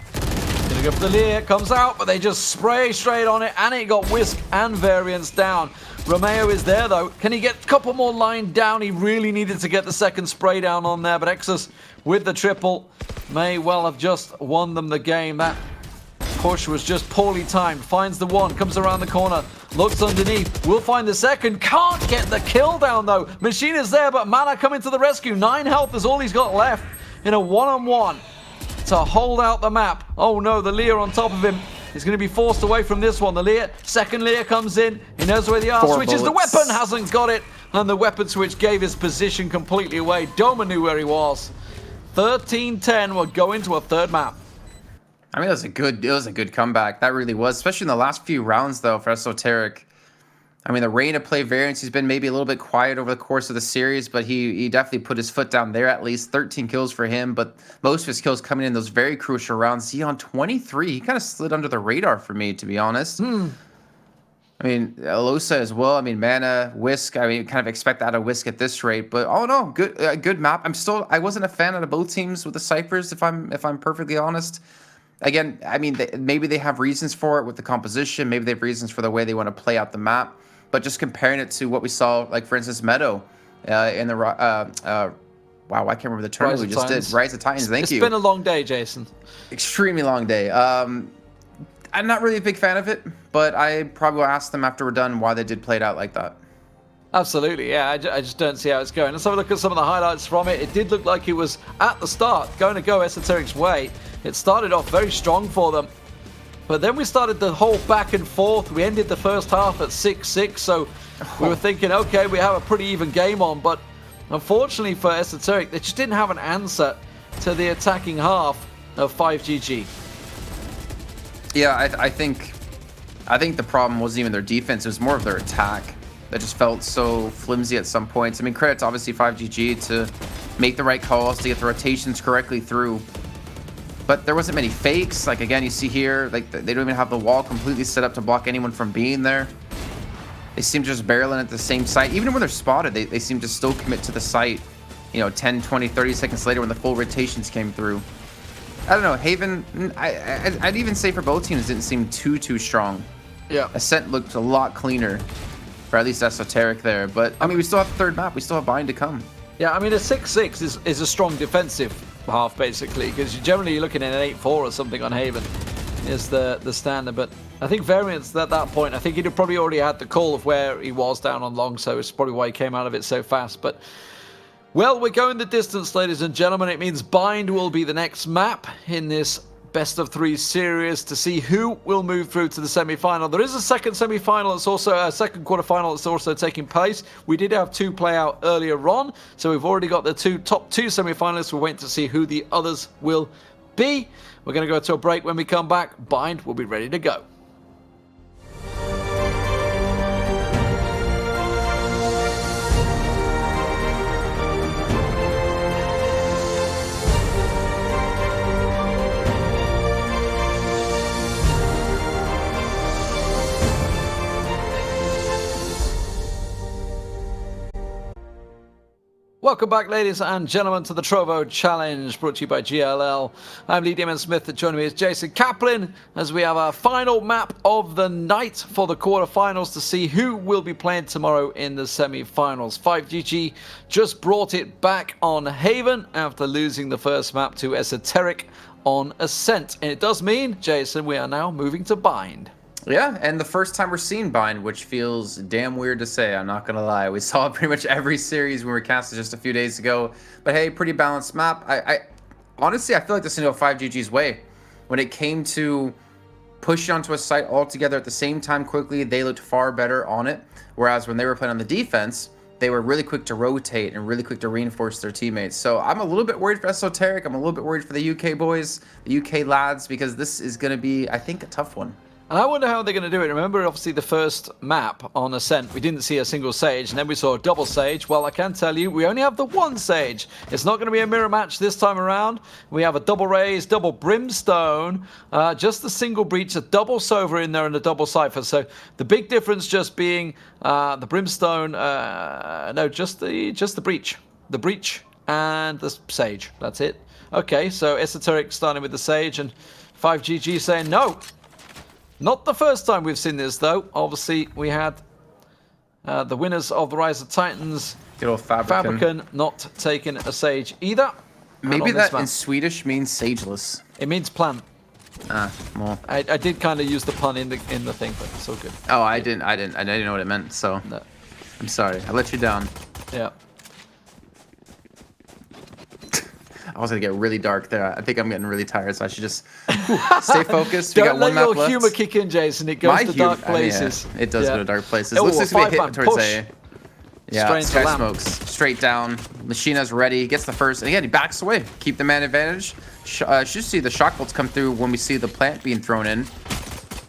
A: Gonna go for the Leer. Comes out, but they just spray straight on it. And it got Whisk and Variance down. Romeo is there, though. Can he get a couple more line down? He really needed to get the second spray down on there. But Exus with the triple may well have just won them the game. That push was just poorly timed. Finds the one, comes around the corner, looks underneath, will find the second, can't get the kill down though. Machine is there, but Mana coming to the rescue. 9 health is all he's got left in a one-on-one to hold out the map. Oh no, the Lear on top of him is going to be forced away from this one. The Lear, second Lear comes in. He knows where the R switch is. The weapon hasn't got it. And the weapon switch gave his position completely away. Doma knew where he was. 13-10 will go into a third map.
B: I mean, it was a good comeback. That really was, especially in the last few rounds, though, for Esoteric. I mean, the reign of play variance, he's been maybe a little bit quiet over the course of the series, but he definitely put his foot down there at least. 13 kills for him, but most of his kills coming in those very crucial rounds. Xeon 23, he kind of slid under the radar for me, to be honest. I mean, Alosa as well. I mean, Mana, Whisk. I mean, kind of expect that out of Whisk at this rate. But oh no, good map. I wasn't a fan out of both teams with the Cyphers, if I'm perfectly honest. Again, I mean, maybe they have reasons for it with the composition. Maybe they have reasons for the way they want to play out the map. But just comparing it to what we saw, like for instance, Meadow in the wow, I can't remember the tournament we just did. Rise of Titans. Thank you.
A: It's been a long day, Jason.
B: Extremely long day. I'm not really a big fan of it, but I probably will ask them after we're done why they did play it out like that.
A: Absolutely, yeah. I just don't see how it's going. Let's have a look at some of the highlights from it. It did look like it was, at the start, going to go Esoteric's way. It started off very strong for them. But then we started the whole back and forth. We ended the first half at 6-6, so we were thinking, okay, we have a pretty even game on. But unfortunately for Esoteric, they just didn't have an answer to the attacking half of 5GG.
B: Yeah, I think the problem wasn't even their defense. It was more of their attack that just felt so flimsy at some points. I mean, credit to obviously 5GG to make the right calls, to get the rotations correctly through. But there wasn't many fakes. Like, again, you see here, like, they don't even have the wall completely set up to block anyone from being there. They seem to just barrel in at the same site. Even when they're spotted, they seem to still commit to the site, you know, 10, 20, 30 seconds later when the full rotations came through. I don't know, Haven, I'd even say for both teams, didn't seem too strong.
A: Yeah.
B: Ascent looked a lot cleaner, for at least Esoteric there. But, I mean, we still have the third map. We still have Bind to come.
A: Yeah, I mean, a 6-6 is a strong defensive half, basically, because generally you're looking at an 8-4 or something on Haven is the standard. But I think Variance, at that point, I think he'd have probably already had the call of where he was down on long, so it's probably why he came out of it so fast. But well, we're going the distance, ladies and gentlemen. It means Bind will be the next map in this best of 3 series to see who will move through to the semi-final. There is a second semi-final. It's also a second quarter-final that's also taking place. We did have 2 play out earlier on, so we've already got the top 2 semi-finalists. We're waiting to see who the others will be. We're going to go to a break. When we come back, Bind will be ready to go. Welcome back, ladies and gentlemen, to the Trovo Challenge, brought to you by GLL. I'm Lee Damon Smith, and joining me is Jason Kaplan, as we have our final map of the night for the quarterfinals to see who will be playing tomorrow in the semi-finals. 5GG just brought it back on Haven after losing the first map to Esoteric on Ascent. And it does mean, Jason, we are now moving to Bind.
B: Yeah, and the first time we're seeing Bind, which feels damn weird to say, I'm not going to lie. We saw pretty much every series when we were casted just a few days ago. But hey, pretty balanced map. Honestly, I feel like this is 5GG's way. When it came to pushing onto a site all together at the same time quickly, they looked far better on it. Whereas when they were playing on the defense, they were really quick to rotate and really quick to reinforce their teammates. So I'm a little bit worried for Esoteric. I'm a little bit worried for the UK boys, the UK lads, because this is going to be, I think, a tough one.
A: And I wonder how they're going to do it. Remember, obviously, the first map on Ascent, we didn't see a single Sage, and then we saw a double Sage. Well, I can tell you, we only have the one Sage. It's not going to be a mirror match this time around. We have a double Raze, double Brimstone, just a single Breach, a double Sova in there, and a double Cypher. So the big difference just being the Brimstone, no, just the Breach. The Breach and the Sage. That's it. Okay, so Esoteric starting with the Sage, and 5GG saying no. Not the first time we've seen this, though. Obviously, we had the winners of the Rise of Titans,
B: good old Fabrican,
A: not taking a Sage either.
B: Maybe that in Swedish means sageless.
A: It means plant.
B: Well.
A: I did kind of use the pun in the thing, but it's all good.
B: Oh, I didn't know what it meant, so
A: No.
B: I'm sorry. I let you down.
A: Yeah.
B: I was gonna get really dark there. I think I'm getting really tired, so I should just stay focused. We
A: Don't
B: got one
A: let
B: map
A: your
B: left.
A: humor kick in, Jason. It goes to dark places.
B: I mean, yeah, it does go to dark places.
A: Oh,
B: Looks like we hit
A: five-man
B: towards
A: push.
B: A. Yeah,
A: Straight into
B: Sky
A: lamp.
B: smokes straight down. Machina's ready. Gets the first, and again he backs away. Keep the man advantage. Should see the shock bolts come through when we see the plant being thrown in.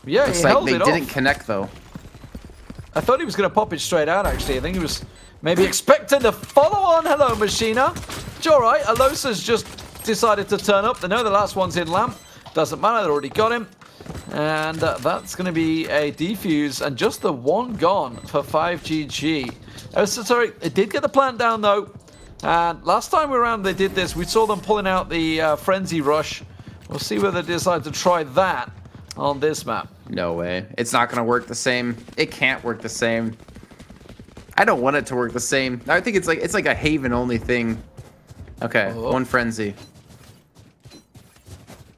A: Yeah,
B: Looks
A: he
B: like
A: held
B: they
A: it
B: didn't
A: off.
B: connect though.
A: I thought he was going to pop it straight out, actually. I think he was maybe expecting the follow-on. Hello, Machina. It's all right. Alosa's just decided to turn up. They know the last one's in lamp. Doesn't matter. They already got him. And that's going to be a defuse. And just the one gone for 5GG. Esoteric, it did get the plant down, though. And last time around they did this, we saw them pulling out the Frenzy Rush. We'll see whether they decide to try that on this map.
B: No way. It's not going to work the same. It can't work the same. I don't want it to work the same. I think it's like a Haven only thing. Okay, one frenzy.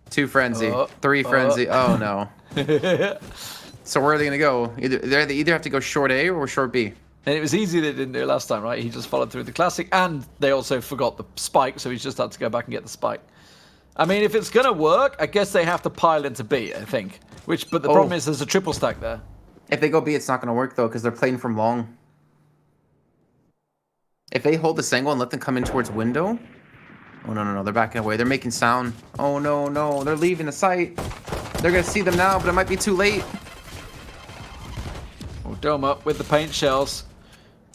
B: Two frenzy. Three frenzy. Oh no. So where are they going to go? They either have to go short A or short B.
A: And it was easy they didn't do it last time, right? He just followed through the classic, and they also forgot the spike, so he's just had to go back and get the spike. I mean, if it's going to work, I guess they have to pile into B, I think. But the problem is there's a triple stack there.
B: If they go B, it's not going to work, though, because they're playing from long. If they hold this angle and let them come in towards window... Oh, no. They're backing away. They're making sound. Oh, no. They're leaving the site. They're going to see them now, but it might be too late.
A: Dome up with the paint shells.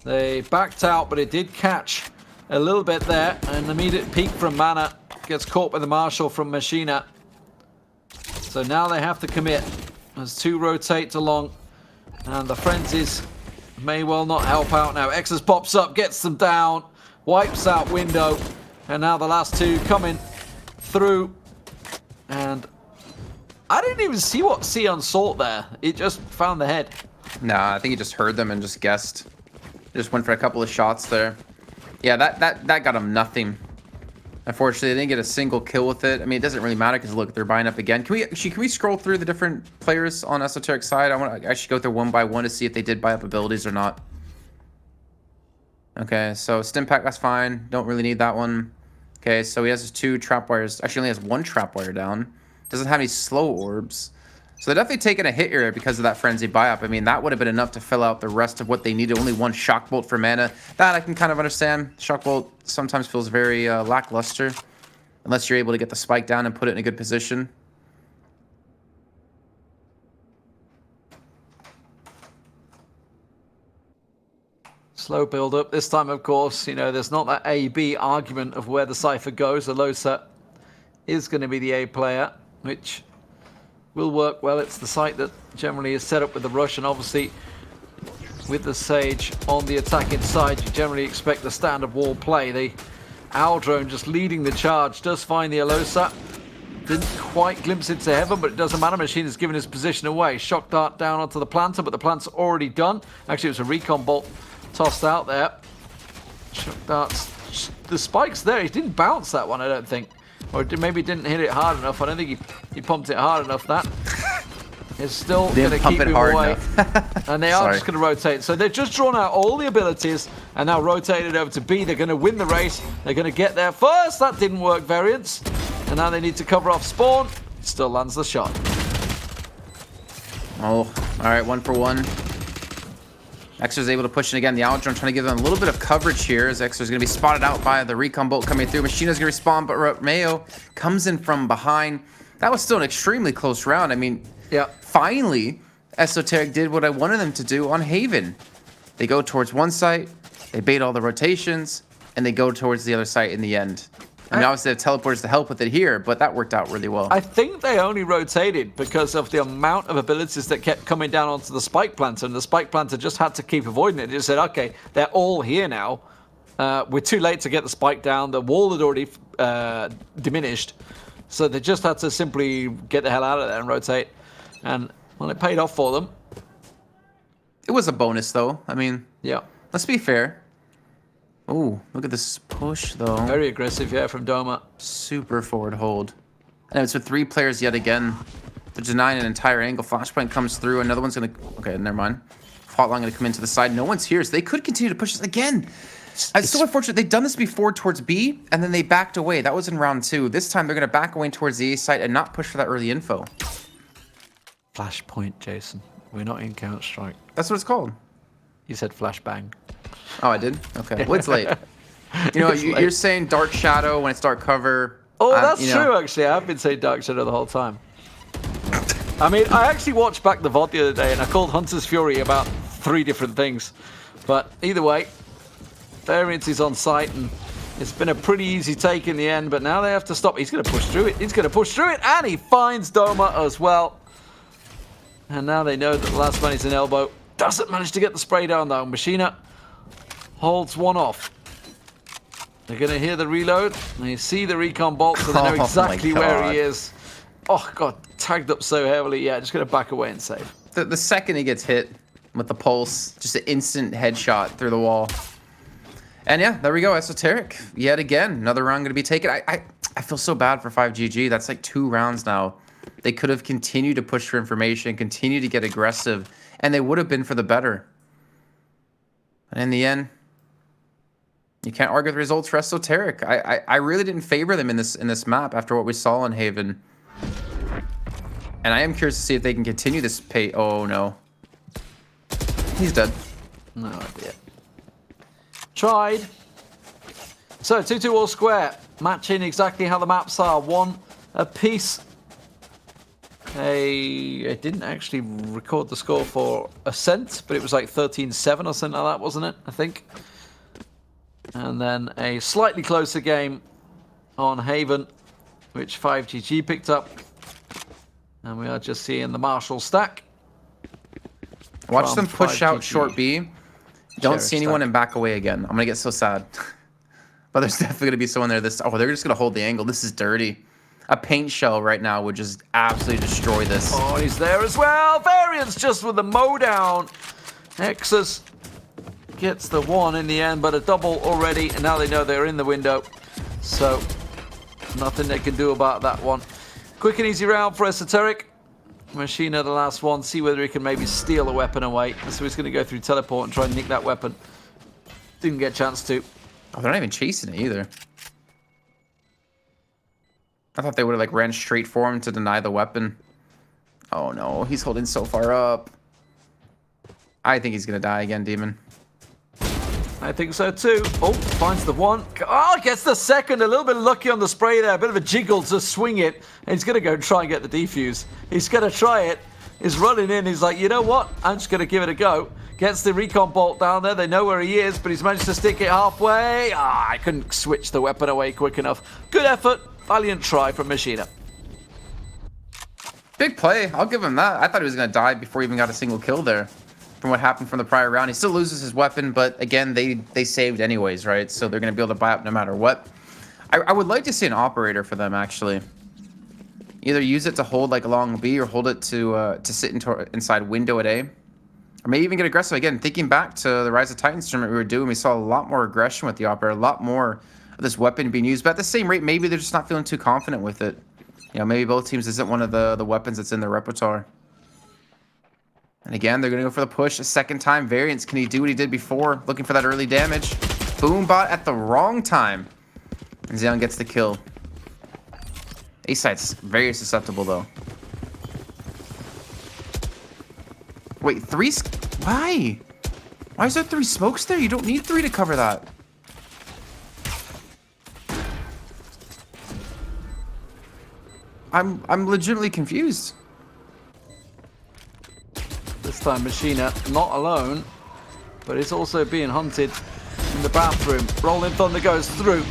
A: They backed out, but it did catch a little bit there. An immediate peek from Mana. Gets caught by the Marshal from Machina. So now they have to commit as two rotate along. And the Frenzies may well not help out now. Exodus pops up, gets them down, wipes out window. And now the last two coming through. And I didn't even see what Sion sought there. It just found the head.
B: Nah, I think he just heard them and just guessed. Just went for a couple of shots there. Yeah, that got him nothing. Unfortunately, they didn't get a single kill with it. I mean, it doesn't really matter because look, they're buying up again. Can we scroll through the different players on Esoteric side? I want to actually go through one by one to see if they did buy up abilities or not. Okay, so Stimpack, that's fine. Don't really need that one. Okay, so he has his two trap wires. Actually, only has one trap wire down. Doesn't have any slow orbs. So they're definitely taking a hit here because of that frenzy buy-up. I mean, that would have been enough to fill out the rest of what they needed. Only one shock bolt for mana. That I can kind of understand. Shock bolt sometimes feels very lackluster. Unless you're able to get the spike down and put it in a good position.
A: Slow build up. This time, of course, you know, there's not that A-B argument of where the Cypher goes. Alosa is going to be the A player, which will work well. It's the site that generally is set up with the rush, and obviously with the Sage on the attacking side, you generally expect the standard wall play. The Owl Drone just leading the charge, does find the Alosa. Didn't quite glimpse into heaven, but it doesn't matter. Machine has given his position away. Shock dart down onto the planter, but the planter's already done. Actually, it was a recon bolt tossed out there. Shock darts. The spike's there. He didn't bounce that one, I don't think. Or maybe didn't hit it hard enough. I don't think he pumped it hard enough. That is still going to keep him away. And they are just going to rotate. So they've just drawn out all the abilities and now rotated over to B. They're going to win the race. They're going to get there first. That didn't work, Variants. And now they need to cover off spawn. Still lands the shot.
B: Oh, all right, 1 for 1. Exer's able to push in again. The Outdrone trying to give them a little bit of coverage here as Exer's going to be spotted out by the recon bolt coming through. Machina's going to respawn, but Mayo comes in from behind. That was still an extremely close round. I mean,
A: yeah.
B: Finally, Esoteric did what I wanted them to do on Haven. They go towards one site, they bait all the rotations, and they go towards the other site in the end. I mean, obviously, they have teleporters to help with it here, but that worked out really well.
A: I think they only rotated because of the amount of abilities that kept coming down onto the spike planter, and the spike planter just had to keep avoiding it. It just said, okay, they're all here now. We're too late to get the spike down. The wall had already diminished, so they just had to simply get the hell out of there and rotate. And, well, it paid off for them.
B: It was a bonus, though. I mean,
A: yeah.
B: Let's be fair. Oh, look at this push, though.
A: Very aggressive, yeah, from Doma.
B: Super forward hold. And it's with 3 players yet again. They're denying an entire angle. Flashpoint comes through. Another one's going to... Okay, never mind. Hotline going to come into the side. No one's here, so they could continue to push this again. It's so unfortunate. They've done this before towards B, and then they backed away. That was in round 2. This time, they're going to back away towards the A site and not push for that early info.
A: Flashpoint, Jason. We're not in Counter-Strike.
B: That's what it's called.
A: You said flashbang.
B: Oh, I did? Okay. Well, it's late. You know, you're saying dark shadow when it's dark cover.
A: Oh, that's true, actually. I've been saying dark shadow the whole time. I mean, I actually watched back the VOD the other day, and I called Hunter's Fury about 3 different things. But either way, Variance is on site, and it's been a pretty easy take in the end, but now they have to stop. He's going to push through it. He's going to push through it, and he finds Doma as well. And now they know that the last man is an elbow. Doesn't manage to get the spray down, though. Machina holds one off. They're going to hear the reload. They see the recon bolt, so they know exactly where he is. Oh, God, tagged up so heavily. Yeah, just going to back away and save.
B: The second he gets hit with the pulse, just an instant headshot through the wall. And yeah, there we go. Esoteric, yet again. Another round going to be taken. I feel so bad for 5GG. That's like 2 rounds now. They could have continued to push for information, continue to get aggressive, and they would have been for the better. And in the end, you can't argue with the results for Esoteric. I really didn't favor them in this map after what we saw in Haven. And I am curious to see if they can continue this pace. Oh, no. He's dead.
A: No idea. Tried. So, 2-2 all square. Matching exactly how the maps are. 1 apiece. I didn't actually record the score for Ascent, but it was like 13-7 or something like that, wasn't it? I think. And then a slightly closer game on Haven, which 5GG picked up. And we are just seeing the Marshall stack.
B: Watch them push
A: 5GG.
B: out short B. Don't see anyone and back away again. I'm going to get so sad. But there's definitely going to be someone there this... Oh, they're just going to hold the angle. This is dirty. A paint shell right now would just absolutely destroy this.
A: Oh, he's there as well. Variance just with the mow down. Nexus gets the 1 in the end, but a double already. And now they know they're in the window. So, nothing they can do about that one. Quick and easy round for Esoteric. Machina, the last one. See whether he can maybe steal a weapon away. So he's going to go through teleport and try and nick that weapon. Didn't get a chance to.
B: Oh, they're not even chasing it either. I thought they would have like ran straight for him to deny the weapon. Oh no, he's holding so far up. I think he's going to die again, Demon.
A: I think so too. Oh, finds the 1. Oh, gets the 2nd. A little bit lucky on the spray there. A bit of a jiggle to swing it. And he's going to go and try and get the defuse. He's going to try it. He's running in. He's like, you know what? I'm just going to give it a go. Gets the recon bolt down there. They know where he is, but he's managed to stick it halfway. Ah, I couldn't switch the weapon away quick enough. Good effort. Valiant try from Machina.
B: Big play. I'll give him that. I thought he was going to die before he even got a single kill there. From what happened from the prior round. He still loses his weapon, but again, they saved anyways, right? So they're going to be able to buy up no matter what. I would like to see an operator for them, actually. Either use it to hold like along B or hold it to sit inside window at A. Or maybe even get aggressive. Again, thinking back to the Rise of Titans tournament we were doing, we saw a lot more aggression with the operator, a lot more of this weapon being used. But at the same rate, maybe they're just not feeling too confident with it. You know, maybe both teams isn't one of the weapons that's in their repertoire. And again, they're going to go for the push a second time. Variance, can he do what he did before? Looking for that early damage. Boom bot at the wrong time. And Xeon gets the kill. A-side's very susceptible, though. Wait, 3... Why? Why is there 3 smokes there? You don't need 3 to cover that. I'm legitimately confused.
A: This time Machina not alone, but it's also being hunted in the bathroom. Rolling Thunder goes through.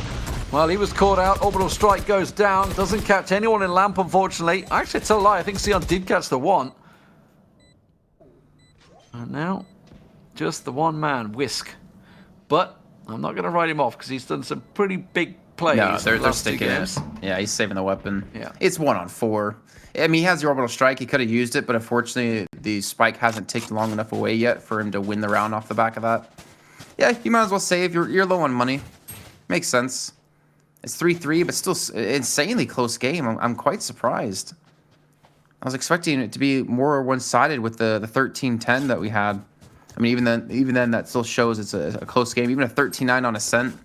A: Well, he was caught out. Orbital Strike goes down. Doesn't catch anyone in Lamp, unfortunately. Actually, tell a lie. I think Sion did catch the 1. And now, just the 1 man, Whisk. But I'm not going to write him off because he's done some pretty big plays.
B: No, they're sticking it. Yeah, he's saving the weapon.
A: Yeah.
B: It's 1-on-4. I mean, he has the Orbital Strike. He could have used it, but unfortunately, the spike hasn't ticked long enough away yet for him to win the round off the back of that. Yeah, you might as well save. You're low on money. Makes sense. It's 3-3, but still insanely close game. I'm quite surprised. I was expecting it to be more one-sided with the 13-10 that we had. I mean, even then, that still shows it's a close game. Even a 13-9 on Ascent.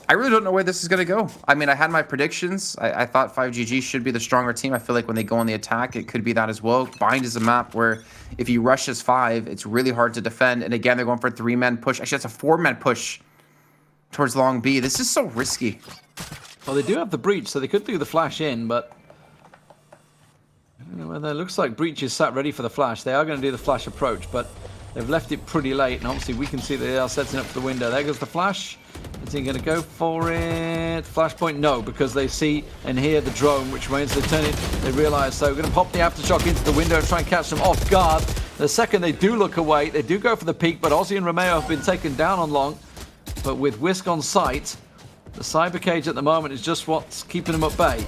B: I really don't know where this is going to go. I mean, I had my predictions. I thought 5GG should be the stronger team. I feel like when they go on the attack, it could be that as well. Bind is a map where if you rush as 5, it's really hard to defend. And again, they're going for a 3-man push. Actually, that's a 4-man push towards long B. This is so risky.
A: Well, they do have the breach, so they could do the flash in, but I don't know whether it looks like breach is sat ready for the flash. They are going to do the flash approach, but they've left it pretty late, and obviously we can see that they are setting up for the window. There goes the flash. Is he going to go for it? Flashpoint? No, because they see and hear the drone, which means they turn it, they realize. So we're going to pop the aftershock into the window and try and catch them off guard. The second they do look away, they do go for the peak, but Ozzy and Romeo have been taken down on long. But with Whisk on sight, the cyber cage at the moment is just what's keeping them at bay.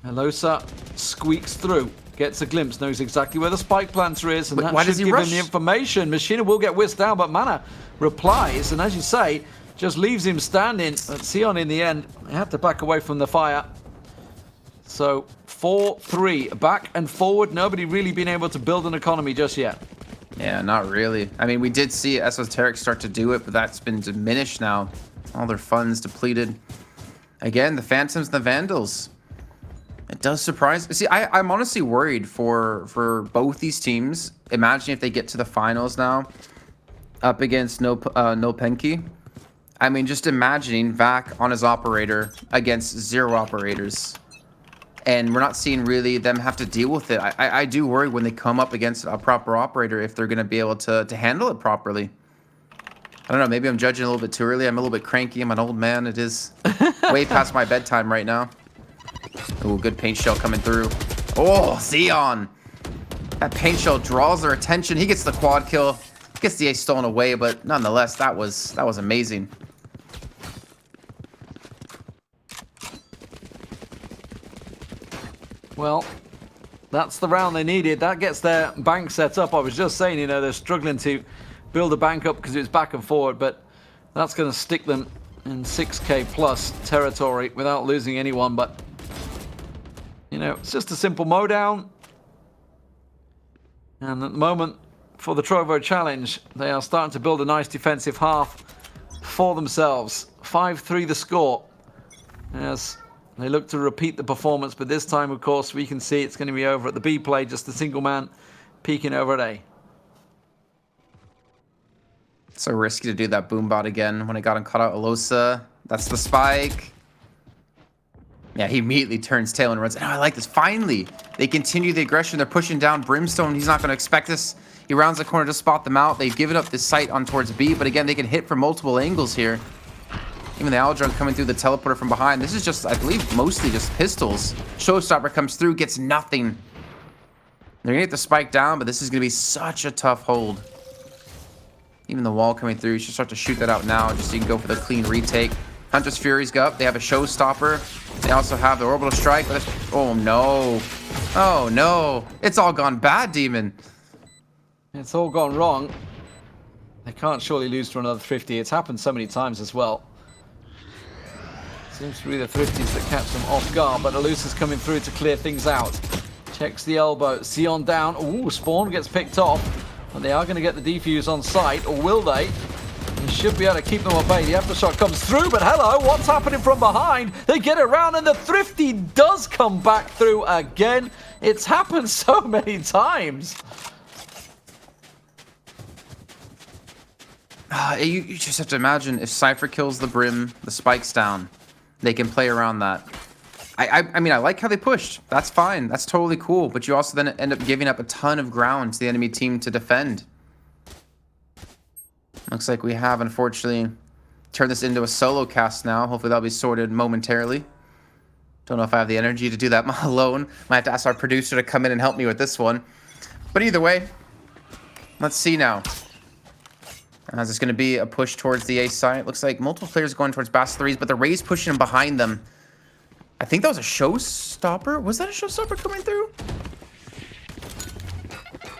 A: Melosa squeaks through, gets a glimpse, knows exactly where the spike planter is, and that should give him the information. Machina will get whisked down, but Mana replies, and as you say, just leaves him standing. But Sion in the end, they have to back away from the fire. So 4-3, back and forward. Nobody really been able to build an economy just yet.
B: Yeah, not really. I mean, we did see Esoteric start to do it, but that's been diminished now. All their funds depleted. Again, the Phantoms and the Vandals. It does surprise. See, I'm honestly worried for both these teams. Imagine if they get to the finals now, up against nolpenki. I mean, just imagining Vac on his operator against 0 operators. And we're not seeing really them have to deal with it. I do worry when they come up against a proper operator if they're going to be able to handle it properly. I don't know, maybe I'm judging a little bit too early. I'm a little bit cranky. I'm an old man. It is way past my bedtime right now. Ooh, good paint shell coming through. Oh, Sion. That paint shell draws their attention. He gets the quad kill. Gets the ace stolen away, but nonetheless, that was amazing.
A: Well, that's the round they needed. That gets their bank set up. I was just saying, you know, they're struggling to build a bank up because it's back and forward, but that's going to stick them in 6k plus territory without losing anyone. But, you know, it's just a simple mowdown. And at the moment, for the Trovo challenge, they are starting to build a nice defensive half for themselves. 5-3 the score. As they look to repeat the performance, but this time, of course, we can see it's going to be over at the B play, just a single man peeking over at A.
B: So risky to do that boom bot again when it got him caught out Alosa. That's the spike. Yeah, he immediately turns tail and runs. Oh, I like this. Finally, they continue the aggression. They're pushing down Brimstone. He's not going to expect this. He rounds the corner to spot them out. They've given up this sight on towards B, but again, they can hit from multiple angles here. Even the Aldrunk coming through the teleporter from behind. This is just, I believe, mostly just pistols. Showstopper comes through, gets nothing. They're going to get the spike down, but this is going to be such a tough hold. Even the wall coming through, you should start to shoot that out now, just so you can go for the clean retake. Hunter's Fury's go up. They have a Showstopper. They also have the Orbital Strike. Oh, no. Oh, no. It's all gone bad, Demon.
A: It's all gone wrong. They can't surely lose to another Thrifty. It's happened so many times as well. Seems to be the Thrifties that catch them off guard, but Elusa's coming through to clear things out. Checks the elbow. Sion down. Ooh, Spawn gets picked off. And they are going to get the defuse on site, or will they? They should be able to keep them at bay. The aftershock comes through, but hello, what's happening from behind? They get around, and the Thrifty does come back through again. It's happened so many times.
B: You just have to imagine if Cypher kills the Brim, the spike's down. They can play around that. I mean, I like how they pushed. That's fine. That's totally cool. But you also then end up giving up a ton of ground to the enemy team to defend. Looks like we have, unfortunately, turned this into a solo cast now. Hopefully that'll be sorted momentarily. Don't know if I have the energy to do that alone. Might have to ask our producer to come in and help me with this one. But either way, let's see now. Is this going to be a push towards the A side? It looks like multiple players going towards Bass 3s, but the Rays pushing them behind them. I think that was a Showstopper. Was that a Showstopper coming through?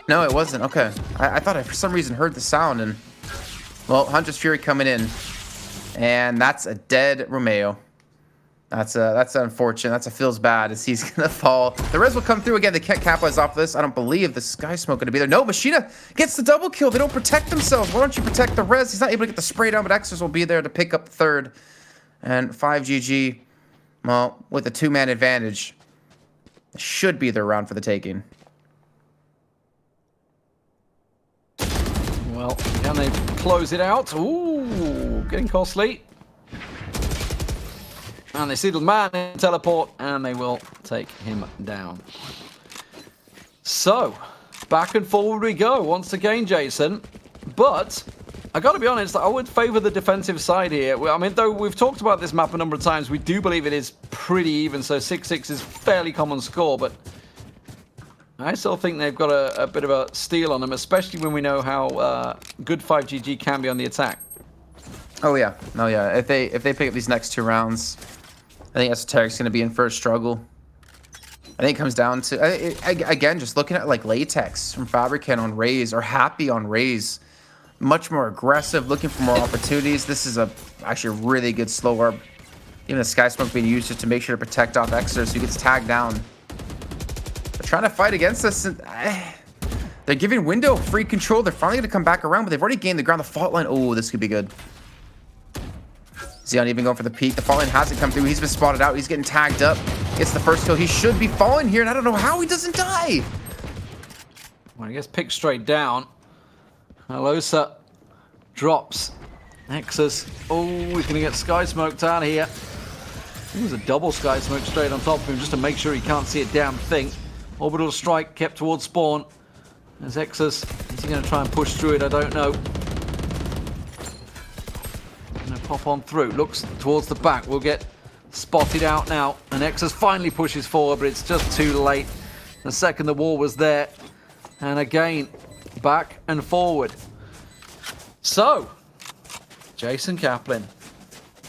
B: No, it wasn't. Okay. I thought I, for some reason, heard the sound. And, well, Hunter's Fury coming in. And that's a dead Romeo. That's unfortunate. That's a feels bad as he's gonna fall. The res will come through again. They can't capitalize off this. I don't believe the Sky Smoke gonna be there. No, Machina gets the double kill. They don't protect themselves. Why don't you protect the res? He's not able to get the spray down, but Xers will be there to pick up the third. And 5GG, well, with a 2-man advantage, should be their round for the taking.
A: Well, can they close it out? Ooh, getting costly. And they see the man in teleport, and they will take him down. So, back and forward we go once again, Jason. But I got to be honest, I would favor the defensive side here. I mean, though we've talked about this map a number of times, we do believe it is pretty even. So 6-6 is fairly common score, but I still think they've got a bit of a steal on them, especially when we know how good 5GG can be on the attack.
B: Oh yeah, no yeah. If they pick up these next 2 rounds, I think Esoteric's going to be in for a struggle. I think it comes down to, again, just looking at like Latex from Fabricant on Raze or Happy on Raze. Much more aggressive, looking for more opportunities. This is actually a really good slow orb. Even the Sky Smoke being used just to make sure to protect off Xer, so he gets tagged down. They're trying to fight against us. And, they're giving Window free control. They're finally going to come back around, but they've already gained the ground. The fault line, oh, this could be good. Xeon even going for the peek. The fall line hasn't come through. He's been spotted out. He's getting tagged up. Gets the first kill. He should be falling here, and I don't know how he doesn't die.
A: Well, I guess picked straight down. Alosa drops. Nexus. Oh, he's going to get Sky Smoked out of here. It was a double Sky Smoke straight on top of him just to make sure he can't see a damn thing. Orbital Strike kept towards spawn. There's Exus. Is he going to try and push through it? I don't know. Pop on through, looks towards the back, will get spotted out now, and Exus finally pushes forward, but it's just too late. The second the wall was there, and again, back and forward. So, Jason Kaplan.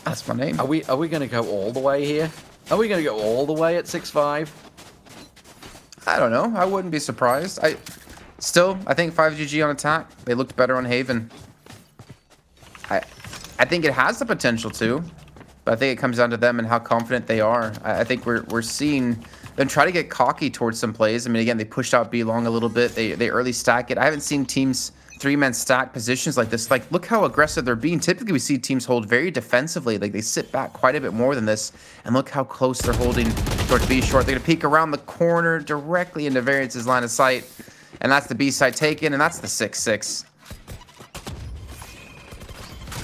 B: That's my name.
A: Are we going to go all the way here? Are we going to go all the way at 6-5?
B: I don't know. I wouldn't be surprised. I think 5GG on attack. They looked better on Haven. I think it has the potential to, but I think it comes down to them and how confident they are. I think we're seeing them try to get cocky towards some plays. I mean, again, they pushed out B long a little bit. They early stack it. I haven't seen teams 3-man stack positions like this. Like, look how aggressive they're being. Typically, we see teams hold very defensively. Like, they sit back quite a bit more than this. And look how close they're holding towards B short. They're going to peek around the corner directly into Variance's line of sight. And that's the B side taken, and that's the 6-6.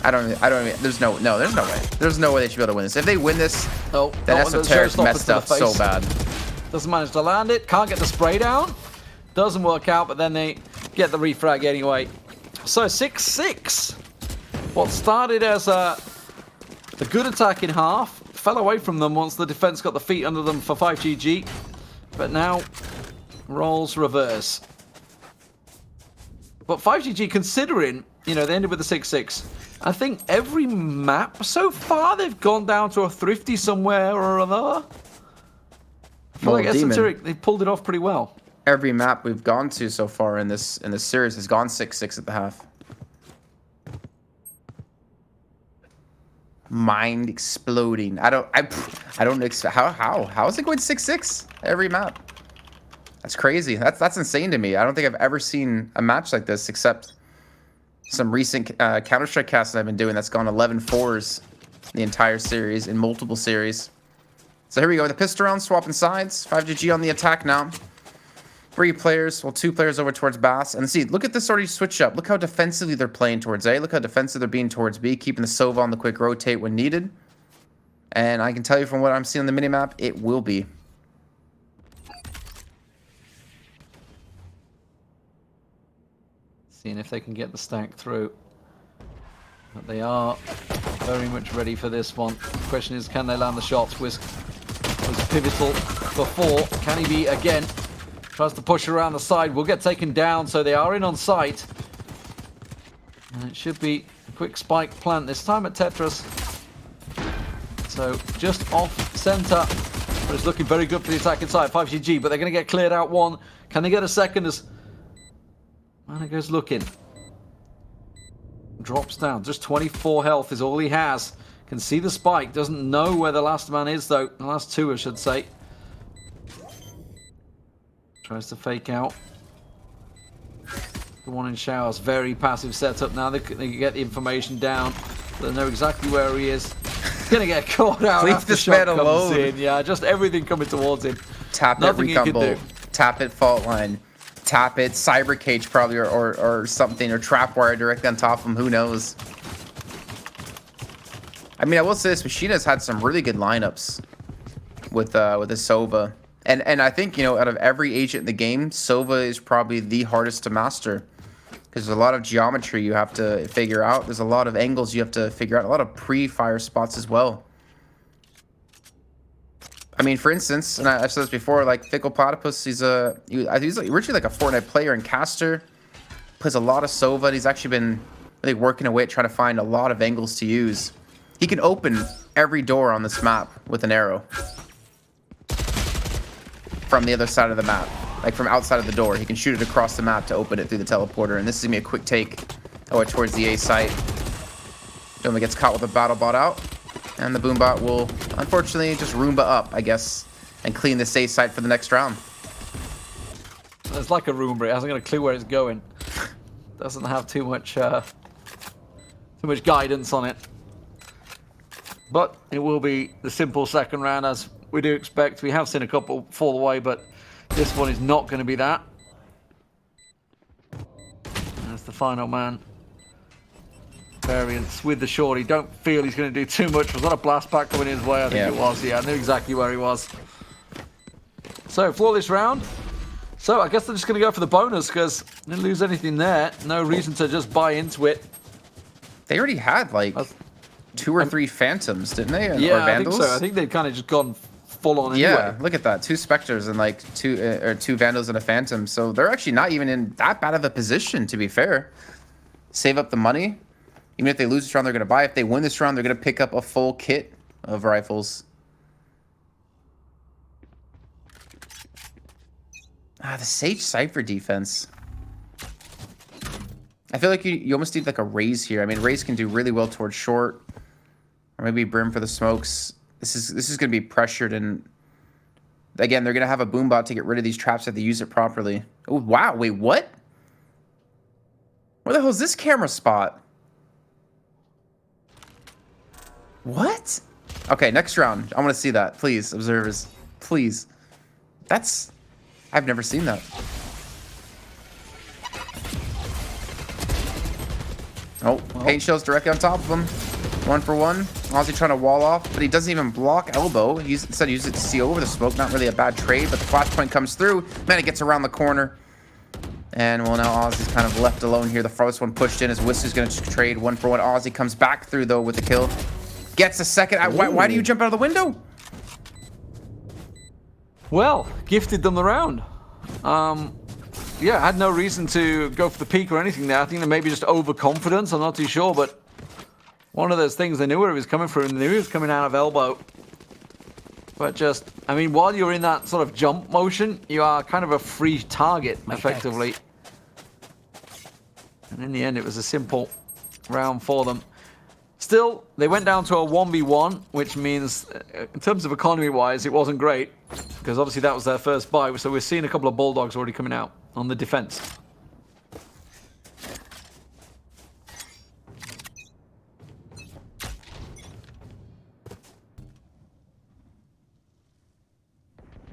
B: I don't even, there's no way. There's no way they should be able to win this. If they win this,
A: oh,
B: then Esoteric messed up so bad.
A: Doesn't manage to land it, can't get the spray down. Doesn't work out, but then they get the refrag anyway. So 6-6. What started as a good attack in half, fell away from them once the defense got the feet under them for 5GG. But now, roles reverse. But 5GG, considering, you know, they ended with the 6-6, I think every map so far they've gone down to a thrifty somewhere or another. I feel like Esoteric, they pulled it off pretty well.
B: Every map we've gone to so far in this series has gone 6-6 at the half. Mind exploding. I don't expect how is it going 6-6 every map? That's crazy. That's insane to me. I don't think I've ever seen a match like this except some recent Counter-Strike casts I've been doing that's gone 11-4s the entire series in multiple series. So here we go. The pistol round, swapping sides. 5GG on the attack now. 3 players, well, 2 players over towards Bass. And see, look at this already switch up. Look how defensively they're playing towards A. Look how defensive they're being towards B, keeping the Sova on the quick rotate when needed. And I can tell you from what I'm seeing on the minimap, it will be.
A: Seeing if they can get the stack through. But they are very much ready for this one. The question is, can they land the shots? Whisk was pivotal before. Can he be again? Tries to push around the side. Will get taken down, so they are in on sight. And it should be a quick spike plant this time at Tetris. So just off center. But it's looking very good for the attack inside. 5GG, but they're going to get cleared out one. Can they get a second as Mana goes looking? drops down. Just 24 health is all he has. Can see the spike. Doesn't know where the last man is, though. The last two, I should say. Tries to fake out. The one in showers. Very passive setup now. They can get the information down. They know exactly where he is. He's going to get caught out.
B: Leave this man alone.
A: Yeah, just everything coming towards him.
B: Tap it, recon bolt. Tap it, fault line. Tap it, cyber cage probably, or something, or trap wire directly on top of him. Who knows? I mean, I will say this: Machina's had some really good lineups with the Sova, and I think, you know, out of every agent in the game, Sova is probably the hardest to master because there's a lot of geometry you have to figure out. There's a lot of angles you have to figure out. A lot of pre-fire spots as well. I mean, for instance, and I've said this before, like Fickle Platypus, he's originally like a Fortnite player and caster, plays a lot of Sova, and he's actually been really working away at trying to find a lot of angles to use. He can open every door on this map with an arrow from the other side of the map, like from outside of the door. He can shoot it across the map to open it through the teleporter, and this is gonna be a quick take towards the A site. Doma gets caught with a battle bot out. And the Boombot will, unfortunately, just Roomba up, I guess, and clean the safe site for the next round.
A: It's like a Roomba. It hasn't got a clue where it's going. Doesn't have too much guidance on it. But it will be the simple second round, as we do expect. We have seen a couple fall away, but this one is not going to be that. That's the final man. Variance with the shorty. Don't feel he's going to do too much. Was that a blast back coming his way? I think it was. Yeah, I knew exactly where he was. So, flawless round. So, I guess they're just going to go for the bonus because they didn't lose anything there. No reason to just buy into it.
B: They already had like 2 or 3 Phantoms, didn't they?
A: Yeah,
B: or Vandals?
A: I think so. I think they've kind of just gone full on anyway.
B: Yeah, look at that. 2 Spectres and like 2 Vandals and a Phantom. So, they're actually not even in that bad of a position, to be fair. Save up the money. Even if they lose this round, they're going to buy. If they win this round, they're going to pick up a full kit of rifles. The Sage Cypher defense. I feel like you almost need like a Raze here. I mean, Raze can do really well towards short. Or maybe Brim for the smokes. This is going to be pressured. And again, they're going to have a Boombot to get rid of these traps if they use it properly. Oh, wow. Wait, what? Where the hell is this camera spot? What? Okay, next round. I want to see that. Please, observers. Please. I've never seen that. Oh, paint shells directly on top of him. 1 for 1. Ozzy trying to wall off, but he doesn't even block elbow. He instead uses it to see over the smoke. Not really a bad trade, but the flashpoint comes through. Man, it gets around the corner. And, well, now Ozzy's kind of left alone here. The farthest one pushed in as Whistler's going to trade 1 for 1. Ozzy comes back through, though, with the kill. Gets a second. Why do you jump out of the window?
A: Well, gifted them the round. Yeah, I had no reason to go for the peak or anything there. I think they're maybe just overconfidence. I'm not too sure, but one of those things, they knew where he was coming from, and they knew he was coming out of elbow. But just, I mean, while you're in that sort of jump motion, you are kind of a free target, effectively. And in the end, it was a simple round for them. Still, they went down to a 1v1, which means, in terms of economy-wise, it wasn't great. Because obviously that was their first buy, so we're seeing a couple of Bulldogs already coming out on the defense.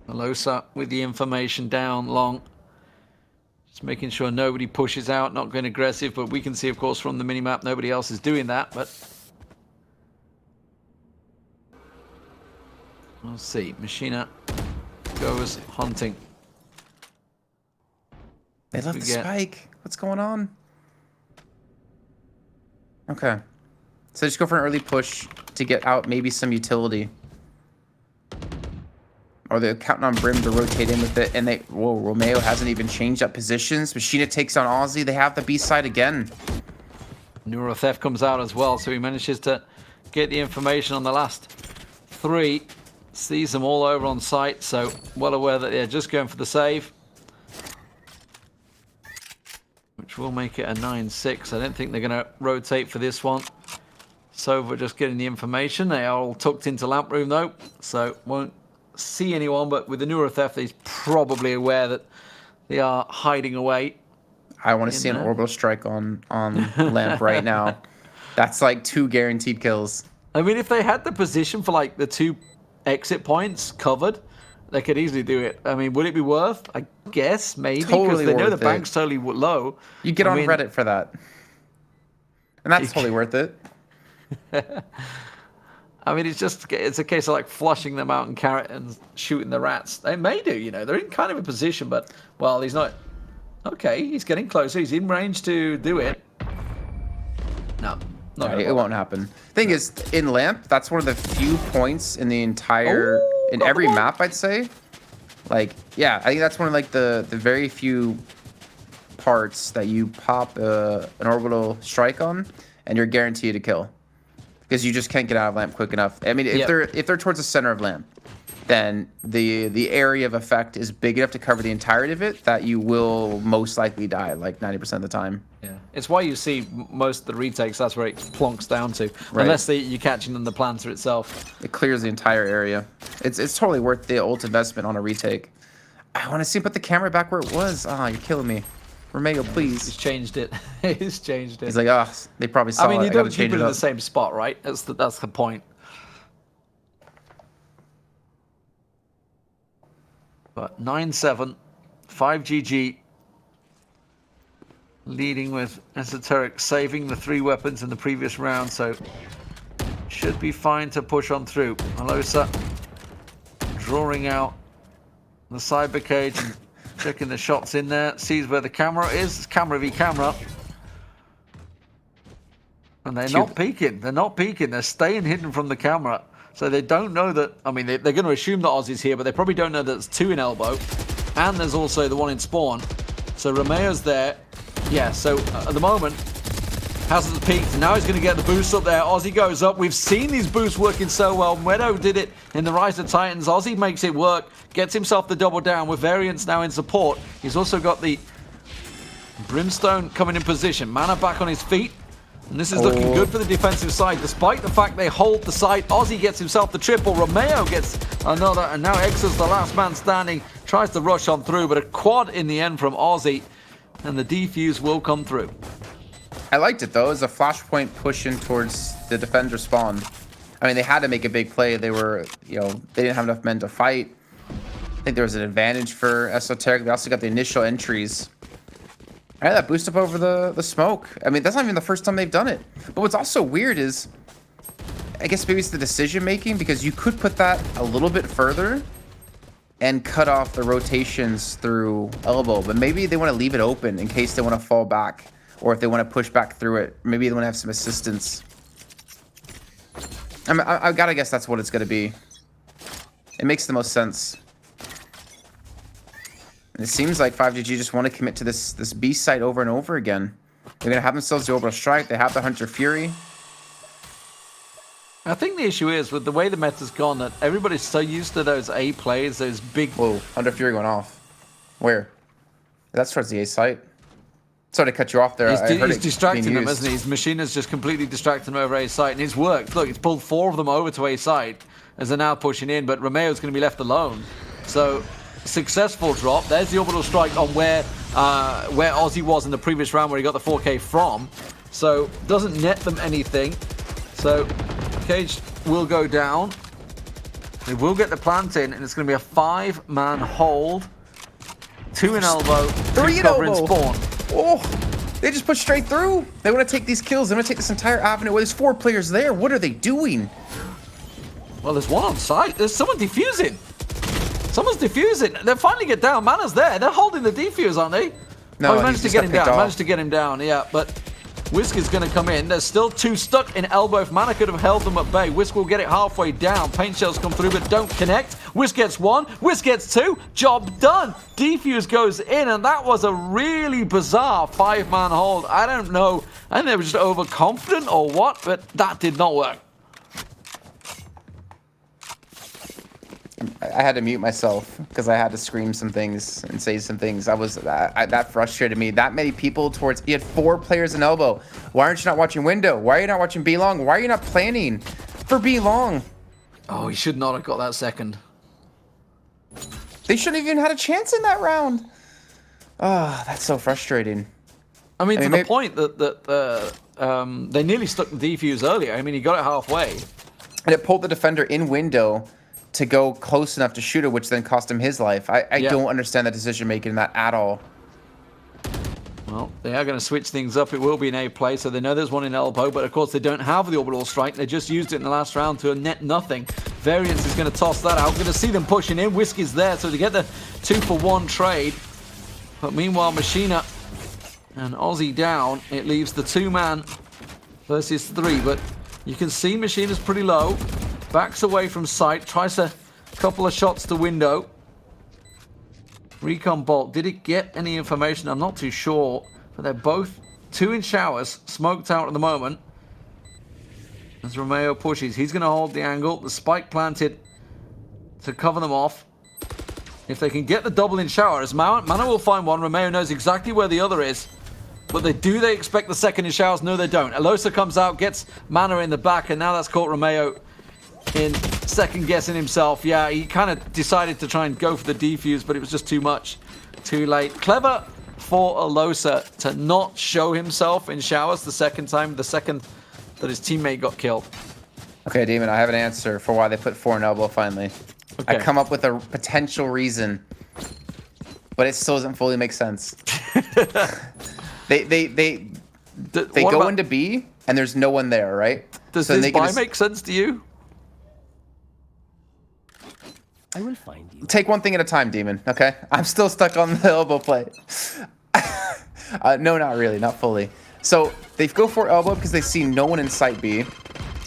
A: Alosa with the information down long. Just making sure nobody pushes out, not going aggressive, but we can see, of course, from the minimap, nobody else is doing that, but we'll see. Machina goes hunting.
B: They left the spike. What's going on? Okay. So just go for an early push to get out maybe some utility. Or they're counting on Brim to rotate in with it. And they... Whoa, Romeo hasn't even changed up positions. Machina takes on Ozzy. They have the B side again.
A: Neuro Theft comes out as well, so he manages to get the information on the last 3. Sees them all over on site, so well aware that they're just going for the save. Which which will make it a 9-6. I don't think they're going to rotate for this one. Sova just getting the information. They are all tucked into lamp room though, so won't see anyone. But with the Neuro Theft, he's probably aware that they are hiding away.
B: I want to see an orbital strike on lamp right now. That's like 2 guaranteed kills.
A: I mean, if they had the position for like the 2 exit points covered, they could easily do it. I mean, would it be worth? I guess maybe, because they know the bank's totally low.
B: You get on Reddit for that, and that's totally worth it.
A: I mean, it's a case of like flushing them out in carrot and shooting the rats. They may do, you know. They're in kind of a position, but well, he's not. Okay, he's getting closer. He's in range to do it. No.
B: It won't happen. Thing is, in lamp, that's one of the few points in the entire in every map, I'd say. Like, yeah, I think that's one of like the very few parts that you pop an orbital strike on, and you're guaranteed a kill, because you just can't get out of lamp quick enough. I mean, if they're towards the center of lamp, then the area of effect is big enough to cover the entirety of it that you will most likely die like 90% of the time.
A: Yeah, it's why you see most of the retakes. That's where it plonks down to, unless you're catching them the planter itself.
B: It clears the entire area. It's totally worth the ult investment on a retake. I want to see him put the camera back where it was. Ah, you're killing me. Romeo, please.
A: He's changed it. He's changed it.
B: He's like, oh, they probably saw it.
A: I mean, you don't keep it in the same spot, right? That's the point. But 9-7, 5GG, leading with Esoteric saving the 3 weapons in the previous round, so should be fine to push on through. Alosa drawing out the cyber cage and checking the shots in there, sees where the camera is. It's camera v camera. And they're not peeking. They're not peeking. They're staying hidden from the camera. So they don't know that, I mean, they're going to assume that Ozzy's here, but they probably don't know that there's 2 in elbow. And there's also the 1 in spawn. So Romeo's there. Yeah, so at the moment, hasn't peaked. And now he's going to get the boost up there. Ozzy goes up. We've seen these boosts working so well. Meadow did it in the Rise of Titans. Ozzy makes it work. Gets himself the double down with Variants now in support. He's also got the Brimstone coming in position. Mana back on his feet. And this is looking good for the defensive side, despite the fact they hold the site. Ozzy gets himself the triple. Romeo gets another, and now Exa's the last man standing. Tries to rush on through, but a quad in the end from Ozzy, and the defuse will come through.
B: I liked it though. It was a flashpoint pushing towards the defender spawn. I mean, they had to make a big play. They were, you know, they didn't have enough men to fight. I think there was an advantage for Esoteric. They also got the initial entries. I had that boost up over the smoke. I mean, that's not even the first time they've done it. But what's also weird is, I guess maybe it's the decision making, because you could put that a little bit further and cut off the rotations through elbow. But maybe they want to leave it open in case they want to fall back, or if they want to push back through it. Maybe they want to have some assistance. I gotta guess that's what it's going to be. It makes the most sense. And it seems like 5GG just want to commit to this B site over and over again. They're going to have themselves the orbital strike. They have the Hunter Fury.
A: I think the issue is, with the way the meta's gone, that everybody's so used to those A plays, those big...
B: Whoa, Hunter Fury going off. Where? That's towards the A site. Sorry to cut you off there.
A: He's distracting them, isn't he? His machine is just completely distracting them over A site, and it's worked. Look, it's pulled 4 of them over to A site as they're now pushing in, but Romeo's going to be left alone. So... successful drop. There's the orbital strike on where Ozzy was in the previous round, where he got the 4K from. So doesn't net them anything. So Cage will go down. They will get the plant in, and it's going to be a 5-man hold. 2 in elbow,
B: 3 in elbow.
A: Spawn.
B: Oh, they just pushed straight through. They want to take these kills. They want to take this entire avenue. Well, there's 4 players there. What are they doing?
A: Well, there's 1 on site. There's someone defusing. Someone's defusing. They finally get down. Mana's there. They're holding the defuse, aren't they?
B: No,
A: he managed to get him down. Managed to get him down, yeah. But Whisk is going to come in. There's still 2 stuck in elbow. If Mana could have held them at bay, Whisk will get it halfway down. Paint shells come through, but don't connect. Whisk gets 1. Whisk gets 2. Job done. Defuse goes in, and that was a really bizarre 5-man hold. I don't know. I think they were just overconfident or what, but that did not work.
B: I had to mute myself because I had to scream some things and say some things. That frustrated me. That many people towards. You had 4 players in elbow. Why aren't you not watching window? Why are you not watching B long? Why are you not planning for B long?
A: Oh, he should not have got that second.
B: They shouldn't have even had a chance in that round. Ah, that's so frustrating.
A: I mean, to the point that they nearly stuck the defuse earlier. I mean, he got it halfway.
B: And it pulled the defender in window to go close enough to shoot it, which then cost him his life. I don't understand the decision making in that at all.
A: Well, they are going to switch things up. It will be an A play, so they know there's one in elbow, but of course they don't have the orbital strike. They just used it in the last round to a net nothing. Variance is going to toss that out. Going to see them pushing in. Whiskey's there, so to get the 2-for-1 trade. But meanwhile, Machina and Aussie down. It leaves the 2-man versus 3, but you can see Machina's pretty low. Backs away from sight. Tries a couple of shots to window. Recon Bolt, did it get any information? I'm not too sure, but they're both 2 in showers, smoked out at the moment. As Romeo pushes, he's going to hold the angle. The spike planted to cover them off. If they can get the double in showers, Mana will find one. Romeo knows exactly where the other is. But they expect the second in showers? No, they don't. Alosa comes out, gets Mana in the back, and now that's caught Romeo in second guessing himself. Yeah, he kind of decided to try and go for the defuse, but it was just too much, too late. Clever for Alosa to not show himself in showers the second time, the second that his teammate got killed.
B: Okay, Demon, I have an answer for why they put 4 in elbow finally.
A: Okay.
B: I come up with a potential reason, but it still doesn't fully make sense. They go into B and there's no one there, right?
A: Does this buy make sense to you?
C: I will find you.
B: Take one thing at a time, Demon, okay? I'm still stuck on the elbow play. No, not really, not fully. So they go for elbow because they see no one in site B.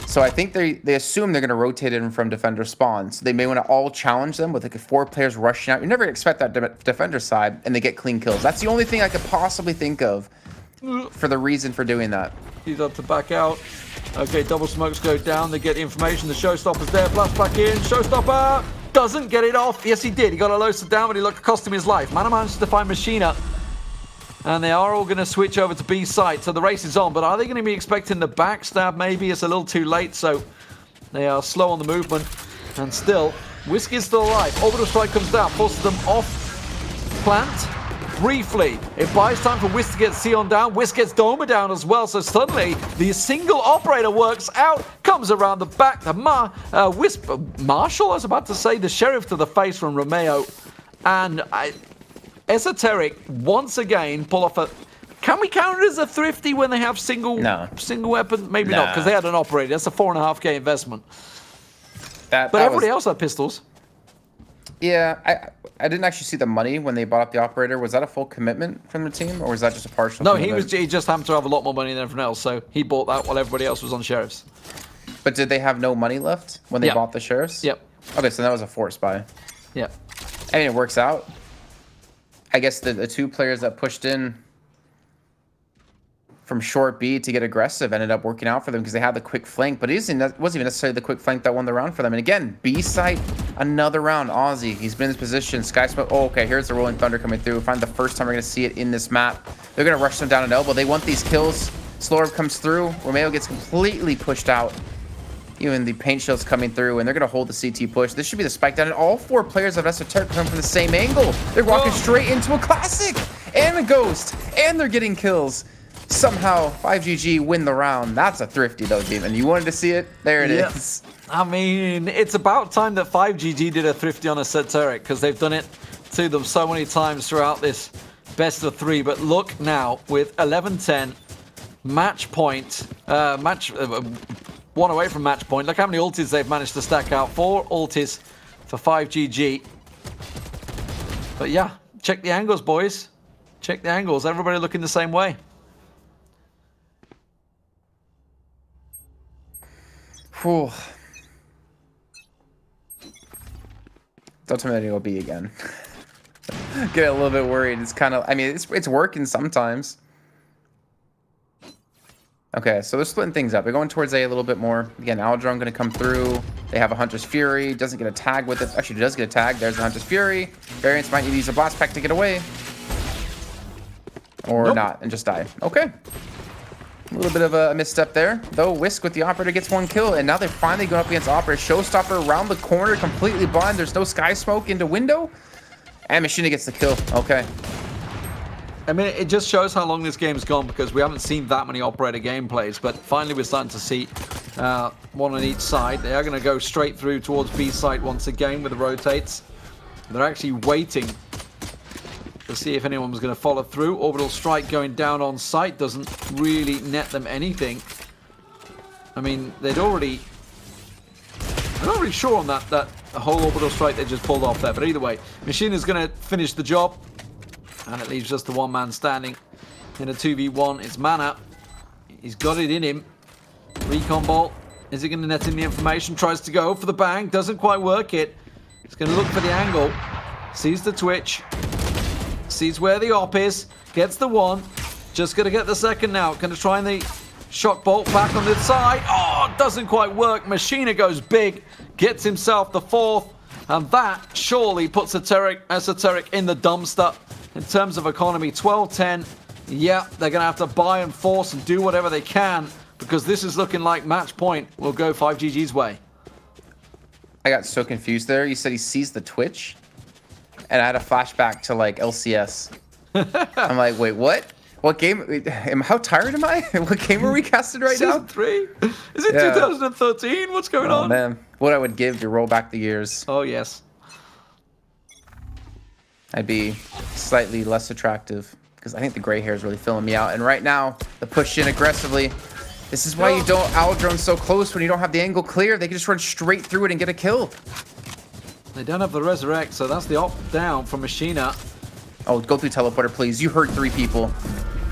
B: So I think they assume they're going to rotate in from defender spawn. So they may want to all challenge them with like 4 players rushing out. You never expect that defender side, and they get clean kills. That's the only thing I could possibly think of for the reason for doing that.
A: He's up to back out. Okay, double smokes go down. They get the information. The showstopper's there. Flash back in. Showstopper doesn't get it off. Yes, he did. He got Alosa down, but he cost him his life. Mana manages to find Machina. And they are all going to switch over to B site. So the race is on. But are they going to be expecting the backstab? Maybe it's a little too late. So they are slow on the movement. And still, Whiskey is still alive. Orbital strike comes down. Forces them off plant. Briefly, it buys time for Whisk to get Sion down. Whisk gets Doma down as well. So suddenly, the single operator works out. Comes around the back. The Marshall, I was about to say. The Sheriff to the face from Romeo. And Esoteric, once again, pull off a... Can we count it as a thrifty when they have single weapon? Maybe not, because they had an operator. That's a 4.5k investment. But everybody else had pistols.
B: Yeah, I didn't actually see the money when they bought up the operator. Was that a full commitment from the team, or was that just a partial commitment?
A: He just happened to have a lot more money than everyone else, so he bought that while everybody else was on Sheriffs.
B: But did they have no money left when they bought the Sheriffs?
A: Yep.
B: Okay, so that was a forced buy.
A: Yep.
B: I mean, it works out. I guess the 2 players that pushed in from short B to get aggressive ended up working out for them because they had the quick flank, but it wasn't even necessarily the quick flank that won the round for them. And again, B site, another round. Aussie, he's been in his position. Sky Smoke, oh, okay, here's the Rolling Thunder coming through. Finally, the first time we're going to see it in this map. They're going to rush them down an elbow. They want these kills. Slorb comes through. Romeo gets completely pushed out. Even the paint shield's coming through, and they're going to hold the CT push. This should be the spike down, and all 4 players of Esoteric come from the same angle. They're walking straight into a classic and a ghost, and they're getting kills. Somehow, 5GG win the round. That's a thrifty, though, Demon. You wanted to see it? There it is.
A: I mean, it's about time that 5GG did a thrifty on Esoteric, because they've done it to them so many times throughout this best of 3. But look now, with 11-10, match point, one away from match point. Look how many ultis they've managed to stack out. 4 ultis for 5GG. But yeah, check the angles, boys. Check the angles. Everybody looking the same way.
B: Whew. Don't tell me that it'll be again. Get a little bit worried. It's kind of, I mean, it's working sometimes. Okay, so they're splitting things up. They're going towards A little bit more. Again, Aldron going to come through. They have a Hunter's Fury. Doesn't get a tag with it. Actually, does get a tag. There's the Hunter's Fury. Variants might need to use a Blast Pack to get away. Or not, and just die. Okay. A little bit of a misstep there. Though, Whisk with the Operator gets 1 kill. And now they're finally going up against Operator. Showstopper around the corner, completely blind. There's no Sky Smoke into window. And Machina gets the kill. Okay.
A: I mean, it just shows how long this game's gone because we haven't seen that many Operator gameplays. But finally, we're starting to see one on each side. They are going to go straight through towards B site once again with the rotates. They're actually waiting to see if anyone was going to follow through. Orbital Strike going down on site doesn't really net them anything. I mean, they're not really sure on that whole Orbital Strike they just pulled off there. But either way, Machine is going to finish the job. And it leaves just the one man standing in a 2v1. It's Mana. He's got it in him. Recon Bolt. Is he going to net in the information? Tries to go for the bang. Doesn't quite work it. He's going to look for the angle. Sees the twitch. Sees where the op is. Gets the one. Just going to get the second now. Going to try the shock bolt back on the side. Oh, doesn't quite work. Machina goes big. Gets himself the 4th. And that surely puts Esoteric in the dumpster. In terms of economy, 12-10. Yeah, they're going to have to buy and force and do whatever they can. Because this is looking like match point will go 5GG's way.
B: I got so confused there. You said he sees the twitch. And I had a flashback to like LCS. I'm like, wait, what? What game? How tired am I? What game are we casting right now?
A: Season 3? Is it 2013? What's going on?
B: Oh, man. What I would give to roll back the years.
A: Oh, yes.
B: I'd be slightly less attractive. Because I think the gray hair is really filling me out. And right now, the push in aggressively. This is why you don't owl drone so close when you don't have the angle clear. They can just run straight through it and get a kill.
A: They don't have the resurrect, so that's the op down from Machina.
B: Oh, go through teleporter, please. You heard 3 people.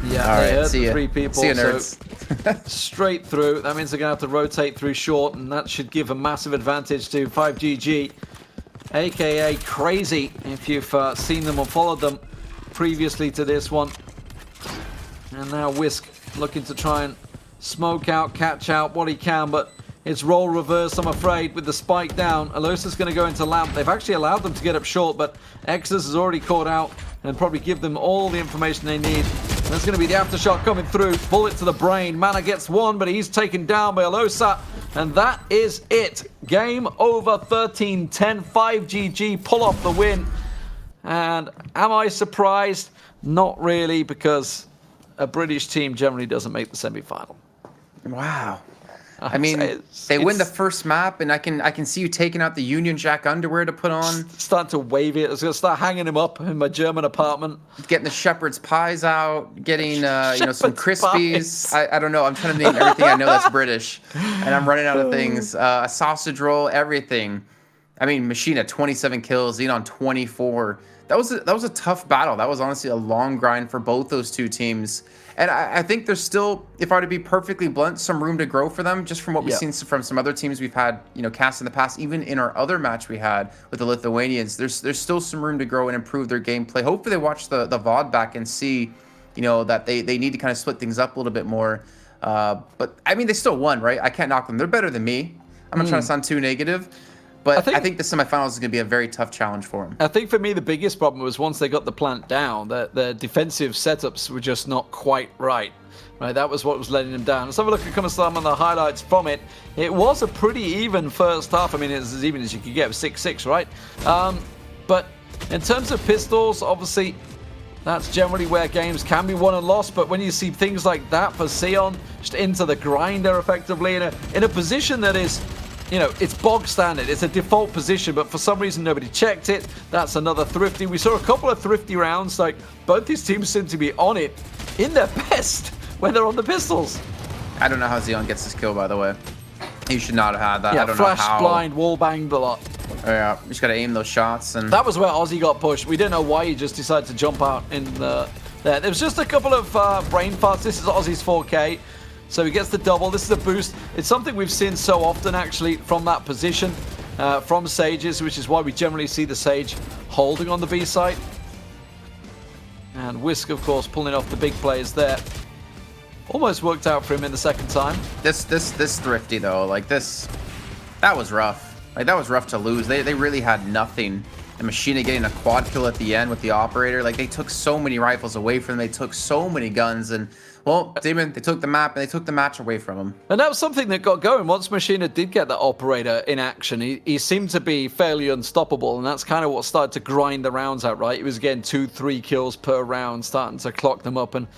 A: Yeah,
B: all
A: they
B: right,
A: heard
B: see
A: the
B: ya.
A: 3 people.
B: See ya,
A: so
B: nerds.
A: straight through. That means they're going to have to rotate through short, and that should give a massive advantage to 5GG. AKA Crazy, if you've seen them or followed them previously to this one. And now Whisk looking to try and smoke out, catch out what he can, but it's role reverse, I'm afraid, with the spike down. Alosa's going to go into Lamp. They've actually allowed them to get up short, but Exodus has already caught out and probably give them all the information they need. And that's going to be the aftershock coming through. Bullet to the brain. Mana gets 1, but he's taken down by Alosa. And that is it. Game over. 13-10. 5GG pull off the win. And am I surprised? Not really, because a British team generally doesn't make the semi-final.
B: Wow. I mean, they win the first map, and I can see you taking out the Union Jack underwear to put on.
A: Starting to wave it. I was going to start hanging him up in my German apartment.
B: Getting the shepherd's pies out, getting some Crispies. I don't know. I'm trying to name everything I know that's British, and I'm running out of things. A sausage roll, everything. I mean, Machina 27 kills, Xenon 24. That was a tough battle. That was honestly a long grind for both those two teams. And I think there's still, if I were to be perfectly blunt, some room to grow for them, just from what we've seen from some other teams we've had, cast in the past. Even in our other match we had with the Lithuanians, there's still some room to grow and improve their gameplay. Hopefully they watch the VOD back and see, that they need to kind of split things up a little bit more. But I mean, they still won, right? I can't knock them. They're better than me. I'm not trying to sound too negative. But I think the semifinals is going to be a very tough challenge for them.
A: I think for me, the biggest problem was once they got the plant down, the defensive setups were just not quite right. That was what was letting them down. Let's have a look at kind of some of the highlights from it. It was a pretty even first half. I mean, it's as even as you could get, 6-6, right? But in terms of pistols, obviously, that's generally where games can be won and lost. But when you see things like that for Sion, just into the grinder effectively, in a position that is, it's bog standard. It's a default position, but for some reason nobody checked it. That's another thrifty. We saw a couple of thrifty rounds. Like, both these teams seem to be on it in their best when they're on the pistols.
B: I don't know how Xeon gets this kill, by the way. He should not have had that.
A: Yeah,
B: I don't
A: flash,
B: know how.
A: blind, wall banged a lot.
B: Yeah, you just got to aim those shots. And
A: that was where Ozzy got pushed. We didn't know why he just decided to jump out in there. There was just a couple of brain farts. This is Ozzy's 4K. So he gets the double. This is a boost. It's something we've seen so often, actually, from that position, from Sages, which is why we generally see the Sage holding on the B site. And Whisk, of course, pulling off the big plays there. Almost worked out for him in the second time.
B: This thrifty, though, like this, That was rough. Like, that was rough to lose. They really had nothing. And Machina getting a quad kill at the end with the operator. Like, they took so many rifles away from them. They took so many guns. And, well, Damon, they took the map and they took the match away from them.
A: And that was something that got going. Once Machina did get that operator in action, he seemed to be fairly unstoppable. And that's kind of what started to grind the rounds out, right? He was getting 2-3 kills per round, starting to clock them up and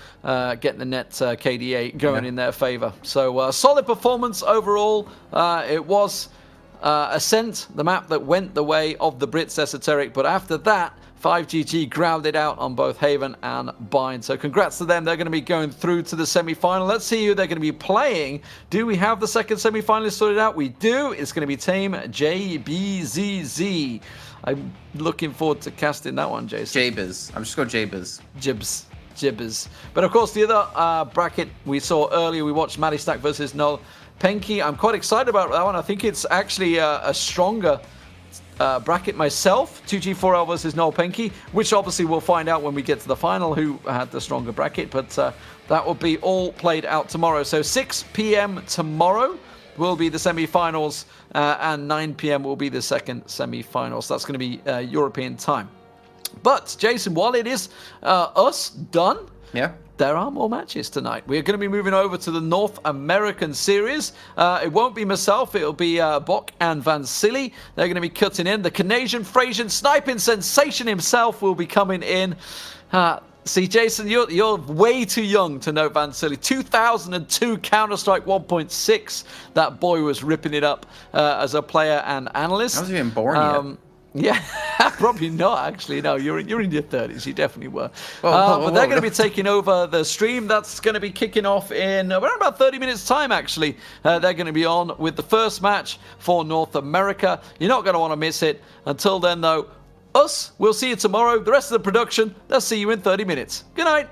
A: getting the net KDA going in their favor. So, solid performance overall. It was Ascent, the map that went the way of the Brits Esoteric, but after that 5GG grounded out on both Haven and Bind. So congrats to them. They're going to be going through to the semi-final. Let's see who they're going to be playing. Do we have the second semi-finalist sorted out? We do. It's going to be Teaam Jbzzz. I'm looking forward to casting that one, Jason.
B: Jbzzz. I'm just going Jbzzz.
A: Jbzzz. But of course, the other bracket we saw earlier, we watched Mattistack versus nolpenki. I'm quite excited about that one. I think it's actually a stronger bracket myself. 2G4L versus nolpenki, which obviously we'll find out when we get to the final who had the stronger bracket. But that will be all played out tomorrow. So 6 p.m. tomorrow will be the semi-finals, and 9 p.m. will be the second semi-final. So that's going to be European time. But Jason, while it is us done, there are more matches tonight. We're going to be moving over to the North American series. It won't be myself. It'll be Bok and Van Silly. They're going to be cutting in. The Canadian Frasian sniping sensation himself will be coming in. See, Jason, you're way too young to know Van Silly. 2002 Counter-Strike 1.6. That boy was ripping it up as a player and analyst.
B: I wasn't even born yet.
A: Yeah, probably not, actually. No, you're in your 30s. You definitely were. But they're going to be taking over the stream. That's going to be kicking off in around about 30 minutes' time, actually. They're going to be on with the first match for North America. You're not going to want to miss it. Until then, though, we'll see you tomorrow. The rest of the production, they'll see you in 30 minutes. Good night.